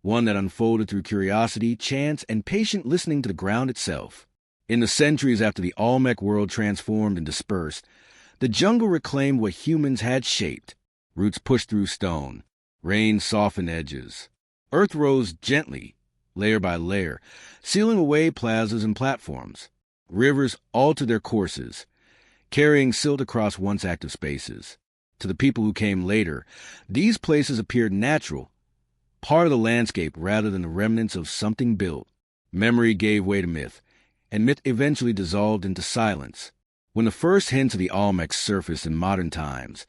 one that unfolded through curiosity, chance, and patient listening to the ground itself. In the centuries after the Olmec world transformed and dispersed, the jungle reclaimed what humans had shaped. Roots pushed through stone, rain softened edges. Earth rose gently, layer by layer, sealing away plazas and platforms. Rivers altered their courses, carrying silt across once active spaces. To the people who came later, these places appeared natural, part of the landscape rather than the remnants of something built. Memory gave way to myth, and myth eventually dissolved into silence. When the first hints of the Olmecs surfaced in modern times,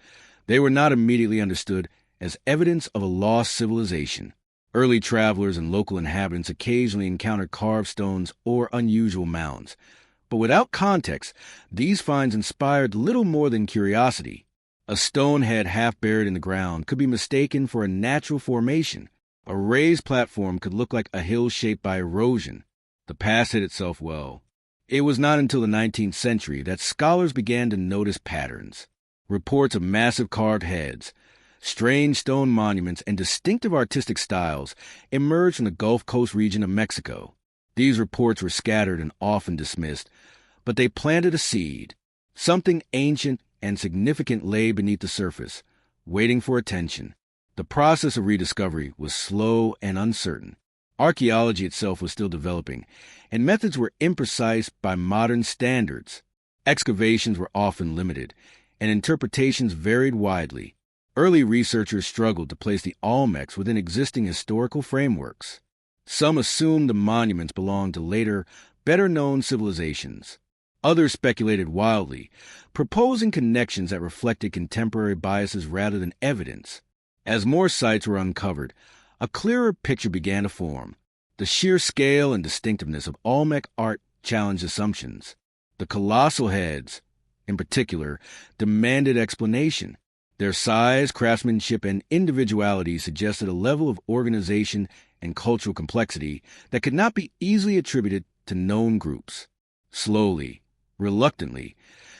they were not immediately understood as evidence of a lost civilization. Early travelers and local inhabitants occasionally encountered carved stones or unusual mounds, but without context, these finds inspired little more than curiosity. A stone head half buried in the ground could be mistaken for a natural formation. A raised platform could look like a hill shaped by erosion. The past hid itself well. It was not until the 19th century that scholars began to notice patterns. Reports of massive carved heads, strange stone monuments, and distinctive artistic styles emerged from the Gulf Coast region of Mexico. These reports were scattered and often dismissed, but they planted a seed. Something ancient and significant lay beneath the surface, waiting for attention. The process of rediscovery was slow and uncertain. Archaeology itself was still developing, and methods were imprecise by modern standards. Excavations were often limited, and interpretations varied widely. Early researchers struggled to place the Olmecs within existing historical frameworks. Some assumed the monuments belonged to later, better-known civilizations. Others speculated wildly, proposing connections that reflected contemporary biases rather than evidence. As more sites were uncovered, a clearer picture began to form. The sheer scale and distinctiveness of Olmec art challenged assumptions. The colossal heads, in particular, demanded explanation. Their size, craftsmanship, and individuality suggested a level of organization and cultural complexity that could not be easily attributed to known groups. Slowly, reluctantly,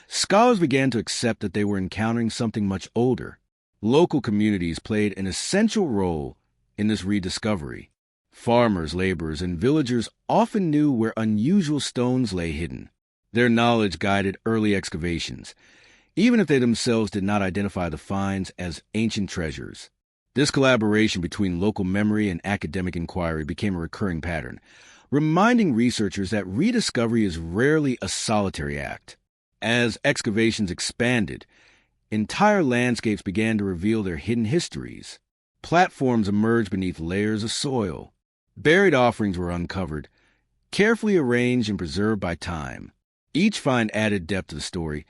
scholars began to accept that they were encountering something much older. Local communities played an essential role in this rediscovery. Farmers, laborers, and villagers often knew where unusual stones lay hidden. Their knowledge guided early excavations, even if they themselves did not identify the finds as ancient treasures. This collaboration between local memory and academic inquiry became a recurring pattern, reminding researchers that rediscovery is rarely a solitary act. As excavations expanded, entire landscapes began to reveal their hidden histories. Platforms emerged beneath layers of soil. Buried offerings were uncovered, carefully arranged and preserved by time. Each find added depth to the story,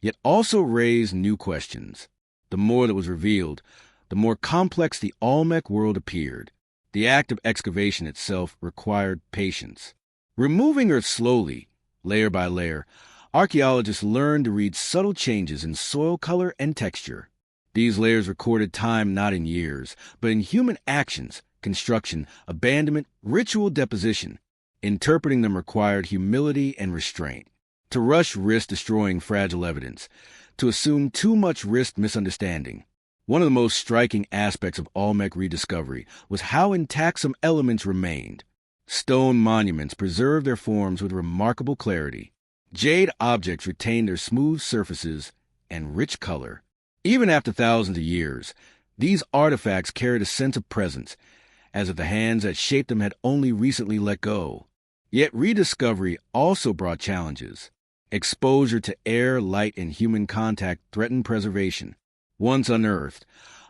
yet also raised new questions. The more that was revealed, the more complex the Olmec world appeared. The act of excavation itself required patience. Removing earth slowly, layer by layer, archaeologists learned to read subtle changes in soil color and texture. These layers recorded time not in years, but in human actions, construction, abandonment, ritual deposition. Interpreting them required humility and restraint. To rush risked destroying fragile evidence. To assume too much risked misunderstanding. One of the most striking aspects of Olmec rediscovery was how intact some elements remained. Stone monuments preserved their forms with remarkable clarity. Jade objects retained their smooth surfaces and rich color. Even after thousands of years, these artifacts carried a sense of presence, as if the hands that shaped them had only recently let go. Yet rediscovery also brought challenges. Exposure to air, light, and human contact threatened preservation. Once unearthed,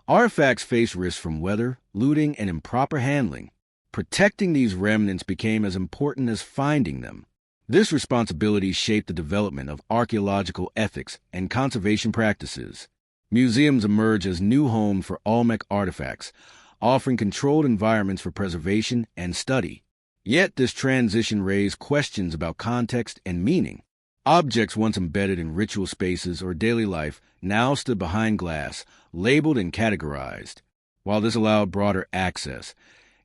artifacts faced risks from weather, looting, and improper handling. Protecting these remnants became as important as finding them. This responsibility shaped the development of archaeological ethics and conservation practices. Museums emerged as new homes for Olmec artifacts, offering controlled environments for preservation and study. Yet this transition raised questions about context and meaning. Objects once embedded in ritual spaces or daily life now stood behind glass, labeled and categorized. While this allowed broader access,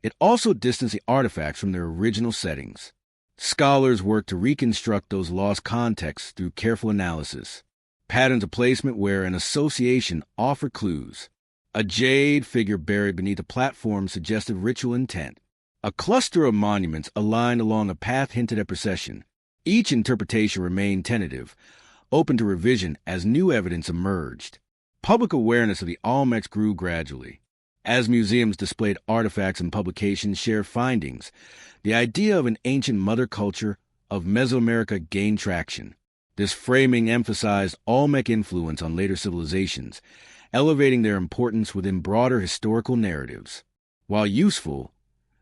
it also distanced the artifacts from their original settings. Scholars worked to reconstruct those lost contexts through careful analysis. Patterns of placement where an association offered clues. A jade figure buried beneath a platform suggested ritual intent. A cluster of monuments aligned along a path hinted at procession. Each interpretation remained tentative, open to revision as new evidence emerged. Public awareness of the Olmecs grew gradually. As museums displayed artifacts and publications shared findings, the idea of an ancient mother culture of Mesoamerica gained traction. This framing emphasized Olmec influence on later civilizations, elevating their importance within broader historical narratives. While useful,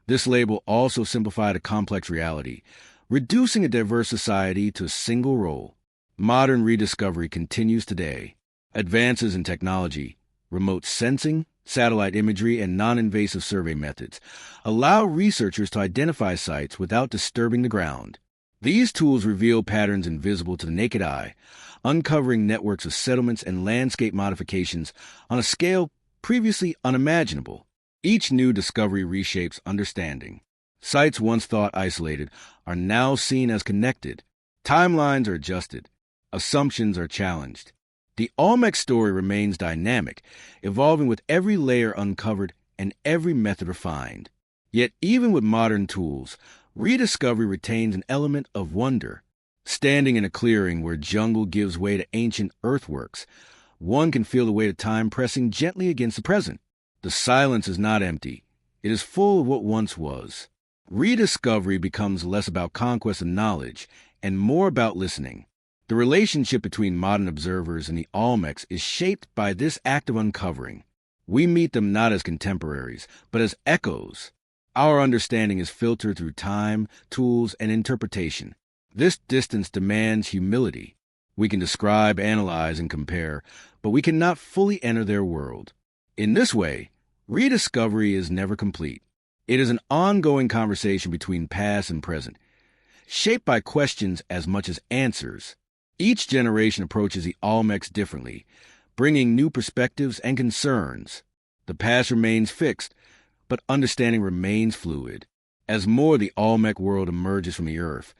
this label also simplified a complex reality, reducing a diverse society to a single role. Modern rediscovery continues today. Advances in technology, remote sensing, satellite imagery, and non-invasive survey methods allow researchers to identify sites without disturbing the ground. These tools reveal patterns invisible to the naked eye, uncovering networks of settlements and landscape modifications on a scale previously unimaginable. Each new discovery reshapes understanding. Sites once thought isolated are now seen as connected. Timelines are adjusted. Assumptions are challenged. The Olmec story remains dynamic, evolving with every layer uncovered and every method refined. Yet even with modern tools, rediscovery retains an element of wonder. Standing in a clearing where jungle gives way to ancient earthworks, one can feel the weight of time pressing gently against the present. The silence is not empty. It is full of what once was. Rediscovery becomes less about conquest of knowledge and more about listening. The relationship between modern observers and the Olmecs is shaped by this act of uncovering. We meet them not as contemporaries, but as echoes. Our understanding is filtered through time, tools, and interpretation. This distance demands humility. We can describe, analyze, and compare, but we cannot fully enter their world. In this way, rediscovery is never complete. It is an ongoing conversation between past and present, shaped by questions as much as answers. Each generation approaches the Olmecs differently, bringing new perspectives and concerns. The past remains fixed, but understanding remains fluid. As more of the Olmec world emerges from the earth,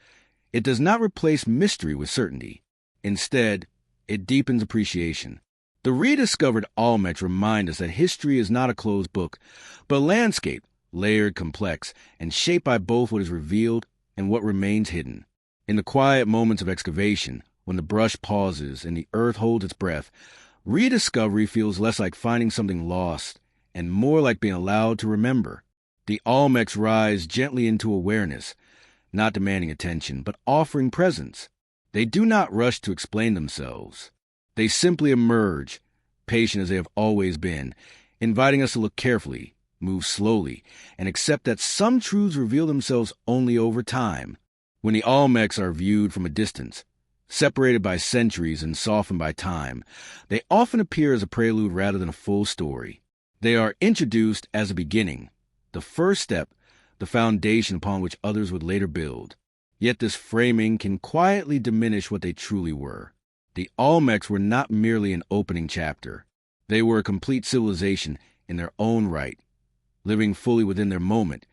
it does not replace mystery with certainty. Instead, it deepens appreciation. The rediscovered Olmecs remind us that history is not a closed book, but a landscape, layered, complex, and shaped by both what is revealed and what remains hidden. In the quiet moments of excavation, when the brush pauses and the earth holds its breath, rediscovery feels less like finding something lost and more like being allowed to remember. The Olmecs rise gently into awareness, not demanding attention, but offering presence. They do not rush to explain themselves. They simply emerge, patient as they have always been, inviting us to look carefully, move slowly, and accept that some truths reveal themselves only over time. When the Olmecs are viewed from a distance, separated by centuries and softened by time, they often appear as a prelude rather than a full story. They are introduced as a beginning, the first step, the foundation upon which others would later build. Yet this framing can quietly diminish what they truly were. The Olmecs were not merely an opening chapter. They were a complete civilization in their own right, living fully within their moment,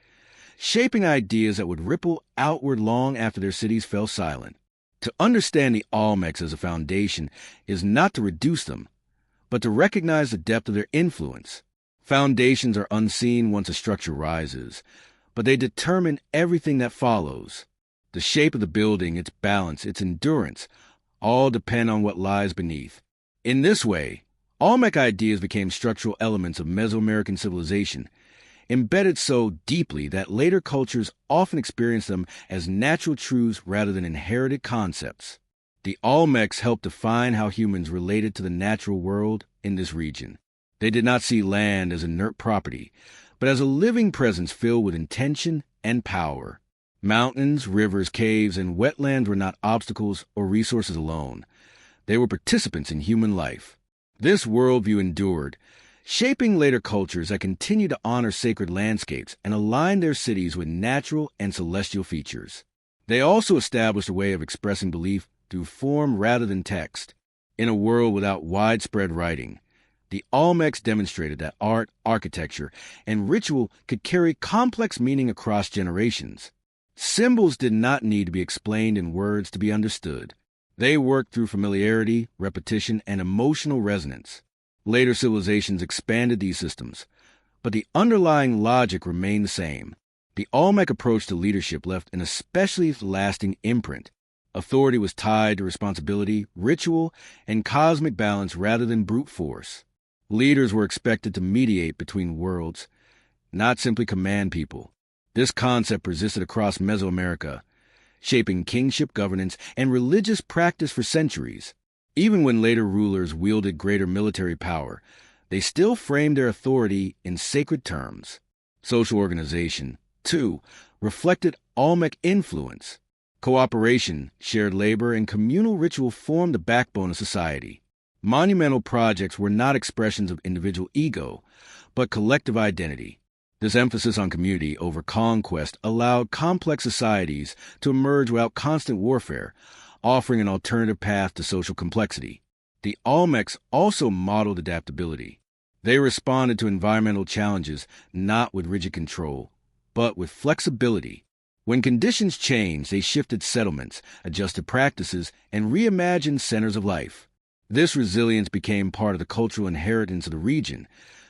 shaping ideas that would ripple outward long after their cities fell silent. To understand the Olmecs as a foundation is not to reduce them, but to recognize the depth of their influence. Foundations are unseen once a structure rises, but they determine everything that follows. The shape of the building, its balance, its endurance, all depend on what lies beneath. In this way, Olmec ideas became structural elements of Mesoamerican civilization, embedded so deeply that later cultures often experience them as natural truths rather than inherited concepts. The Olmecs helped define how humans related to the natural world in this region. They did not see land as inert property, but as a living presence filled with intention and power. Mountains, rivers, caves, and wetlands were not obstacles or resources alone. They were participants in human life. This worldview endured, shaping later cultures that continue to honor sacred landscapes and align their cities with natural and celestial features. They also established a way of expressing belief through form rather than text. In a world without widespread writing, the Olmecs demonstrated that art, architecture, and ritual could carry complex meaning across generations. Symbols did not need to be explained in words to be understood. They worked through familiarity, repetition, and emotional resonance. Later civilizations expanded these systems, but the underlying logic remained the same. The Olmec approach to leadership left an especially lasting imprint. Authority was tied to responsibility, ritual, and cosmic balance rather than brute force. Leaders were expected to mediate between worlds, not simply command people. This concept persisted across Mesoamerica, shaping kingship governance and religious practice for centuries. Even when later rulers wielded greater military power, they still framed their authority in sacred terms. Social organization, too, reflected Olmec influence. Cooperation, shared labor, and communal ritual formed the backbone of society. Monumental projects were not expressions of individual ego, but collective identity. This emphasis on community over conquest allowed complex societies to emerge without constant warfare, offering an alternative path to social complexity. The Olmecs also modeled adaptability. They responded to environmental challenges not with rigid control, but with flexibility. When conditions changed, they shifted settlements, adjusted practices, and reimagined centers of life. This resilience became part of the cultural inheritance of the region,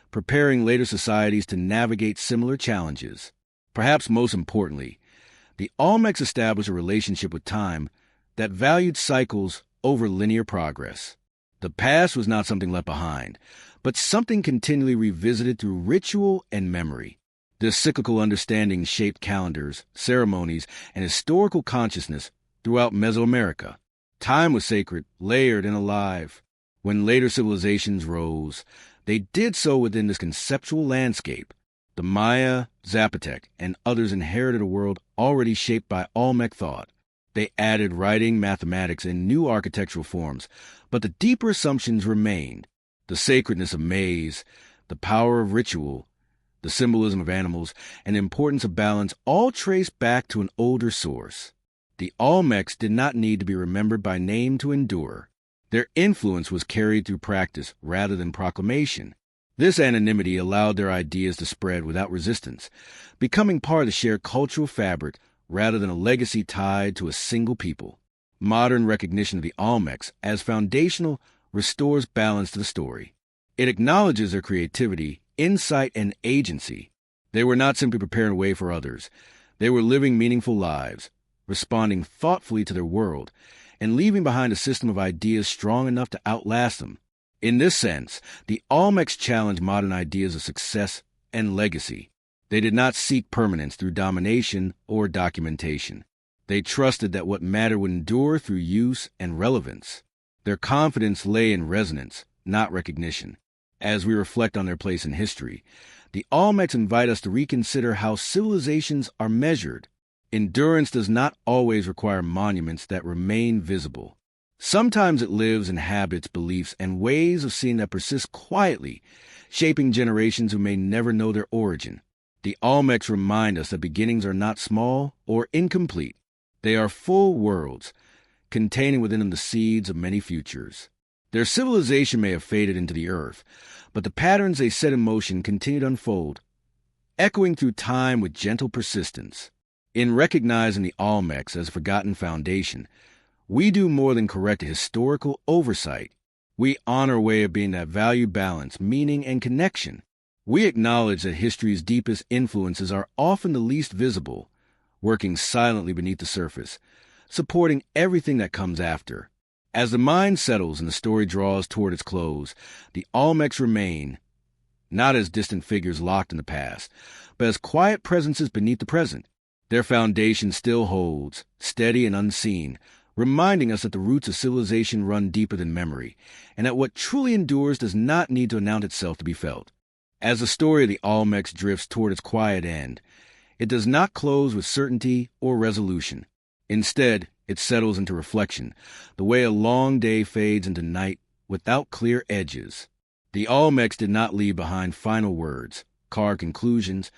preparing later societies to navigate similar challenges. Perhaps most importantly, the Olmecs established a relationship with time that valued cycles over linear progress. The past was not something left behind, but something continually revisited through ritual and memory. This cyclical understanding shaped calendars, ceremonies, and historical consciousness throughout Mesoamerica. Time was sacred, layered, and alive. When later civilizations rose, they did so within this conceptual landscape. The Maya, Zapotec, and others inherited a world already shaped by Olmec thought. They added writing, mathematics, and new architectural forms, but the deeper assumptions remained. The sacredness of maize, the power of ritual, the symbolism of animals, and the importance of balance all trace back to an older source. The Olmecs did not need to be remembered by name to endure. Their influence was carried through practice rather than proclamation. This anonymity allowed their ideas to spread without resistance, becoming part of the shared cultural fabric rather than a legacy tied to a single people. Modern recognition of the Olmecs as foundational restores balance to the story. It acknowledges their creativity, insight, and agency. They were not simply preparing a way for others. They were living meaningful lives, responding thoughtfully to their world, and leaving behind a system of ideas strong enough to outlast them. In this sense, the Olmecs challenged modern ideas of success and legacy. They did not seek permanence through domination or documentation. They trusted that what mattered would endure through use and relevance. Their confidence lay in resonance, not recognition. As we reflect on their place in history, the Olmecs invite us to reconsider how civilizations are measured. Endurance does not always require monuments that remain visible. Sometimes it lives in habits, beliefs, and ways of seeing that persist quietly, shaping generations who may never know their origin. The Olmecs remind us that beginnings are not small or incomplete. They are full worlds, containing within them the seeds of many futures. Their civilization may have faded into the earth, but the patterns they set in motion continue to unfold, echoing through time with gentle persistence. In recognizing the Olmecs as a forgotten foundation, we do more than correct a historical oversight. We honor a way of being that value balance, meaning, and connection. We acknowledge that history's deepest influences are often the least visible, working silently beneath the surface, supporting everything that comes after. As the mind settles and the story draws toward its close, the Olmecs remain, not as distant figures locked in the past, but as quiet presences beneath the present. Their foundation still holds, steady and unseen, reminding us that the roots of civilization run deeper than memory, and that what truly endures does not need to announce itself to be felt. As the story of the Olmecs drifts toward its quiet end, it does not close with certainty or resolution. Instead, it settles into reflection, the way a long day fades into night without clear edges. The Olmecs did not leave behind final words, carved conclusions,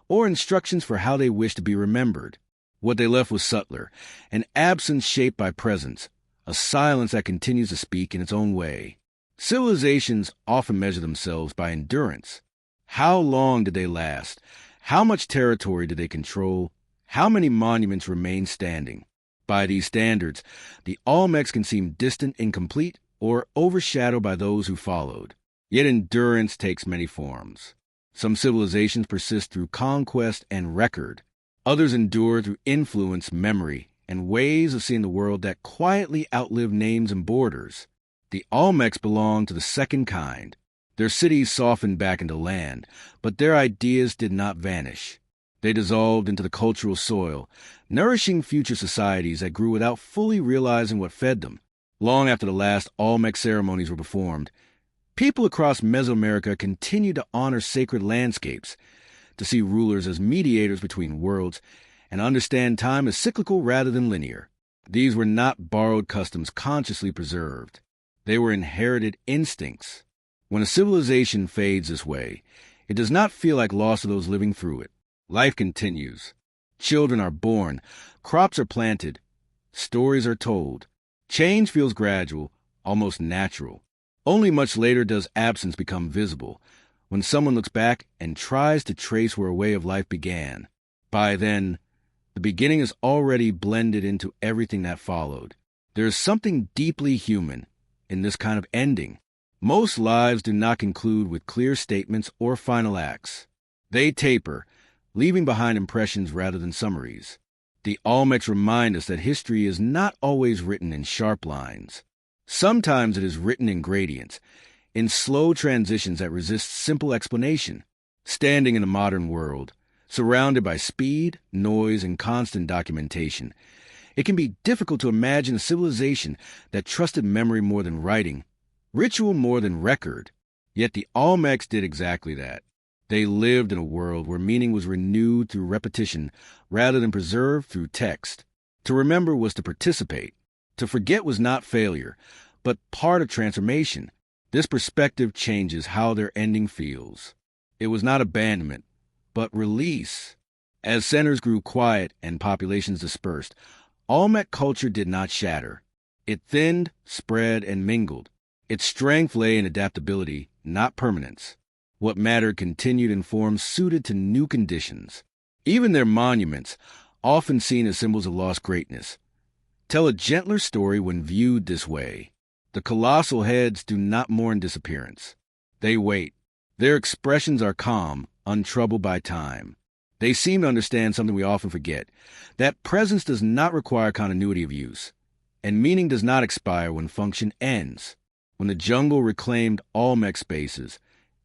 or instructions for how they wished to be remembered. What they left was subtler, an absence shaped by presence, a silence that continues to speak in its own way. Civilizations often measure themselves by endurance. How long did they last? How much territory did they control? How many monuments remain standing? By these standards, the Olmecs can seem distant, incomplete, or overshadowed by those who followed. Yet endurance takes many forms. Some civilizations persist through conquest and record. Others endure through influence, memory, and ways of seeing the world that quietly outlive names and borders. The Olmecs belong to the second kind. Their cities softened back into land, but their ideas did not vanish. They dissolved into the cultural soil, nourishing future societies that grew without fully realizing what fed them. Long after the last Olmec ceremonies were performed, people across Mesoamerica continued to honor sacred landscapes, to see rulers as mediators between worlds, and understand time as cyclical rather than linear. These were not borrowed customs consciously preserved. They were inherited instincts. When a civilization fades this way, it does not feel like loss to those living through it. Life continues. Children are born. Crops are planted. Stories are told. Change feels gradual, almost natural. Only much later does absence become visible, when someone looks back and tries to trace where a way of life began. By then, the beginning is already blended into everything that followed. There is something deeply human in this kind of ending. Most lives do not conclude with clear statements or final acts. They taper, leaving behind impressions rather than summaries. The Olmecs remind us that history is not always written in sharp lines. Sometimes it is written in gradients, in slow transitions that resist simple explanation. Standing in a modern world, surrounded by speed, noise, and constant documentation, it can be difficult to imagine a civilization that trusted memory more than writing, ritual more than record. Yet the Olmecs did exactly that. They lived in a world where meaning was renewed through repetition rather than preserved through text. To remember was to participate. To forget was not failure, but part of transformation. This perspective changes how their ending feels. It was not abandonment, but release. As centers grew quiet and populations dispersed, Olmec culture did not shatter. It thinned, spread, and mingled. Its strength lay in adaptability, not permanence. What mattered continued in forms suited to new conditions. Even their monuments, often seen as symbols of lost greatness, tell a gentler story when viewed this way. The colossal heads do not mourn disappearance. They wait. Their expressions are calm, untroubled by time. They seem to understand something we often forget, that presence does not require continuity of use, and meaning does not expire when function ends. When the jungle reclaimed Olmec spaces,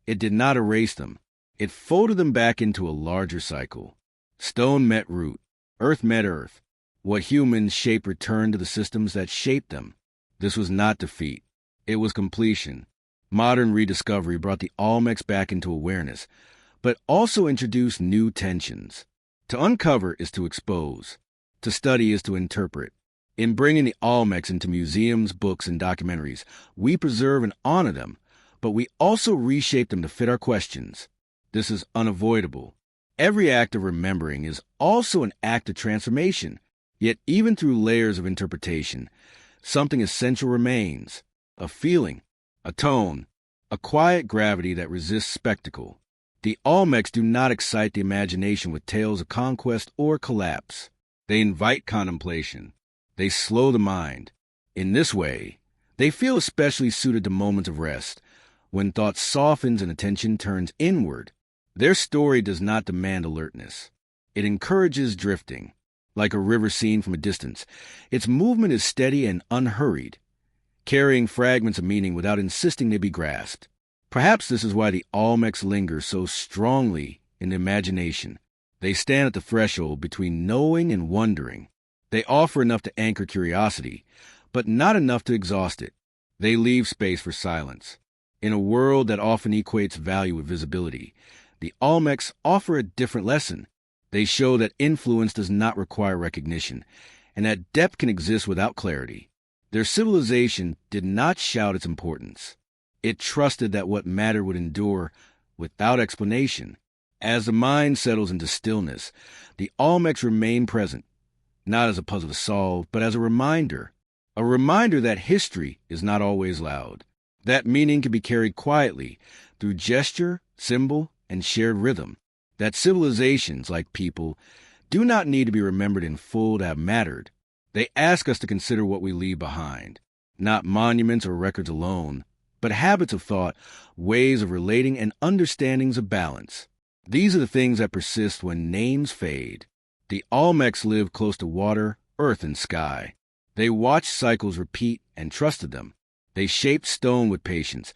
it did not erase them. It folded them back into a larger cycle. Stone met root. Earth met earth. What humans shape returned to the systems that shaped them. This was not defeat. It was completion. Modern rediscovery brought the Olmecs back into awareness, but also introduced new tensions. To uncover is to expose. To study is to interpret. In bringing the Olmecs into museums, books, and documentaries, we preserve and honor them, but we also reshape them to fit our questions. This is unavoidable. Every act of remembering is also an act of transformation. Yet even through layers of interpretation, something essential remains. A feeling, a tone, a quiet gravity that resists spectacle. The Olmecs do not excite the imagination with tales of conquest or collapse. They invite contemplation. They slow the mind. In this way, they feel especially suited to moments of rest, when thought softens and attention turns inward. Their story does not demand alertness. It encourages drifting. Like a river seen from a distance, its movement is steady and unhurried, carrying fragments of meaning without insisting they be grasped. Perhaps this is why the Olmecs linger so strongly in the imagination. They stand at the threshold between knowing and wondering. They offer enough to anchor curiosity, but not enough to exhaust it. They leave space for silence. In a world that often equates value with visibility, the Olmecs offer a different lesson. They show that influence does not require recognition, and that depth can exist without clarity. Their civilization did not shout its importance. It trusted that what mattered would endure without explanation. As the mind settles into stillness, the Olmecs remain present, not as a puzzle to solve, but as a reminder that history is not always loud, that meaning can be carried quietly through gesture, symbol, and shared rhythm, that civilizations, like people, do not need to be remembered in full to have mattered. They ask us to consider what we leave behind, not monuments or records alone, but habits of thought, ways of relating, and understandings of balance. These are the things that persist when names fade. The Olmecs lived close to water, earth, and sky. They watched cycles repeat and trusted them. They shaped stone with patience,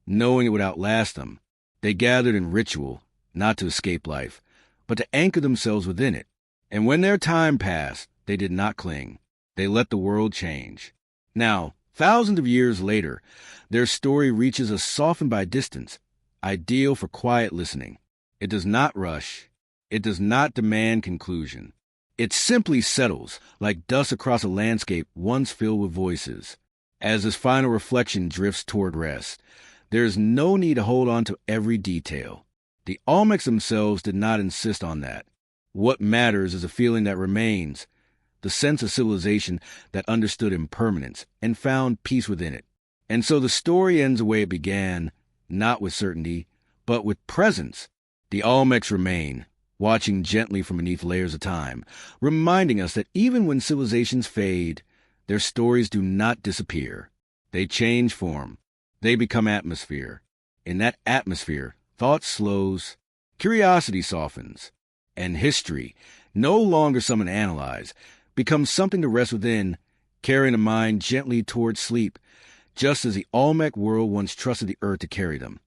knowing it would outlast them. They gathered in ritual, not to escape life, but to anchor themselves within it. And when their time passed, they did not cling. They let the world change. Now, thousands of years later, their story reaches us softened by distance, ideal for quiet listening. It does not rush. It does not demand conclusion. It simply settles, like dust across a landscape once filled with voices. As this final reflection drifts toward rest, there is no need to hold on to every detail. The Olmecs themselves did not insist on that. What matters is a feeling that remains, the sense of civilization that understood impermanence and found peace within it. And so the story ends the way it began, not with certainty, but with presence. The Olmecs remain, watching gently from beneath layers of time, reminding us that even when civilizations fade, their stories do not disappear. They change form. They become atmosphere. In that atmosphere, thought slows, curiosity softens, and history, no longer something to analyze, becomes something to rest within, carrying the mind gently towards sleep, just as the Olmec world once trusted the earth to carry them.